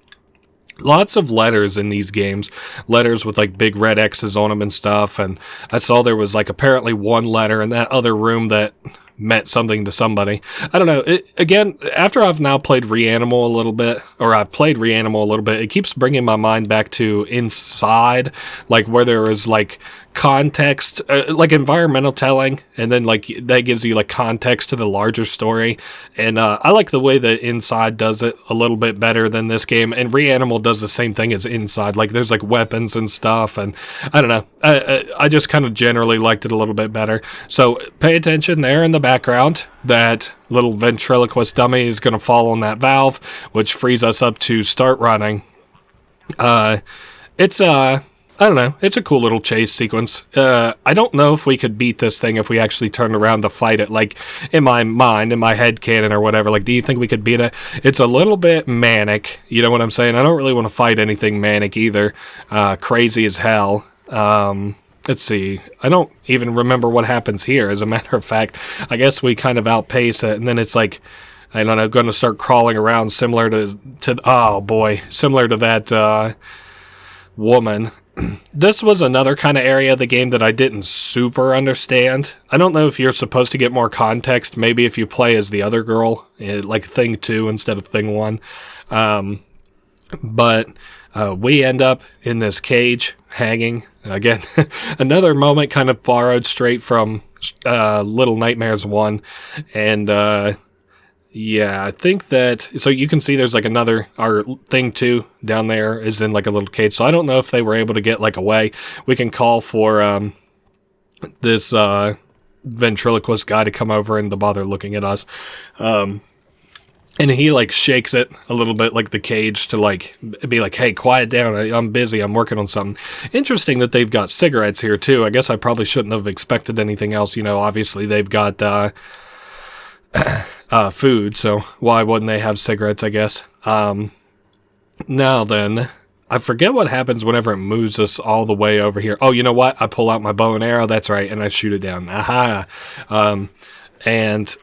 Lots of letters in these games. Letters with, like, big red X's on them and stuff. And I saw there was, like, apparently one letter in that other room that meant something to somebody. I don't know. Again, after I've now played Reanimal a little bit, it keeps bringing my mind back to Inside, like, where there is, like, context, like environmental telling, and then, like, that gives you, like, context to the larger story. And I like the way that Inside does it a little bit better than this game, and Reanimal does the same thing as Inside. Like, there's, like, weapons and stuff, and I don't know. I just kind of generally liked it a little bit better. So pay attention there in the background. That little ventriloquist dummy is going to fall on that valve, which frees us up to start running. It's I don't know. It's a cool little chase sequence. I don't know if we could beat this thing if we actually turned around to fight it. Like, in my mind, in my head canon or whatever, like, do you think we could beat it? It's a little bit manic. You know what I'm saying? I don't really want to fight anything manic either. Crazy as hell. Let's see. I don't even remember what happens here, as a matter of fact. I guess we kind of outpace it, and then it's like, I don't know, going to start crawling around similar to oh boy, similar to that woman. This was another kind of area of the game that I didn't super understand. I don't know if you're supposed to get more context, maybe if you play as the other girl, like Thing 2 instead of Thing 1. But we end up in this cage, hanging. Again, another moment kind of borrowed straight from Little Nightmares 1. And yeah, I think that, so you can see there's like another, our Thing 2 down there is in like a little cage. So I don't know if they were able to get like away. We can call for this ventriloquist guy to come over and to bother looking at us. And he like shakes it a little bit, like the cage, to like be like, hey, quiet down, I'm busy, I'm working on something. Interesting that they've got cigarettes here too. I guess I probably shouldn't have expected anything else. You know, obviously they've got food, so why wouldn't they have cigarettes, I guess. Now then, I forget what happens whenever it moves us all the way over here. Oh, you know what? I pull out my bow and arrow, that's right, and I shoot it down. Aha! And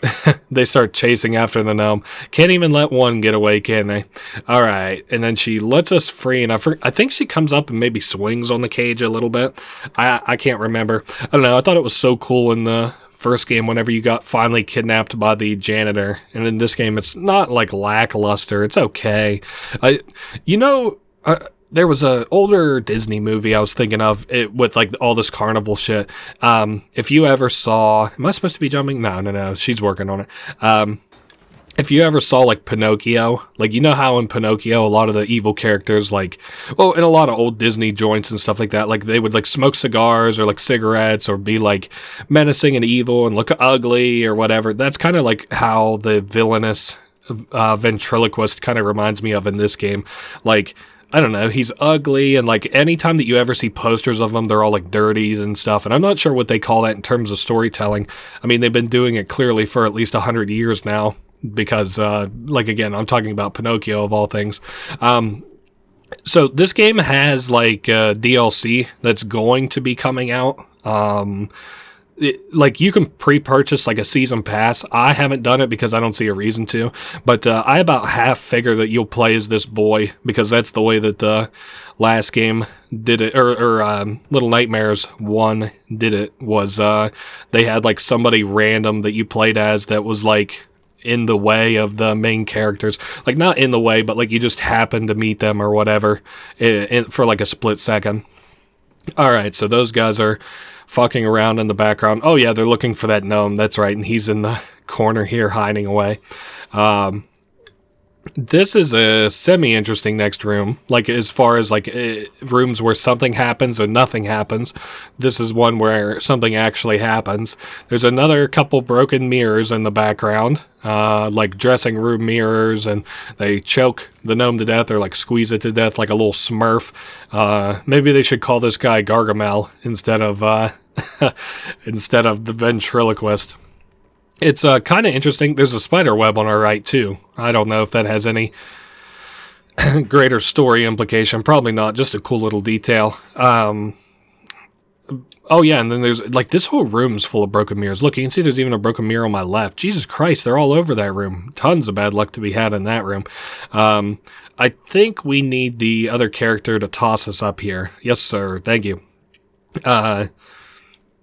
they start chasing after the gnome. Can't even let one get away, can they? All right, and then she lets us free, and I think she comes up and maybe swings on the cage a little bit. I can't remember. I don't know. I thought it was so cool in the first game whenever you got finally kidnapped by the janitor, and in this game it's not like lackluster. It's okay. There was a older Disney movie I was thinking of it with like all this carnival shit. If you ever saw, am I supposed to be jumping? No, she's working on it. If you ever saw like Pinocchio, like you know how in Pinocchio a lot of the evil characters like, well, in a lot of old Disney joints and stuff like that, like they would like smoke cigars or like cigarettes or be like menacing and evil and look ugly or whatever. That's kind of like how the villainous ventriloquist kind of reminds me of in this game. Like, I don't know, he's ugly, and like anytime that you ever see posters of him, they're all like dirty and stuff, and I'm not sure what they call that in terms of storytelling. I mean, they've been doing it clearly for at least 100 years now, because, like, again, I'm talking about Pinocchio of all things. So this game has like DLC that's going to be coming out. Like you can pre-purchase like a season pass. I haven't done it because I don't see a reason to, but I about half figure that you'll play as this boy, because that's the way that the last game did it, or Little Nightmares 1 did it, was they had like somebody random that you played as that was like in the way of the main characters, like not in the way, but like you just happened to meet them or whatever for like a split second. All right, so those guys are fucking around in the background. Oh yeah, they're looking for that gnome. That's right, and he's in the corner here hiding away. This is a semi-interesting next room. Like as far as like rooms where something happens and nothing happens, this is one where something actually happens. There's another couple broken mirrors in the background, like dressing room mirrors, and they choke the gnome to death or like squeeze it to death like a little Smurf. Maybe they should call this guy Gargamel instead of the ventriloquist. It's kind of interesting. There's a spider web on our right, too. I don't know if that has any greater story implication. Probably not. Just a cool little detail. Oh, yeah, and then there's, like, this whole room's full of broken mirrors. Look, you can see there's even a broken mirror on my left. Jesus Christ, they're all over that room. Tons of bad luck to be had in that room. I think we need the other character to toss us up here. Yes, sir. Thank you.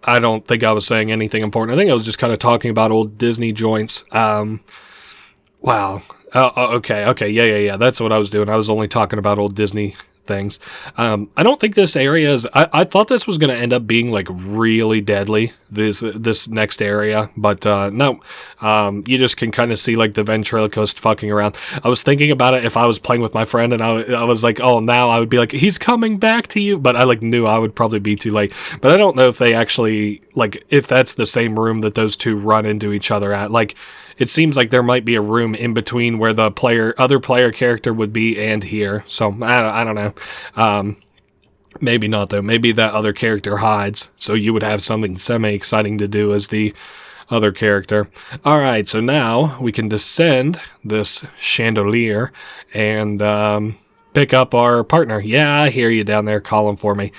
I don't think I was saying anything important. I think I was just kind of talking about old Disney joints. Wow. Okay. Yeah. That's what I was doing. I was only talking about old Disney things. I don't think this area is... I thought this was going to end up being, like, really deadly, this next area, but no. You just can kind of see, like, the ventriloquist fucking around. I was thinking about it if I was playing with my friend, and I was like, oh, now I would be like, he's coming back to you, but I, like, knew I would probably be too late. But I don't know if they actually, like, if that's the same room that those two run into each other at. Like, it seems like there might be a room in between where the other player character would be and here. So, I don't know. Maybe not, though. Maybe that other character hides, so you would have something semi-exciting to do as the other character. Alright, so now we can descend this chandelier and pick up our partner. Yeah, I hear you down there calling for me.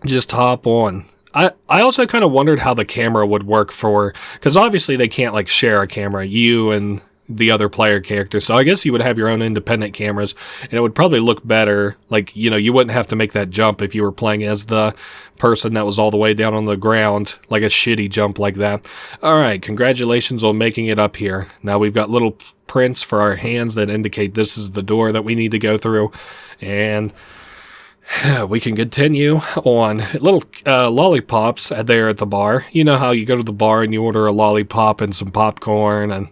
Just hop on. I also kind of wondered how the camera would work because obviously they can't like share a camera, you and the other player character, so I guess you would have your own independent cameras, and it would probably look better, like, you know, you wouldn't have to make that jump if you were playing as the person that was all the way down on the ground, like a shitty jump like that. Alright, congratulations on making it up here. Now we've got little prints for our hands that indicate this is the door that we need to go through, and we can continue on. Little lollipops there at the bar. You know how you go to the bar and you order a lollipop and some popcorn, and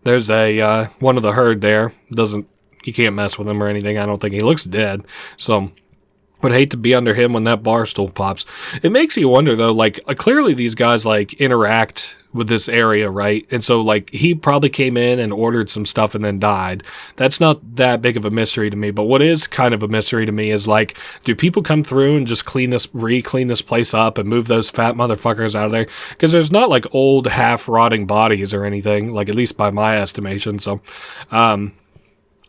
there's a one of the herd there. You can't mess with him or anything. I don't think he looks dead. So would hate to be under him when that bar stool pops. It makes you wonder though, like clearly these guys like interact with this area, right? And so, like, he probably came in and ordered some stuff and then died. That's not that big of a mystery to me. But what is kind of a mystery to me is, like, do people come through and just re-clean this place up and move those fat motherfuckers out of there? Because there's not, like, old, half-rotting bodies or anything, like, at least by my estimation. So,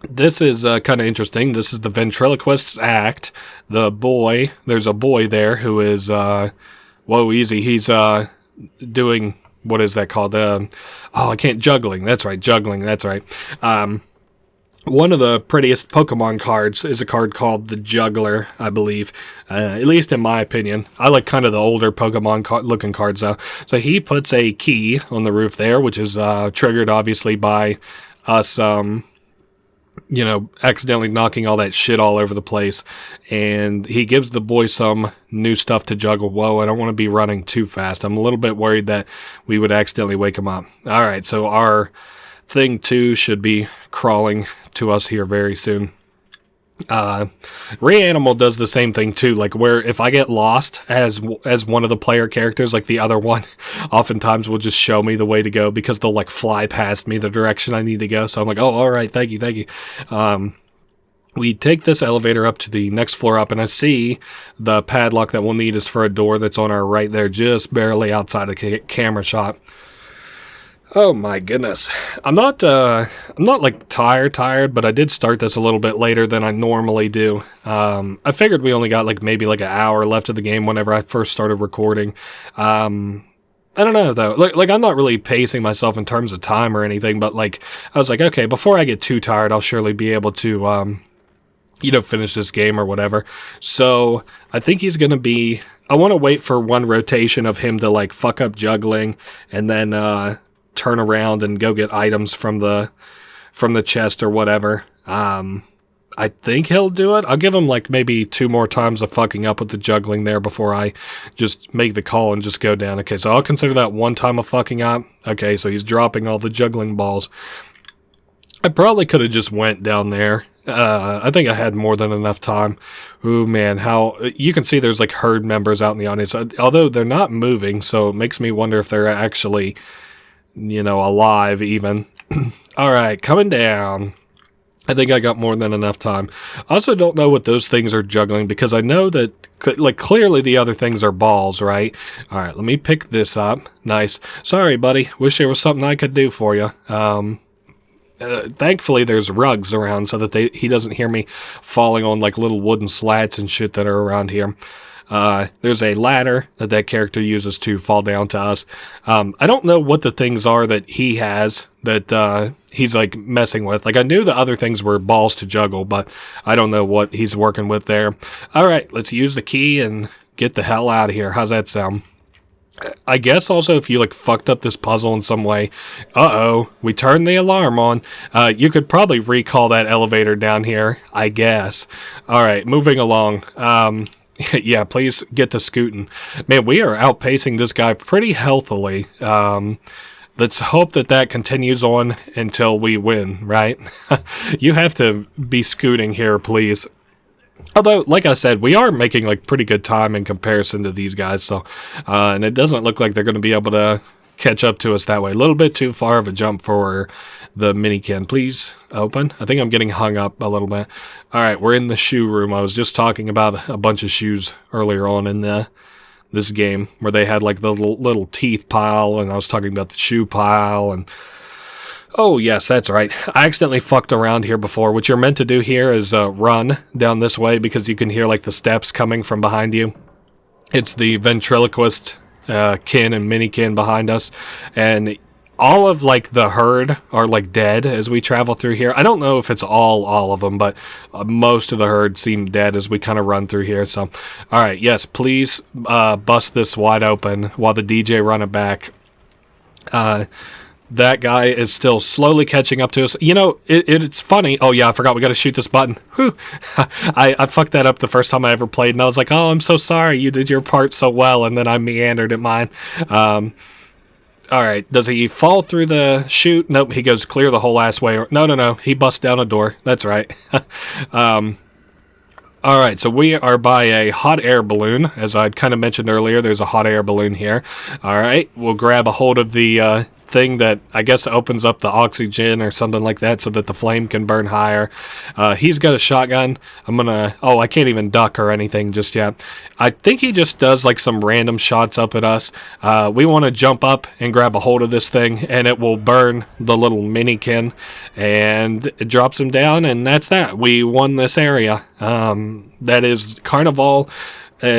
this is kind of interesting. This is the ventriloquist's act. There's a boy there who is, whoa, easy. He's doing, what is that called? Juggling. That's right, juggling. That's right. One of the prettiest Pokemon cards is a card called the Juggler, I believe. At least in my opinion. I like kind of the older Pokemon looking cards though. So he puts a key on the roof there, which is triggered obviously by us, accidentally knocking all that shit all over the place. And he gives the boy some new stuff to juggle. Whoa, I don't want to be running too fast. I'm a little bit worried that we would accidentally wake him up. All right, so our thing 2 should be crawling to us here very soon. Reanimal does the same thing too, like where if I get lost as one of the player characters, like the other one oftentimes will just show me the way to go because they'll like fly past me the direction I need to go. So I'm like, oh, all right, thank you. We take this elevator up to the next floor up, and I see the padlock that we'll need is for a door that's on our right there, just barely outside of camera shot. Oh my goodness. I'm not like tired, but I did start this a little bit later than I normally do. I figured we only got like maybe like an hour left of the game whenever I first started recording. I don't know though. Like I'm not really pacing myself in terms of time or anything, but like I was like, okay, before I get too tired, I'll surely be able to finish this game or whatever. So I think he's gonna be. I want to wait for one rotation of him to like fuck up juggling, and then turn around and go get items from the chest or whatever. I think he'll do it. I'll give him like maybe 2 more times of fucking up with the juggling there before I just make the call and just go down. Okay, so I'll consider that 1 time of fucking up. Okay, so he's dropping all the juggling balls. I probably could have just went down there. I think I had more than enough time. Ooh, man, how you can see there's like herd members out in the audience, although they're not moving, so it makes me wonder if they're actually alive even. All right, coming down. I think I got more than enough time. I also don't know what those things are juggling because I know that, like, clearly the other things are balls, right? All right, let me pick this up. Nice. Sorry, buddy. Wish there was something I could do for you. Thankfully, there's rugs around so that he doesn't hear me falling on, like, little wooden slats and shit that are around here. There's a ladder that character uses to fall down to us. I don't know what the things are that he has that he's like messing with. Like I knew the other things were balls to juggle, but I don't know what he's working with there. All right, let's use the key and get the hell out of here. How's that sound? I guess also if you like fucked up this puzzle in some way, we turned the alarm on. You could probably recall that elevator down here, I guess. All right, moving along. Yeah, please get to scooting. Man, we are outpacing this guy pretty healthily. Let's hope that continues on until we win, right? You have to be scooting here, please. Although, like I said, we are making like pretty good time in comparison to these guys, so and it doesn't look like they're going to be able to catch up to us that way. A little bit too far of a jump for the minikin. Please open. I think I'm getting hung up a little bit. All right, we're in the shoe room. I was just talking about a bunch of shoes earlier on in this game where they had like the little teeth pile, and I was talking about the shoe pile. And oh yes, that's right. I accidentally fucked around here before. What you're meant to do here is run down this way because you can hear like the steps coming from behind you. It's the ventriloquist kin and minikin behind us, and all of like the herd are like dead as we travel through here. I don't know if it's all of them, but most of the herd seem dead as we kind of run through here. So, all right, yes, please bust this wide open while the DJ run it back. That guy is still slowly catching up to us. You know, it's funny. Oh, yeah, I forgot we got to shoot this button. Whew. I fucked that up the first time I ever played, and I was like, oh, I'm so sorry. You did your part so well, and then I meandered at mine. All right, does he fall through the chute? Nope, he goes clear the whole ass way. No, he busts down a door. That's right. All right, so we are by a hot air balloon. As I'd kind of mentioned earlier, there's a hot air balloon here. All right, we'll grab a hold of the thing that I guess opens up the oxygen or something like that so that the flame can burn higher. He's got a shotgun. I can't even duck or anything just yet. I think he just does like some random shots up at us. We want to jump up and grab a hold of this thing, and it will burn the little minikin, and it drops him down, and that's that. We won this area. That is Carnival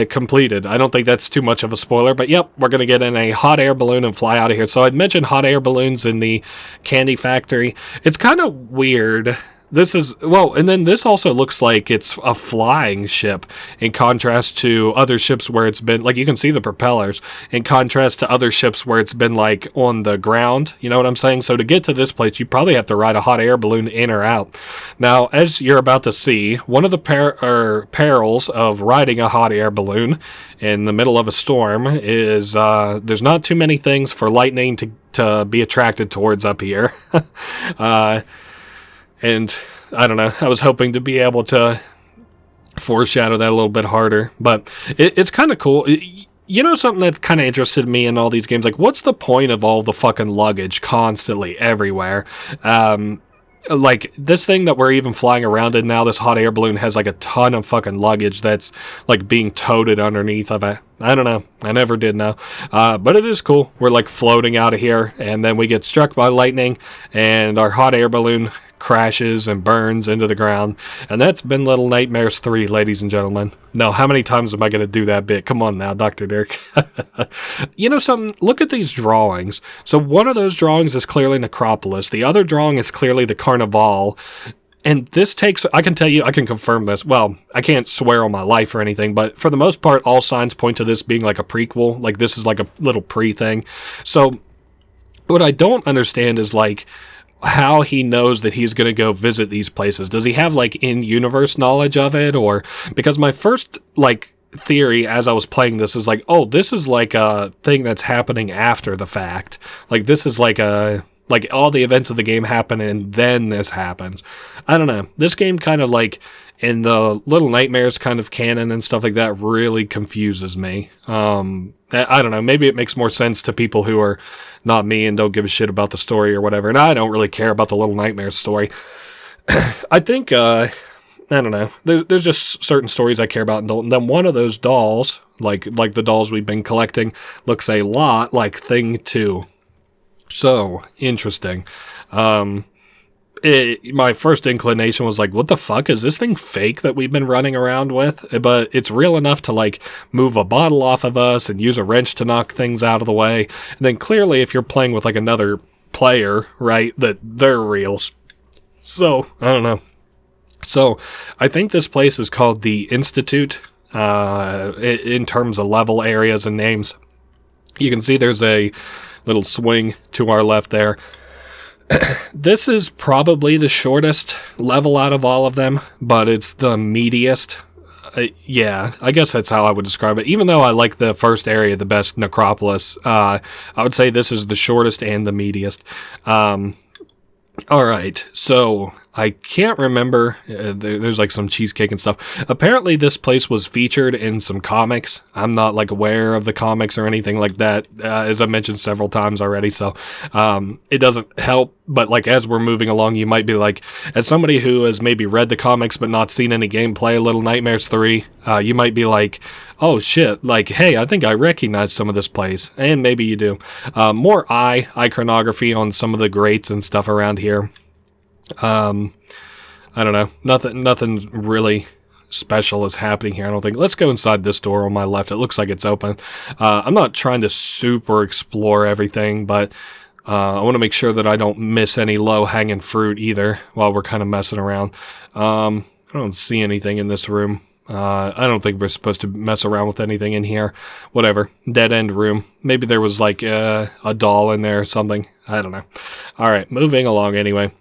completed. I don't think that's too much of a spoiler, but yep, we're going to get in a hot air balloon and fly out of here. So I'd mentioned hot air balloons in the candy factory. It's kind of weird. And then this also looks like it's a flying ship in contrast to other ships where it's been, like you can see the propellers, in contrast to other ships where it's been like on the ground, you know what I'm saying? So to get to this place, you probably have to ride a hot air balloon in or out. Now, as you're about to see, one of the perils of riding a hot air balloon in the middle of a storm is there's not too many things for lightning to be attracted towards up here. And I don't know, I was hoping to be able to foreshadow that a little bit harder, but it's kind of cool. You know, something that kind of interested me in all these games, like what's the point of all the fucking luggage constantly everywhere? Like this thing that we're even flying around in now, this hot air balloon has like a ton of fucking luggage that's like being toted underneath of it. I don't know. I never did know. But it is cool. We're like floating out of here, and then we get struck by lightning, and our hot air balloon crashes and burns into the ground. And that's been Little Nightmares 3, ladies and gentlemen. No, how many times am I going to do that bit? Come on now, Dr. Dirk. You know something? Look at these drawings. So one of those drawings is clearly Necropolis. The other drawing is clearly the Carnival. And this takes, I can tell you, I can confirm this. Well, I can't swear on my life or anything, but for the most part, all signs point to this being like a prequel. Like this is like a little pre-thing. So what I don't understand is like, how he knows that he's going to go visit these places. Does he have like in-universe knowledge of it? Or because my first like theory as I was playing this is like, oh, this is like a thing that's happening after the fact. Like this is like all the events of the game happen and then this happens. I don't know. This game kind of like in the Little Nightmares kind of canon and stuff like that really confuses me. I don't know. Maybe it makes more sense to people who are not me and don't give a shit about the story or whatever. And I don't really care about the Little Nightmares story. I think, I don't know. There's just certain stories I care about and don't. And then one of those dolls, like the dolls we've been collecting, looks a lot like Thing 2. So, interesting. My first inclination was like, what the fuck? Is this thing fake that we've been running around with? But it's real enough to like move a bottle off of us and use a wrench to knock things out of the way. And then clearly if you're playing with like another player, right, that they're real. So, I don't know. So, I think this place is called the Institute, in terms of level areas and names. You can see there's a little swing to our left there. This is probably the shortest level out of all of them, but it's the meatiest. Yeah, I guess that's how I would describe it. Even though I like the first area the best, Necropolis, I would say this is the shortest and the meatiest. All right, so I can't remember. There's like some cheesecake and stuff. Apparently, this place was featured in some comics. I'm not like aware of the comics or anything like that, as I mentioned several times already. So it doesn't help. But like as we're moving along, you might be like, as somebody who has maybe read the comics but not seen any gameplay, Little Nightmares 3, you might be like, oh shit, like, hey, I think I recognize some of this place. And maybe you do. More iconography on some of the grates and stuff around here. I don't know. Nothing really special is happening here, I don't think. Let's go inside this door on my left. It looks like it's open. I'm not trying to super explore everything, but I want to make sure that I don't miss any low-hanging fruit either while we're kind of messing around. I don't see anything in this room. I don't think we're supposed to mess around with anything in here. Whatever. Dead-end room. Maybe there was like a doll in there or something. I don't know. Alright, moving along anyway.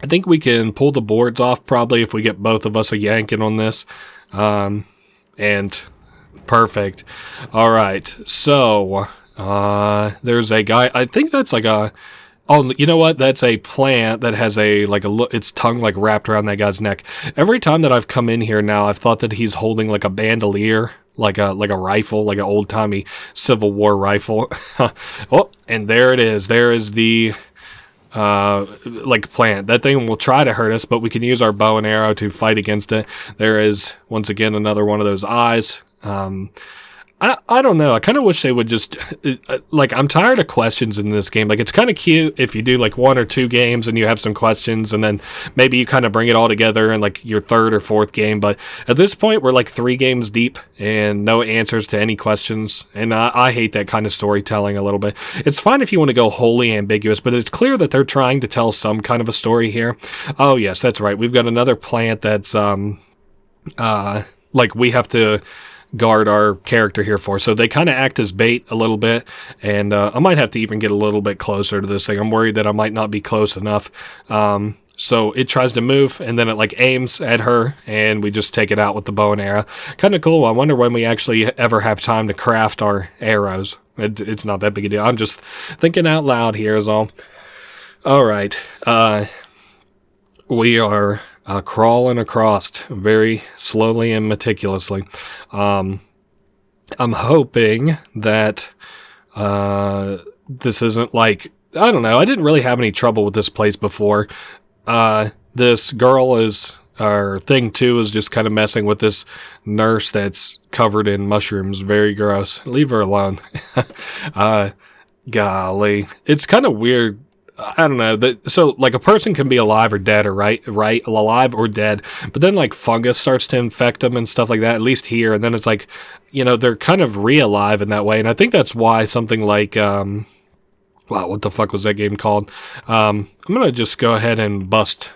I think we can pull the boards off probably if we get both of us a yanking on this. And perfect. Alright, so there's a guy. I think that's like a Oh, you know what? That's a plant that has its tongue like wrapped around that guy's neck. Every time that I've come in here now, I've thought that he's holding like a bandolier, like a rifle, like an old timey Civil War rifle. Oh, and there it is. There is the plant. That thing will try to hurt us, but we can use our bow and arrow to fight against it. There is once again another one of those eyes. I don't know. I kind of wish they would just, I'm tired of questions in this game. Like, it's kind of cute if you do, like, 1 or 2 games and you have some questions, and then maybe you kind of bring it all together in, like, your 3rd or 4th game. But at this point, we're, like, 3 games deep and no answers to any questions. And I hate that kind of storytelling a little bit. It's fine if you want to go wholly ambiguous, but it's clear that they're trying to tell some kind of a story here. Oh, yes, that's right. We've got another plant that's, we have to guard our character here for. So they kind of act as bait a little bit, and I might have to even get a little bit closer to this thing. I'm worried that I might not be close enough. So it tries to move, and then it like aims at her, and we just take it out with the bow and arrow. Kind of cool. I wonder when we actually ever have time to craft our arrows. It's not that big a deal. I'm just thinking out loud here is all. All right. We are crawling across very slowly and meticulously. I'm hoping that this isn't like, I don't know, I didn't really have any trouble with this place before. This girl or thing too, is just kind of messing with this nurse that's covered in mushrooms. Very gross. Leave her alone. Golly. It's kind of weird. I don't know. So, like, a person can be alive or dead, or right, alive or dead, but then, like, fungus starts to infect them and stuff like that, at least here, and then it's like, they're kind of re-alive in that way, and I think that's why something like, wow, what the fuck was that game called? I'm gonna just go ahead and bust,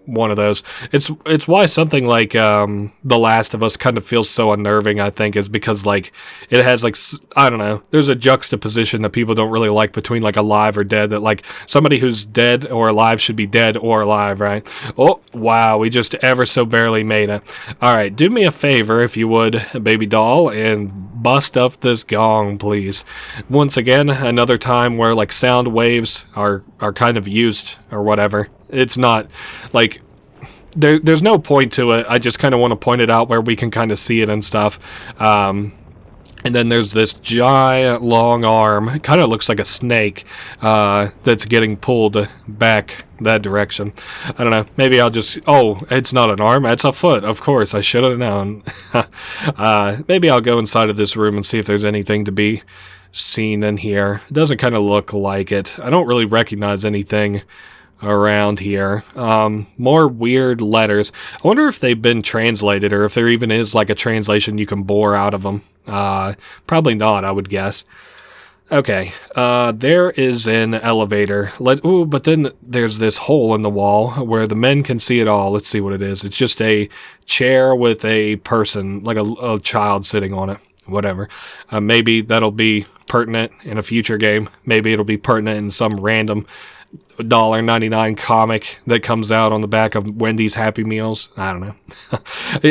one of those. It's why something like The Last of Us kind of feels so unnerving, I think, is because like it has like, I don't know, there's a juxtaposition that people don't really like between like alive or dead, that like somebody who's dead or alive should be dead or alive, right? Oh, wow, we just ever so barely made it. All right, do me a favor if you would, baby doll, and bust up this gong, please. Once again, another time where like sound waves are kind of used or whatever. It's not like there's no point to it. I just kind of want to point it out where we can kind of see it and stuff. And then there's this giant long arm. It kind of looks like a snake that's getting pulled back that direction. I don't know. Maybe I'll just... Oh, it's not an arm. It's a foot. Of course. I should have known. Maybe I'll go inside of this room and see if there's anything to be seen in here. It doesn't kind of look like it. I don't really recognize anything around here. More weird letters. I wonder if they've been translated, or if there even is like a translation you can bore out of them. Probably not, I would guess. Okay, there is an elevator. But then there's this hole in the wall where the men can see it all. Let's see what it is. It's just a chair with a person, like a child sitting on it. Whatever. Maybe that'll be pertinent in a future game. Maybe it'll be pertinent in some random $1.99 comic that comes out on the back of Wendy's Happy Meals. I don't know.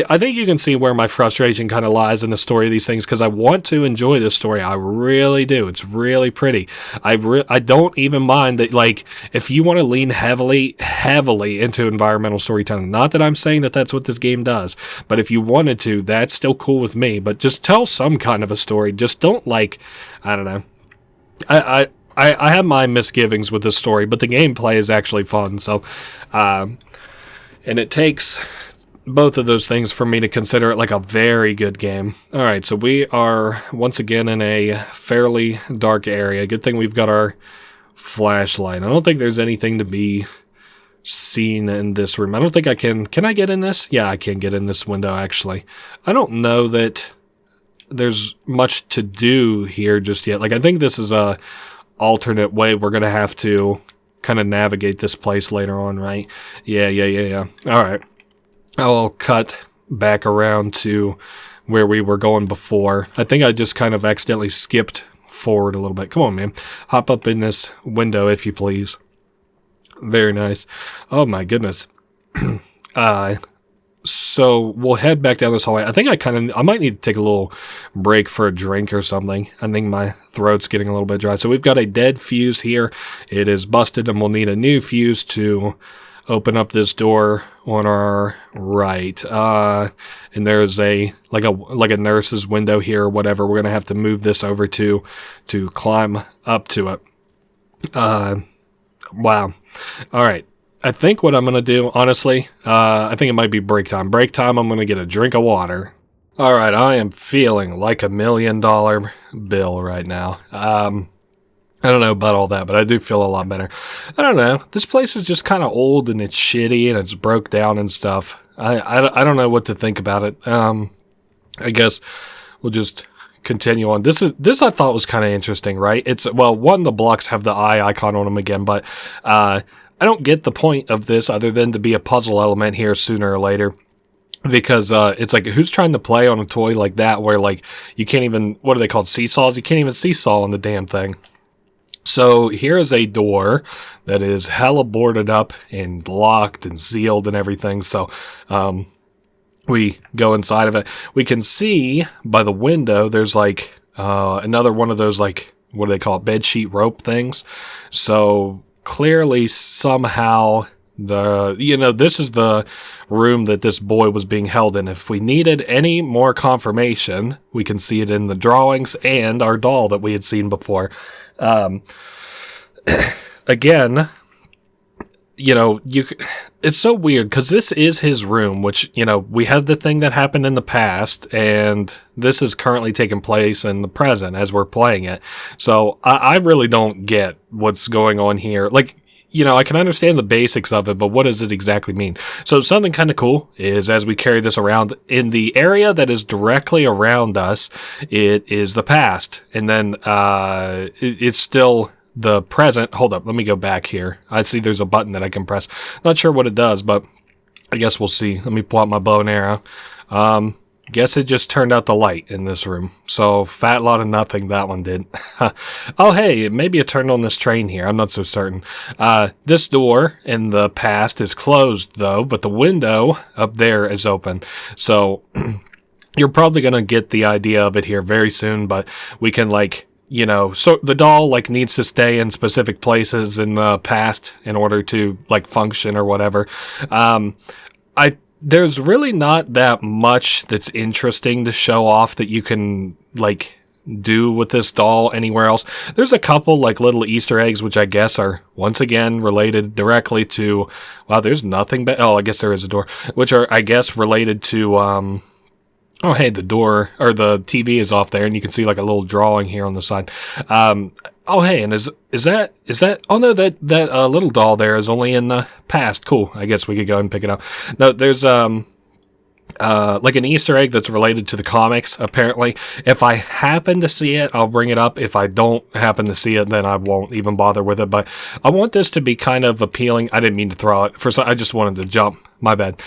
I think you can see where my frustration kind of lies in the story of these things, because I want to enjoy this story. I really do. It's really pretty. I don't even mind that, like, if you want to lean heavily into environmental storytelling, not that I'm saying that that's what this game does, but if you wanted to, that's still cool with me. But just tell some kind of a story. Just don't, like, I don't know. I have my misgivings with this story, but the gameplay is actually fun. So, and it takes both of those things for me to consider it like a very good game. All right, so we are once again in a fairly dark area. Good thing we've got our flashlight. I don't think there's anything to be seen in this room. I don't think I can. Can I get in this? Yeah, I can get in this window, actually. I don't know that there's much to do here just yet. Like, I think this is a alternate way we're going to have to kind of navigate this place later on, right? Yeah. All right. I'll cut back around to where we were going before. I think I just kind of accidentally skipped forward a little bit. Come on, man. Hop up in this window, if you please. Very nice. Oh, my goodness. So we'll head back down this hallway. I think I might need to take a little break for a drink or something. I think my throat's getting a little bit dry. So we've got a dead fuse here. It is busted, and we'll need a new fuse to open up this door on our right. And there's like a nurse's window here or whatever. We're gonna have to move this over to climb up to it. Wow. All right. I think what I'm going to do, honestly, I think it might be break time. Break time, I'm going to get a drink of water. All right, I am feeling like $1 million bill right now. I don't know about all that, but I do feel a lot better. I don't know. This place is just kind of old and it's shitty and it's broke down and stuff. I don't know what to think about it. I guess we'll just continue on. This I thought was kind of interesting, right? One, the blocks have the eye icon on them again, but I don't get the point of this other than to be a puzzle element here sooner or later. Because it's like, who's trying to play on a toy like that where, like, you can't even, what are they called, seesaws? You can't even seesaw on the damn thing. So here is a door that is hella boarded up and locked and sealed and everything. So we go inside of it. We can see by the window there's like another one of those, like, what do they call it, bedsheet rope things. So clearly somehow this is the room that this boy was being held in. If we needed any more confirmation, we can see it in the drawings and our doll that we had seen before. Again, it's so weird because this is his room, which, we have the thing that happened in the past, and this is currently taking place in the present as we're playing it. So I really don't get what's going on here. Like, I can understand the basics of it, but what does it exactly mean? So something kind of cool is as we carry this around, in the area that is directly around us, it is the past. And then it's still the present. Hold up, let me go back here. I see there's a button that I can press. Not sure what it does, but I guess we'll see. Let me pull out my bow and arrow. Guess it just turned out the light in this room. So, fat lot of nothing, that one did. Oh, hey, maybe it turned on this train here. I'm not so certain. This door in the past is closed, though, but the window up there is open. So, you're probably going to get the idea of it here very soon, but we can, so the doll, needs to stay in specific places in the past in order to, function or whatever. There's really not that much that's interesting to show off that you can, do with this doll anywhere else. There's a couple, little Easter eggs, which I guess are, once again, related directly to... Wow, there's nothing but... Oh, I guess there is a door. Which are, I guess, related to, Oh, hey, the door, or the TV is off there, and you can see, a little drawing here on the side. Oh, hey, and is that... Oh, no, that little doll there is only in the past. Cool. I guess we could go ahead and pick it up. No, there's, an Easter egg that's related to the comics, apparently. If I happen to see it, I'll bring it up. If I don't happen to see it, then I won't even bother with it. But I want this to be kind of appealing. I didn't mean to throw it. First, I just wanted to jump. My bad.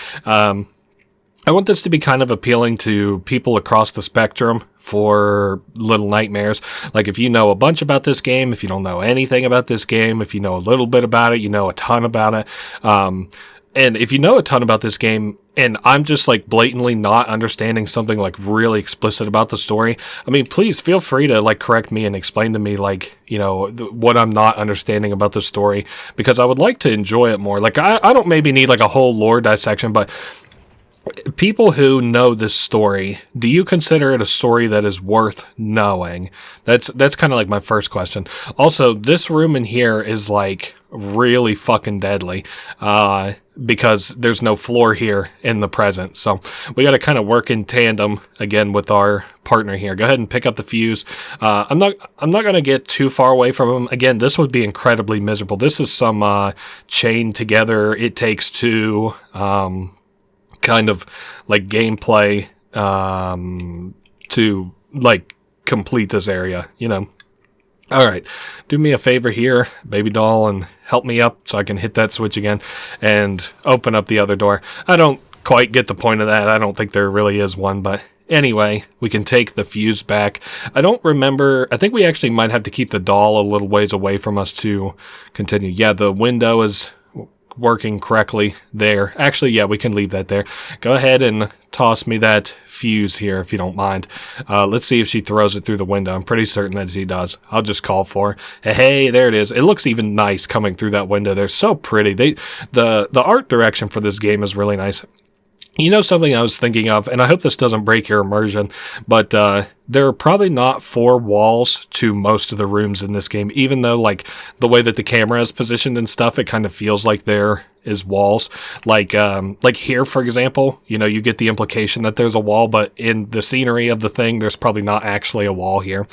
I want this to be kind of appealing to people across the spectrum for Little Nightmares. If you know a bunch about this game, if you don't know anything about this game, if you know a little bit about it, you know a ton about it. And if you know a ton about this game, and I'm just blatantly not understanding something really explicit about the story, I mean, please feel free to correct me and explain to me what I'm not understanding about the story, because I would like to enjoy it more. I don't maybe need a whole lore dissection, but people who know this story, do you consider it a story that is worth knowing? That's kind of my first question. Also, this room in here is really fucking deadly, because there's no floor here in the present. So we got to kind of work in tandem again with our partner here. Go ahead and pick up the fuse. I'm not going to get too far away from him. Again, this would be incredibly miserable. This is some chained together, it takes two, kind of gameplay to complete this area, All right, do me a favor here, baby doll, and help me up so I can hit that switch again and open up the other door. I don't quite get the point of that. I don't think there really is one, but anyway, we can take the fuse back. I don't remember. I think we actually might have to keep the doll a little ways away from us to continue. Yeah, the window is working correctly there. Actually, yeah, we can leave that there. Go ahead and toss me that fuse here if you don't mind. Let's see if she throws it through the window. I'm pretty certain that she does. I'll just call for her. Hey, there it is. It looks even nice coming through that window. They're so pretty. The art direction for this game is really nice. You know something I was thinking of, and I hope this doesn't break your immersion, but there are probably not 4 walls to most of the rooms in this game, even though like the way that the camera is positioned and stuff, it kind of feels like there is walls. Like here, for example, you know, you get the implication that there's a wall, but in the scenery of the thing, there's probably not actually a wall here.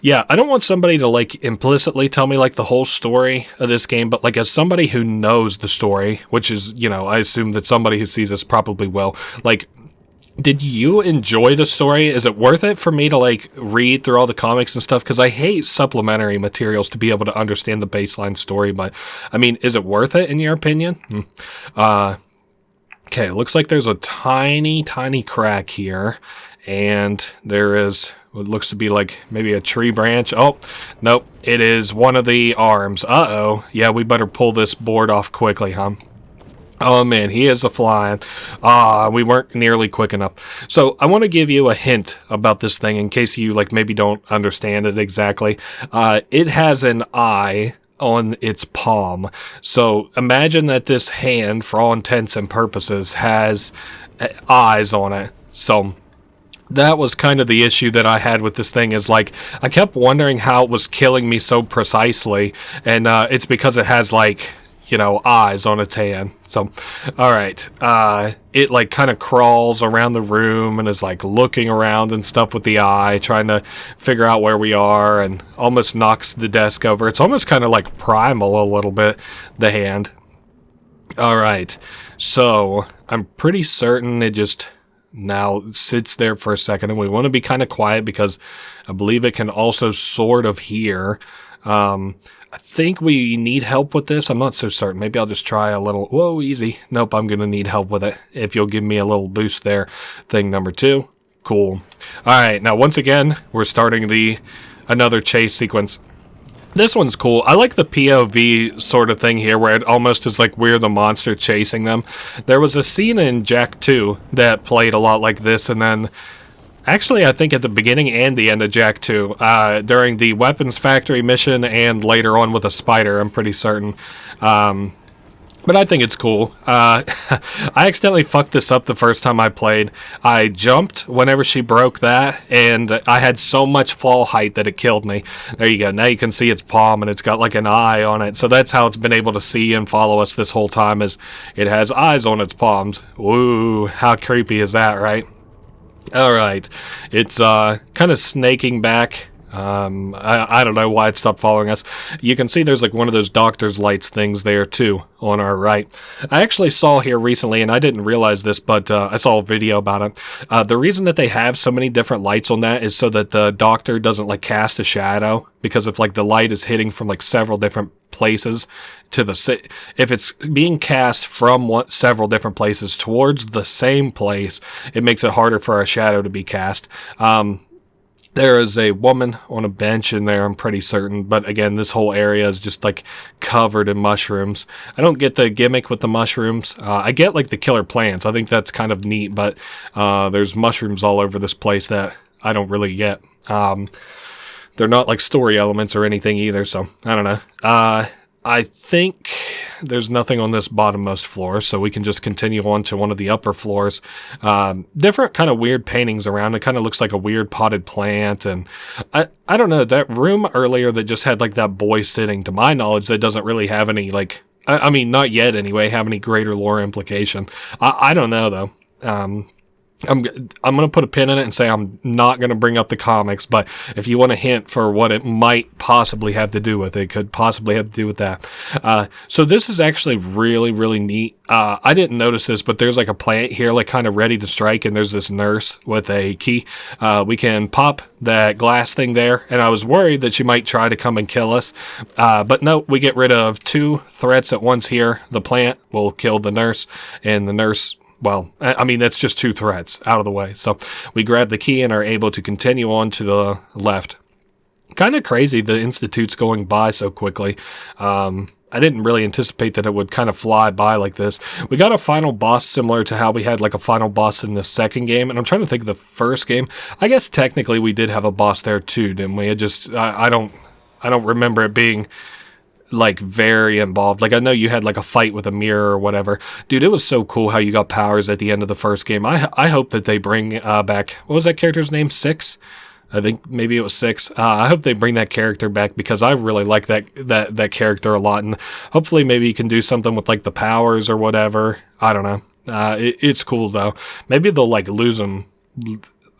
Yeah, I don't want somebody to like implicitly tell me like the whole story of this game, but like as somebody who knows the story, which is, you know, I assume that somebody who sees this probably will, like, did you enjoy the story? Is it worth it for me to like read through all the comics and stuff? Because I hate supplementary materials to be able to understand the baseline story, but I mean, is it worth it in your opinion? Okay, looks like there's a tiny crack here, and there is what looks to be like maybe a tree branch. Oh, nope, it is one of the arms. Uh-oh. Yeah, we better pull this board off quickly, huh? Oh man, he is a-flying. We weren't nearly quick enough. So I want to give you a hint about this thing in case you like maybe don't understand it exactly. It has an eye on its palm. So imagine that this hand, for all intents and purposes, has eyes on it. So that was kind of the issue that I had with this thing, is like I kept wondering how it was killing me so precisely, and it's because it has like, you know, eyes on its hand. So alright, it like kind of crawls around the room and is like looking around and stuff with the eye, trying to figure out where we are, and almost knocks the desk over. It's almost kind of like primal a little bit, the hand. Alright, so I'm pretty certain it just now sits there for a second, and we want to be kind of quiet because I believe it can also sort of hear. I think we need help with this. I'm not so certain. Maybe I'll just try a little. Whoa, easy. Nope, I'm going to need help with it. If you'll give me a little boost there. Thing number 2. Cool. Alright, now once again, we're starting another chase sequence. This one's cool. I like the POV sort of thing here, where it almost is like we're the monster chasing them. There was a scene in Jak 2 that played a lot like this, and then actually I think at the beginning and the end of Jak 2, during the weapons factory mission and later on with a spider, I'm pretty certain. But I think it's cool. I accidentally fucked this up the first time I played. I jumped whenever she broke that, and I had so much fall height that it killed me. There you go. Now you can see its palm, and it's got like an eye on it. So that's how it's been able to see and follow us this whole time, is it has eyes on its palms. Woo, how creepy is that, right? Alright. It's kind of snaking back. I don't know why it stopped following us. You can see there's like one of those doctor's lights things there too on our right. I actually saw here recently, and I didn't realize this, but I saw a video about it. The reason that they have so many different lights on that is so that the doctor doesn't like cast a shadow, because if like the light is hitting from like several different places to if it's being cast from several different places towards the same place, it makes it harder for a shadow to be cast. There is a woman on a bench in there, I'm pretty certain. But again, this whole area is just like covered in mushrooms. I don't get the gimmick with the mushrooms. I get like the killer plants. I think that's kind of neat. But there's mushrooms all over this place that I don't really get. They're not like story elements or anything either. So I don't know. I think there's nothing on this bottommost floor, so we can just continue on to one of the upper floors. Different kind of weird paintings around. It kind of looks like a weird potted plant, and I don't know, that room earlier that just had like that boy sitting, to my knowledge, that doesn't really have any like, I mean, not yet anyway, have any greater lore implication. I don't know though. I'm going to put a pin in it and say I'm not going to bring up the comics, but if you want a hint for what it might possibly have to do with, it could possibly have to do with that. So this is actually really, really neat. I didn't notice this, but there's like a plant here, like kind of ready to strike, and there's this nurse with a key. We can pop that glass thing there, and I was worried that she might try to come and kill us. But no, we get rid of 2 threats at once here. The plant will kill the nurse, and the nurse, well, I mean, that's just 2 threats out of the way. So we grab the key and are able to continue on to the left. Kind of crazy the Institute's going by so quickly. I didn't really anticipate that it would kind of fly by like this. We got a final boss similar to how we had like a final boss in the second game, and I'm trying to think of the first game. I guess technically we did have a boss there too, didn't we? It just I don't remember it being like very involved. Like I know you had like a fight with a mirror or whatever. Dude, it was so cool how you got powers at the end of the first game. I hope that they bring back, what was that character's name? Six? I think maybe it was 6. I hope they bring that character back because I really like that character a lot, and hopefully maybe you can do something with like the powers or whatever. I don't know. It's cool though. Maybe they'll like lose them.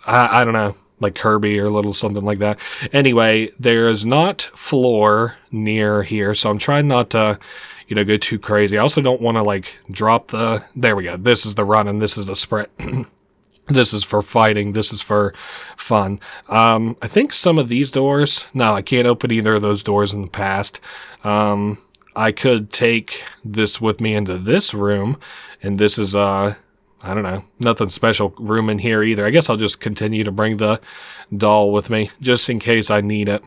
I don't know, like Kirby or a little something like that. Anyway, there is not floor near here, so I'm trying not to, go too crazy. I also don't want to like drop the. There we go. This is the run and this is the sprint. This is for fighting. This is for fun. I think some of these doors... No, I can't open either of those doors in the past. I could take this with me into this room, and this is, I don't know, nothing special room in here either. I guess I'll just continue to bring the doll with me, just in case I need it.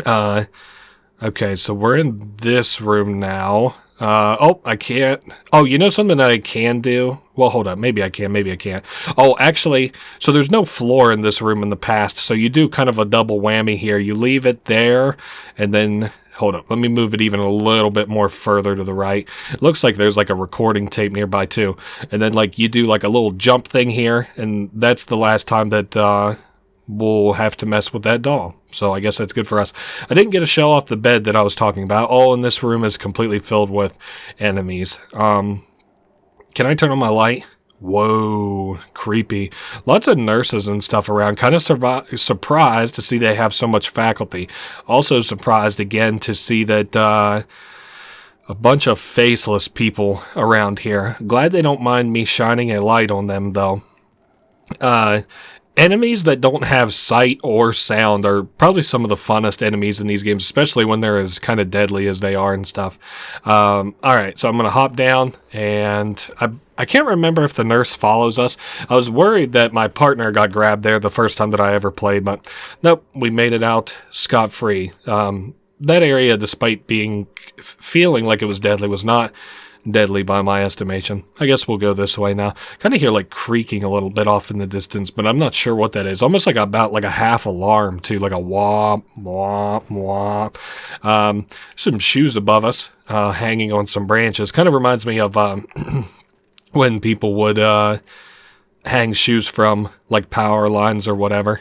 Okay, so we're in this room now. I can't. Oh, you know something that I can do? Well, hold up. Maybe I can, maybe I can't. Oh, actually, so there's no floor in this room in the past, so you do kind of a double whammy here. You leave it there, and then, hold up, let me move it even a little bit more further to the right. It looks like there's like a recording tape nearby too. And then like you do like a little jump thing here, and that's the last time that, we'll have to mess with that doll. So I guess that's good for us. I didn't get a shell off the bed that I was talking about. All in this room is completely filled with enemies. Can I turn on my light? Whoa, creepy. Lots of nurses and stuff around. Kind of surprised to see they have so much faculty. Also surprised again to see that a bunch of faceless people around here. Glad they don't mind me shining a light on them though. Enemies that don't have sight or sound are probably some of the funnest enemies in these games, especially when they're as kind of deadly as they are and stuff. Alright, so I'm going to hop down, and I can't remember if the nurse follows us. I was worried that my partner got grabbed there the first time that I ever played, but nope, we made it out scot-free. That area, despite feeling like it was deadly, was not deadly by my estimation. I guess we'll go this way now. Kind of hear like creaking a little bit off in the distance, but I'm not sure what that is. Almost like about like a half alarm too, like a womp, womp, womp. Some shoes above us, hanging on some branches. Kind of reminds me of when people would hang shoes from like power lines or whatever.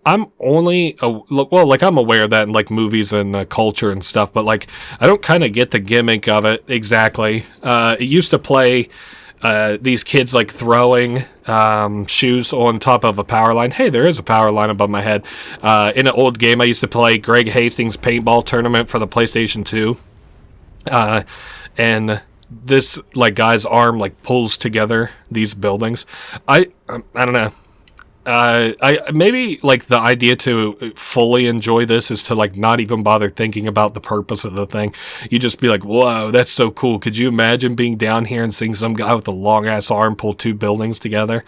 I'm only, I'm aware of that in, like, movies and culture and stuff, but, like, I don't kind of get the gimmick of it exactly. It used to play these kids, like, throwing shoes on top of a power line. Hey, there is a power line above my head. In an old game, I used to play Greg Hastings' paintball tournament for the PlayStation 2. And this, like, guy's arm, like, pulls together these buildings. I don't know. I maybe like the idea to fully enjoy this is to like not even bother thinking about the purpose of the thing. You just be like, whoa, that's so cool. Could you imagine being down here and seeing some guy with a long ass arm pull 2 buildings together?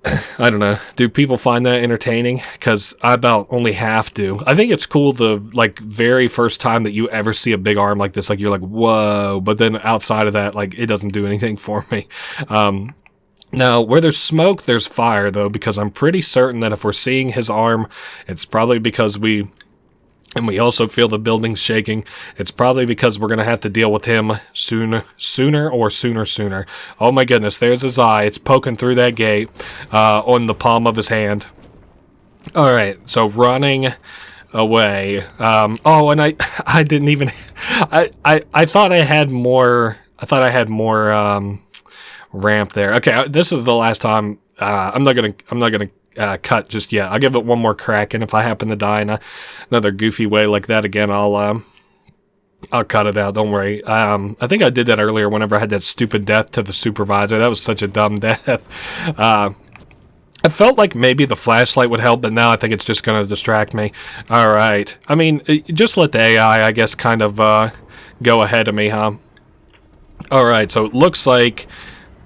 I don't know. Do people find that entertaining? Because I about only half do. I think it's cool the like very first time that you ever see a big arm like this. Like you're like, whoa. But then outside of that, like it doesn't do anything for me. Now, where there's smoke, there's fire, though, because I'm pretty certain that if we're seeing his arm, it's probably because we also feel the buildings shaking. It's probably because we're going to have to deal with him sooner. Oh my goodness, there's his eye. It's poking through that gate on the palm of his hand. Alright, so running away. And I didn't even... I thought I had more... ramp there. Okay, this is the last time. I'm not gonna cut just yet. I'll give it one more crack, and if I happen to die in another goofy way like that again, I'll cut it out. Don't worry. I think I did that earlier whenever I had that stupid death to the supervisor. That was such a dumb death. I felt like maybe the flashlight would help, but now I think it's just going to distract me. All right. I mean, just let the AI, I guess, kind of go ahead of me, huh? All right. So it looks like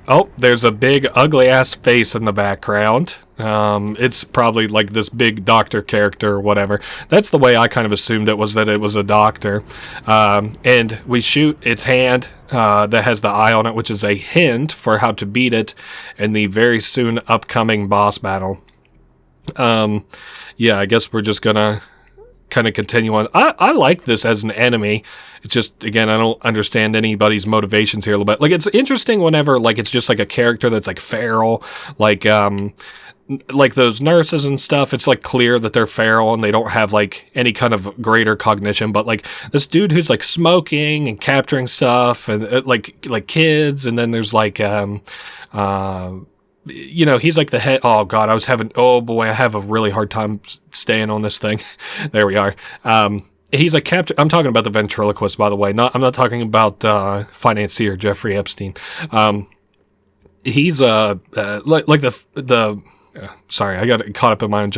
Oh, there's a big ugly ass face in the background. It's probably like this big doctor character or whatever. That's the way I kind of assumed it was, that it was a doctor. And we shoot its hand that has the eye on it, which is a hint for how to beat it in the very soon upcoming boss battle. Yeah, I guess we're just gonna kind of continue on. I like this as an enemy. It's just, again, I don't understand anybody's motivations here a little bit. Like, it's interesting whenever, like, it's just like a character that's like feral, like those nurses and stuff. It's like clear that they're feral and they don't have like any kind of greater cognition. But like this dude who's like smoking and capturing stuff and like kids, and then there's like you know, he's like the head. Oh god, oh boy, I have a really hard time staying on this thing. There we are. He's like I'm talking about the ventriloquist, by the way. I'm not talking about financier Jeffrey Epstein. He's like the sorry, I got caught up in my own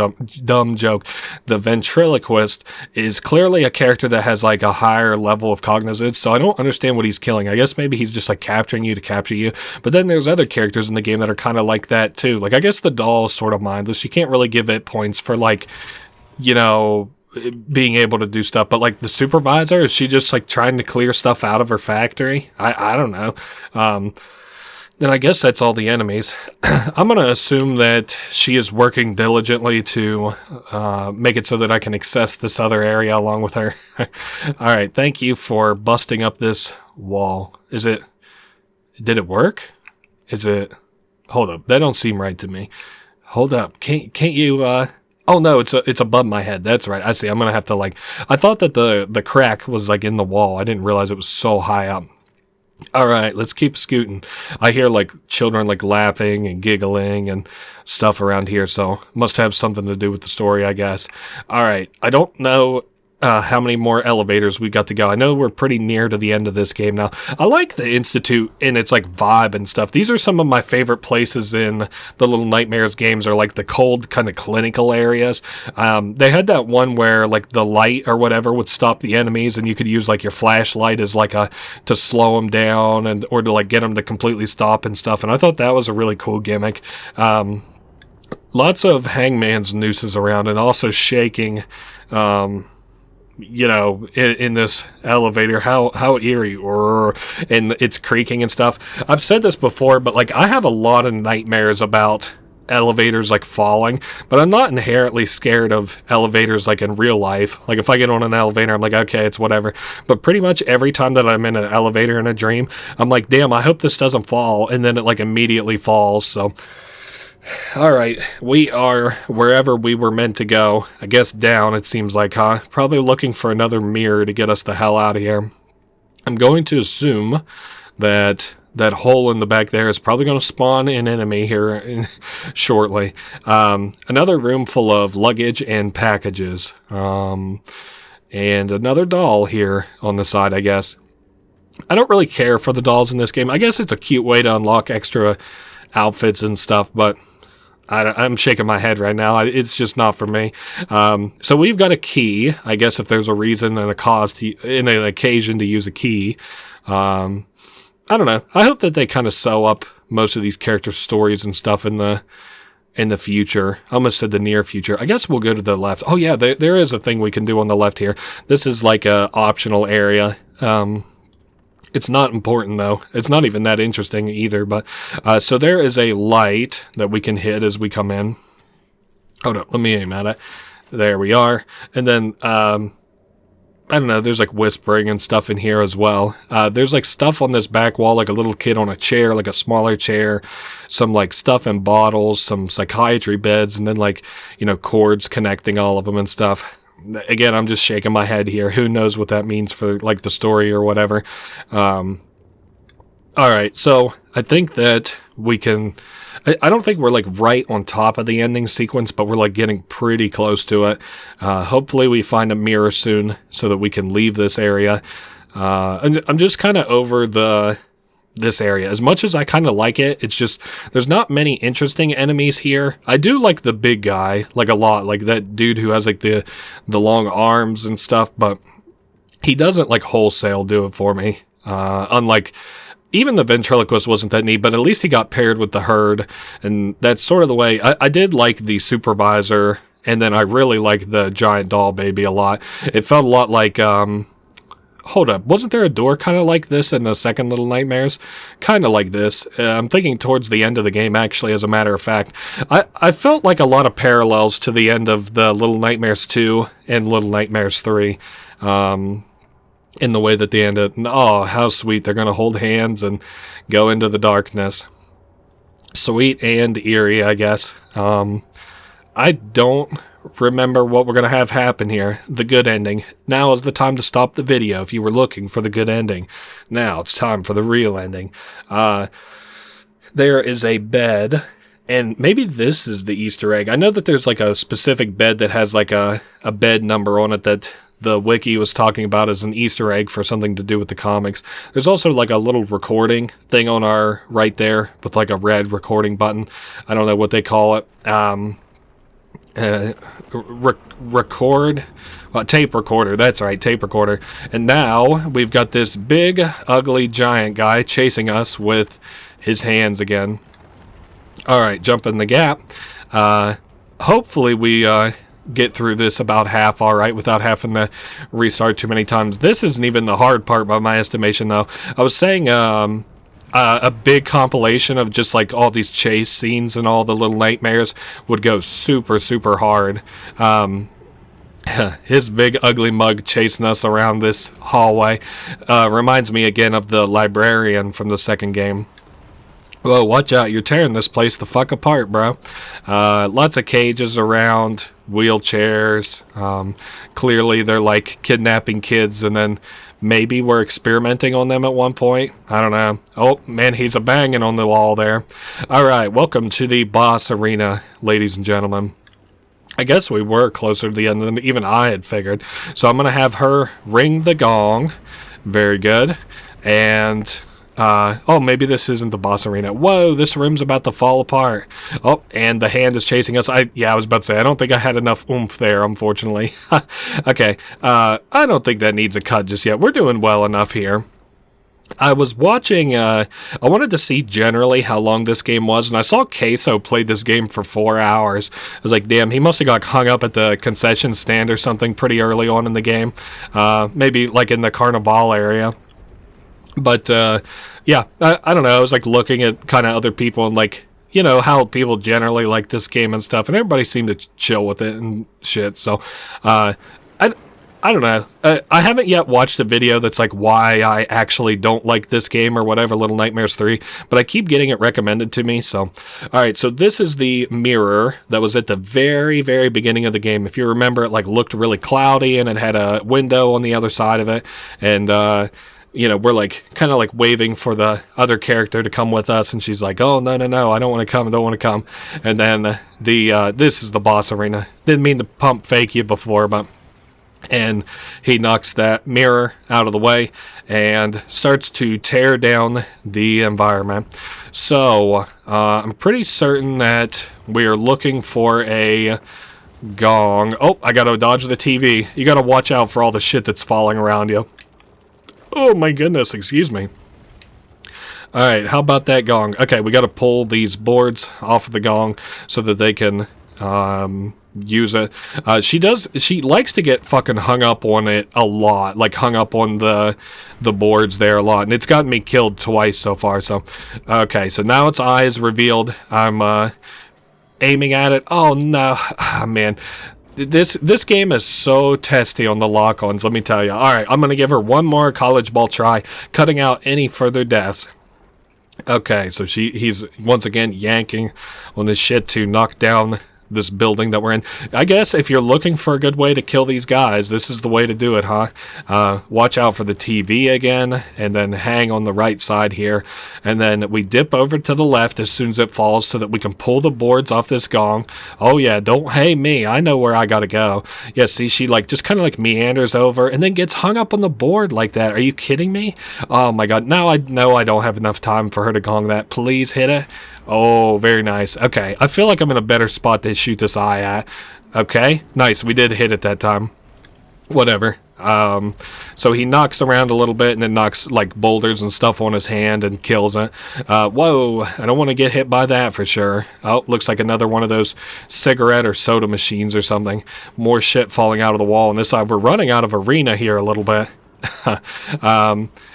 dumb joke. The ventriloquist is clearly a character that has like a higher level of cognizance, so I don't understand what he's killing. I guess maybe he's just like capturing you to capture you. But then there's other characters in the game that are kind of like that too. Like, I guess the doll is sort of mindless. You can't really give it points for, like, you know, being able to do stuff. But like the supervisor, is she just like trying to clear stuff out of her factory? I don't know. Then I guess that's all the enemies. I'm going to assume that she is working diligently to make it so that I can access this other area along with her. Alright, thank you for busting up this wall. Did it work? Hold up, that don't seem right to me. Hold up, can't you, oh no, it's above my head, that's right, I see. I'm going to have to like, I thought that the crack was like in the wall. I didn't realize it was so high up. Alright, let's keep scooting. I hear like children like laughing and giggling and stuff around here, so must have something to do with the story, I guess. Alright, I don't know how many more elevators we got to go. I know we're pretty near to the end of this game now. I like the Institute and its like vibe and stuff. These are some of my favorite places in the Little Nightmares games, are like the cold kind of clinical areas. They had that one where like the light or whatever would stop the enemies, and you could use like your flashlight as like to slow them down and or to like get them to completely stop and stuff. And I thought that was a really cool gimmick. Lots of hangman's nooses around and also shaking. You know, in this elevator, how eerie, and it's creaking and stuff. I've said this before, but like I have a lot of nightmares about elevators like falling, but I'm not inherently scared of elevators like in real life. Like if I get on an elevator, I'm like, okay, it's whatever. But pretty much every time that I'm in an elevator in a dream, I'm like, damn, I hope this doesn't fall, and then it like immediately falls. So alright, we are wherever we were meant to go. I guess down, it seems like, huh? Probably looking for another mirror to get us the hell out of here. I'm going to assume that that hole in the back there is probably going to spawn an enemy here shortly. Another room full of luggage and packages. And another doll here on the side, I guess. I don't really care for the dolls in this game. I guess it's a cute way to unlock extra outfits and stuff, but I'm shaking my head right now. It's just not for me. So we've got a key. I guess if there's a reason and a cause in an occasion to use a key. I don't know. I hope that they kind of sew up most of these character stories and stuff in the future. I almost said the near future. I guess we'll go to the left. Oh yeah, there is a thing we can do on the left here. This is like a optional area. It's not important, though. It's not even that interesting either. But so there is a light that we can hit as we come in. Hold up, let me aim at it. There we are. And then, I don't know, there's like whispering and stuff in here as well. There's like stuff on this back wall, like a little kid on a chair, like a smaller chair. Some like stuff in bottles, some psychiatry beds, and then like, you know, cords connecting all of them and stuff. Again, I'm just shaking my head here. Who knows what that means for like the story or whatever. Alright, so I think that we can... I don't think we're like right on top of the ending sequence, but we're like getting pretty close to it. Hopefully we find a mirror soon so that we can leave this area. I'm just kind of over this area. As much as I kind of like it, it's just, there's not many interesting enemies here. I do like the big guy, like a lot, like that dude who has like the long arms and stuff, but he doesn't like wholesale do it for me. Unlike even the ventriloquist wasn't that neat, but at least he got paired with the herd, and that's sort of the way. I did like the supervisor, and then I really liked the giant doll baby a lot. It felt a lot like, hold up, wasn't there a door kind of like this in the second Little Nightmares? Kind of like this. I'm thinking towards the end of the game, actually, as a matter of fact. I felt like a lot of parallels to the end of the Little Nightmares 2 and Little Nightmares 3. In the way that they ended. Oh, how sweet. They're going to hold hands and go into the darkness. Sweet and eerie, I guess. I don't remember what we're going to have happen here. The good ending. Now is the time to stop the video if you were looking for the good ending. Now it's time for the real ending. There is a bed, and maybe this is the Easter egg. I know that there's like a specific bed that has like a bed number on it that the wiki was talking about as an Easter egg for something to do with the comics. There's also like a little recording thing on our right there with like a red recording button. I don't know what they call it. Tape recorder. That's right, tape recorder. And now we've got this big, ugly, giant guy chasing us with his hands again. All right, jump in the gap. Hopefully we get through this about half all right without having to restart too many times. This isn't even the hard part by my estimation, though. I was saying a big compilation of just like all these chase scenes and all the Little Nightmares would go super, super hard. His big ugly mug chasing us around this hallway reminds me again of the librarian from the second game. Whoa, watch out, you're tearing this place the fuck apart, bro. Lots of cages around, wheelchairs. Clearly they're like kidnapping kids, and then maybe we're experimenting on them at one point. I don't know. Oh, man, he's a banging on the wall there. Alright, welcome to the boss arena, ladies and gentlemen. I guess we were closer to the end than even I had figured. So I'm going to have her ring the gong. Very good. And oh, maybe this isn't the boss arena. Whoa, this room's about to fall apart. Oh, and the hand is chasing us. I was about to say, I don't think I had enough oomph there, unfortunately. Okay, I don't think that needs a cut just yet. We're doing well enough here. I was watching, I wanted to see generally how long this game was, and I saw Queso played this game for 4 hours. I was like, damn, he must have got hung up at the concession stand or something pretty early on in the game. Maybe like in the Carnival area. But, yeah, I don't know. I was like looking at kind of other people and like, you know, how people generally like this game and stuff, and everybody seemed to chill with it and shit. So, I don't know. I haven't yet watched a video that's like why I actually don't like this game or whatever, Little Nightmares 3, but I keep getting it recommended to me. So, alright, so this is the mirror that was at the very, very beginning of the game. If you remember, it like looked really cloudy and it had a window on the other side of it, and you know, we're like kind of like waving for the other character to come with us, and she's like, oh, no, I don't want to come, and then this is the boss arena. Didn't mean to pump fake you before, but and he knocks that mirror out of the way and starts to tear down the environment. So I'm pretty certain that we are looking for a gong. Oh, I gotta dodge the TV. You gotta watch out for all the shit that's falling around you. Oh my goodness, excuse me. Alright, how about that gong? Okay, we gotta pull these boards off of the gong so that they can use it. She likes to get fucking hung up on it a lot, like hung up on the boards there a lot, and it's gotten me killed twice so far. So okay, so now its eye is revealed. I'm aiming at it. Oh no. Man, this game is so testy on the lock-ons, let me tell you. Alright, I'm gonna give her one more college ball try, cutting out any further deaths. Okay, so he's once again yanking on this shit to knock down this building that we're in. I guess if you're looking for a good way to kill these guys, this is the way to do it, huh? Watch out for the TV again, and then hang on the right side here, and then we dip over to the left as soon as it falls so that we can pull the boards off this gong. Oh yeah, don't hey me, I know where I gotta go. Yeah, see, she like just kind of like meanders over and then gets hung up on the board like that. Are you kidding me? Oh my god, now I know I don't have enough time for her to gong that. Please hit it. Oh, very nice. Okay, I feel like I'm in a better spot to shoot this eye at. Okay, nice. We did hit it that time. Whatever. So he knocks around a little bit and then knocks like boulders and stuff on his hand and kills it. Whoa, I don't want to get hit by that for sure. Oh, looks like another one of those cigarette or soda machines or something. More shit falling out of the wall on this side. We're running out of arena here a little bit.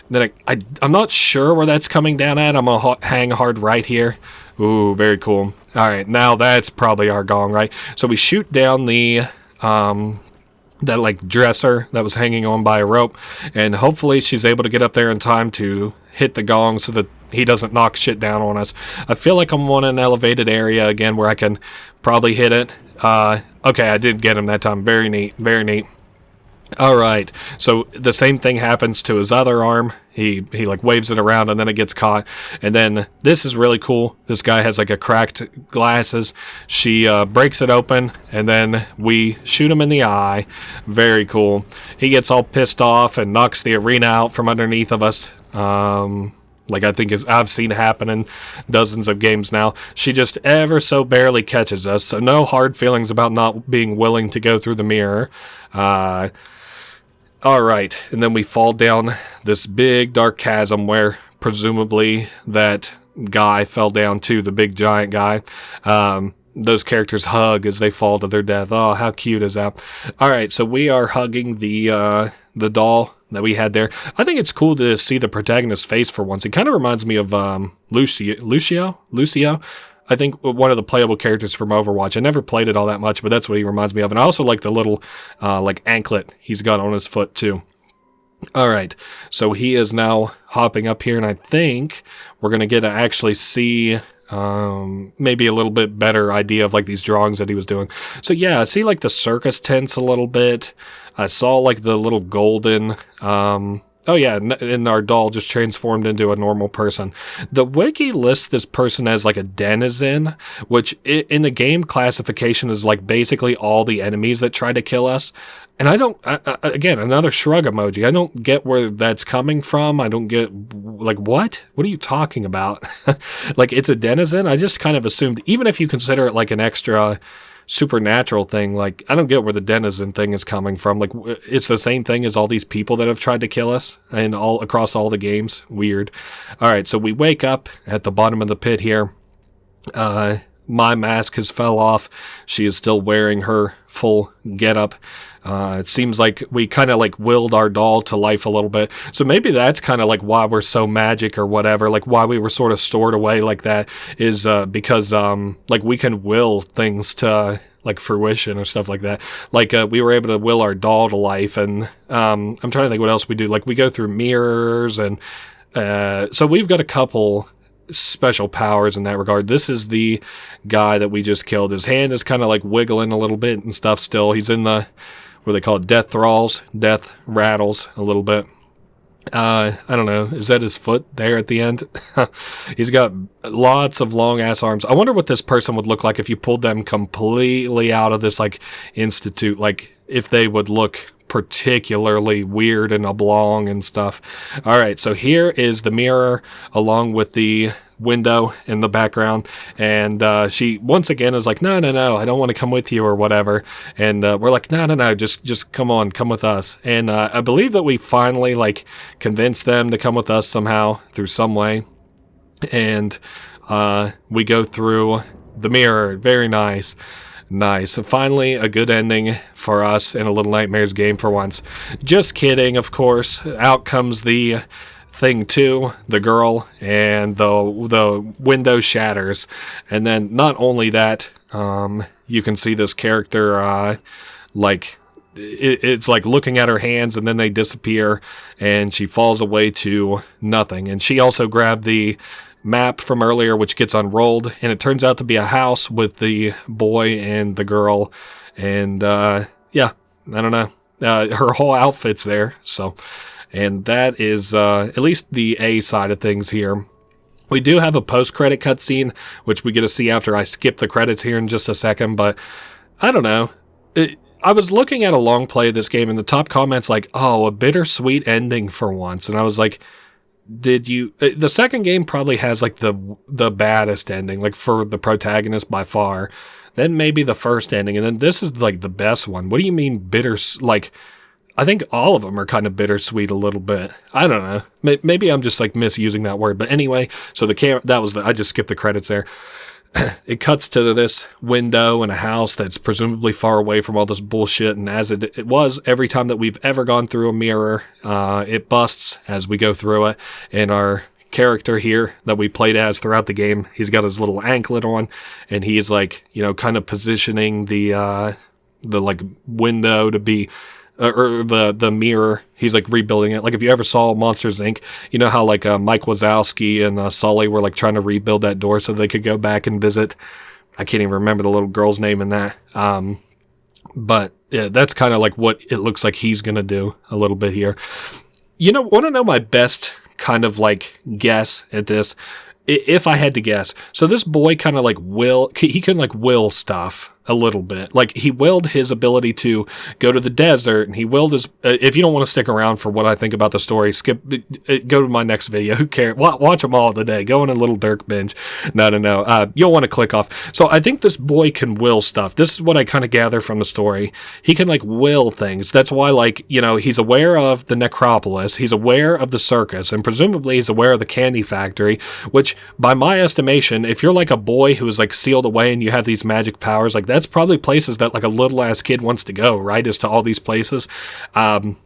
Then I'm not sure where that's coming down at. I'm going to hang hard right here. Ooh, very cool. All right, now that's probably our gong, right? So we shoot down the that like dresser that was hanging on by a rope, and hopefully she's able to get up there in time to hit the gong so that he doesn't knock shit down on us. I feel like I'm on an elevated area again where I can probably hit it. Okay, I did get him that time. Very neat, very neat. All right, so the same thing happens to his other arm. He like waves it around and then it gets caught. And then this is really cool. This guy has like a cracked glasses. She breaks it open and then we shoot him in the eye. Very cool. He gets all pissed off and knocks the arena out from underneath of us. Like I think I've seen happen in dozens of games now. She just ever so barely catches us. So no hard feelings about not being willing to go through the mirror. Alright, and then we fall down this big dark chasm where presumably that guy fell down too, the big giant guy. Those characters hug as they fall to their death. Oh, how cute is that? Alright, so we are hugging the doll that we had there. I think it's cool to see the protagonist's face for once. It kind of reminds me of Lucio? I think one of the playable characters from Overwatch. I never played it all that much, but that's what he reminds me of. And I also like the little like anklet he's got on his foot too. All right, so he is now hopping up here, and I think we're going to get to actually see maybe a little bit better idea of like these drawings that he was doing. So yeah, I see like the circus tents a little bit. I saw like the little golden... Oh yeah, and our doll just transformed into a normal person. The wiki lists this person as like a denizen, which in the game classification is like basically all the enemies that try to kill us. And I don't, again, another shrug emoji. I don't get where that's coming from. I don't get, like, what? What are you talking about? Like, it's a denizen? I just kind of assumed, even if you consider it like an extra supernatural thing, like I don't get where the denizen thing is coming from. Like it's the same thing as all these people that have tried to kill us and all across all the games. Weird. All right, so we wake up at the bottom of the pit here. My mask has fell off. She is still wearing her full getup. It seems like we kind of like willed our doll to life a little bit. So maybe that's kind of like why we're so magic or whatever, like why we were sort of stored away like that is because like we can will things to like fruition or stuff like that. Like we were able to will our doll to life, and I'm trying to think what else we do. Like we go through mirrors, and so we've got a couple special powers in that regard. This is the guy that we just killed. His hand is kind of like wiggling a little bit and stuff still. He's in the, what do they call it, death thralls, death rattles a little bit. I don't know, is that his foot there at the end? He's got lots of long ass arms. I wonder what this person would look like if you pulled them completely out of this like institute, like if they would look particularly weird and oblong and stuff. All right, so here is the mirror along with the window in the background, and she once again is like, no, I don't want to come with you or whatever, and we're like, no, just come on, come with us. And I believe that we finally like convinced them to come with us somehow through some way, and we go through the mirror. Very nice. So finally, a good ending for us in a Little Nightmares game for once. Just kidding, of course. Out comes the thing 2, the girl, and the window shatters. And then not only that, you can see this character, like, it's like looking at her hands and then they disappear and she falls away to nothing. And she also grabbed the map from earlier, which gets unrolled, and it turns out to be a house with the boy and the girl, and yeah, I don't know, her whole outfit's there. So, and that is at least the A side of things here. We do have a post-credit cutscene, which we get to see after I skip the credits here in just a second, but I don't know. I was looking at a long play of this game, and the top comments like, oh, a bittersweet ending for once, and I was like, did you... The second game probably has like the baddest ending, like for the protagonist by far. Then maybe the first ending, and then this is like the best one. What do you mean bitter? Like, I think all of them are kind of bittersweet a little bit. I don't know. Maybe I'm just like misusing that word. But anyway, so the camera, I just skipped the credits there. It cuts to this window in a house that's presumably far away from all this bullshit. And as it was, every time that we've ever gone through a mirror, it busts as we go through it. And our character here that we played as throughout the game, he's got his little anklet on, and he's like, kind of positioning the like window to be, or the mirror. He's like rebuilding it. Like if you ever saw Monsters Inc., you know how like Mike Wazowski and Sully were like trying to rebuild that door so they could go back and visit. I can't even remember the little girl's name in that. But yeah, that's kind of like what it looks like he's gonna do a little bit here. Want to know my best kind of like guess at this? If I had to guess. So this boy kind of like he can like will stuff a little bit. Like he willed his ability to go to the desert, and he willed his, if you don't want to stick around for what I think about the story, go to my next video. Who cares? Watch them all today. Go in a little Dirk binge. No. You'll want to click off. So I think this boy can will stuff. This is what I kind of gather from the story. He can like will things. That's why like, he's aware of the necropolis. He's aware of the circus, and presumably he's aware of the candy factory, which by my estimation, if you're like a boy who is like sealed away and you have these magic powers, like that's probably places that like a little ass kid wants to go, right? Is to all these places. And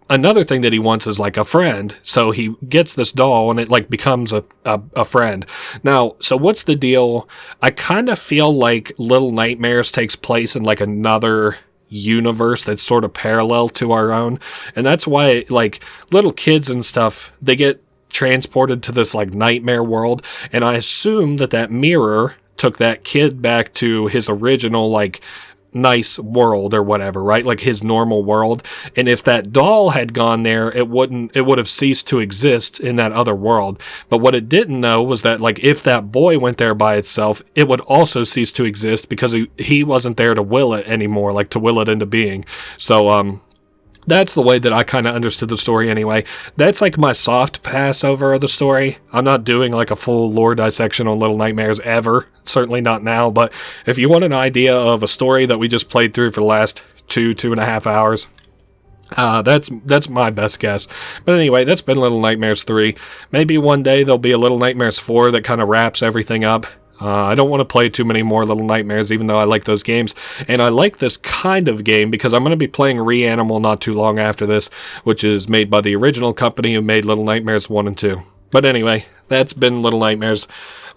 another thing that he wants is like a friend. So he gets this doll and it like becomes a friend. Now, so what's the deal? I kind of feel like Little Nightmares takes place in like another universe that's sort of parallel to our own. And that's why like little kids and stuff, they get transported to this like nightmare world. And I assume that mirror took that kid back to his original like nice world or whatever, right? Like his normal world. And if that doll had gone there, it would have ceased to exist in that other world. But what it didn't know was that like if that boy went there by itself, it would also cease to exist because he wasn't there to will it anymore, like to will it into being. So that's the way that I kind of understood the story anyway. That's like my soft pass over of the story. I'm not doing like a full lore dissection on Little Nightmares ever. Certainly not now. But if you want an idea of a story that we just played through for the last 2.5 hours, that's my best guess. But anyway, that's been Little Nightmares 3. Maybe one day there'll be a Little Nightmares 4 that kind of wraps everything up. I don't want to play too many more Little Nightmares, even though I like those games. And I like this kind of game because I'm going to be playing Reanimal not too long after this, which is made by the original company who made Little Nightmares 1 and 2. But anyway, that's been Little Nightmares.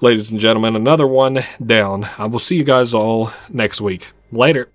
Ladies and gentlemen, another one down. I will see you guys all next week. Later.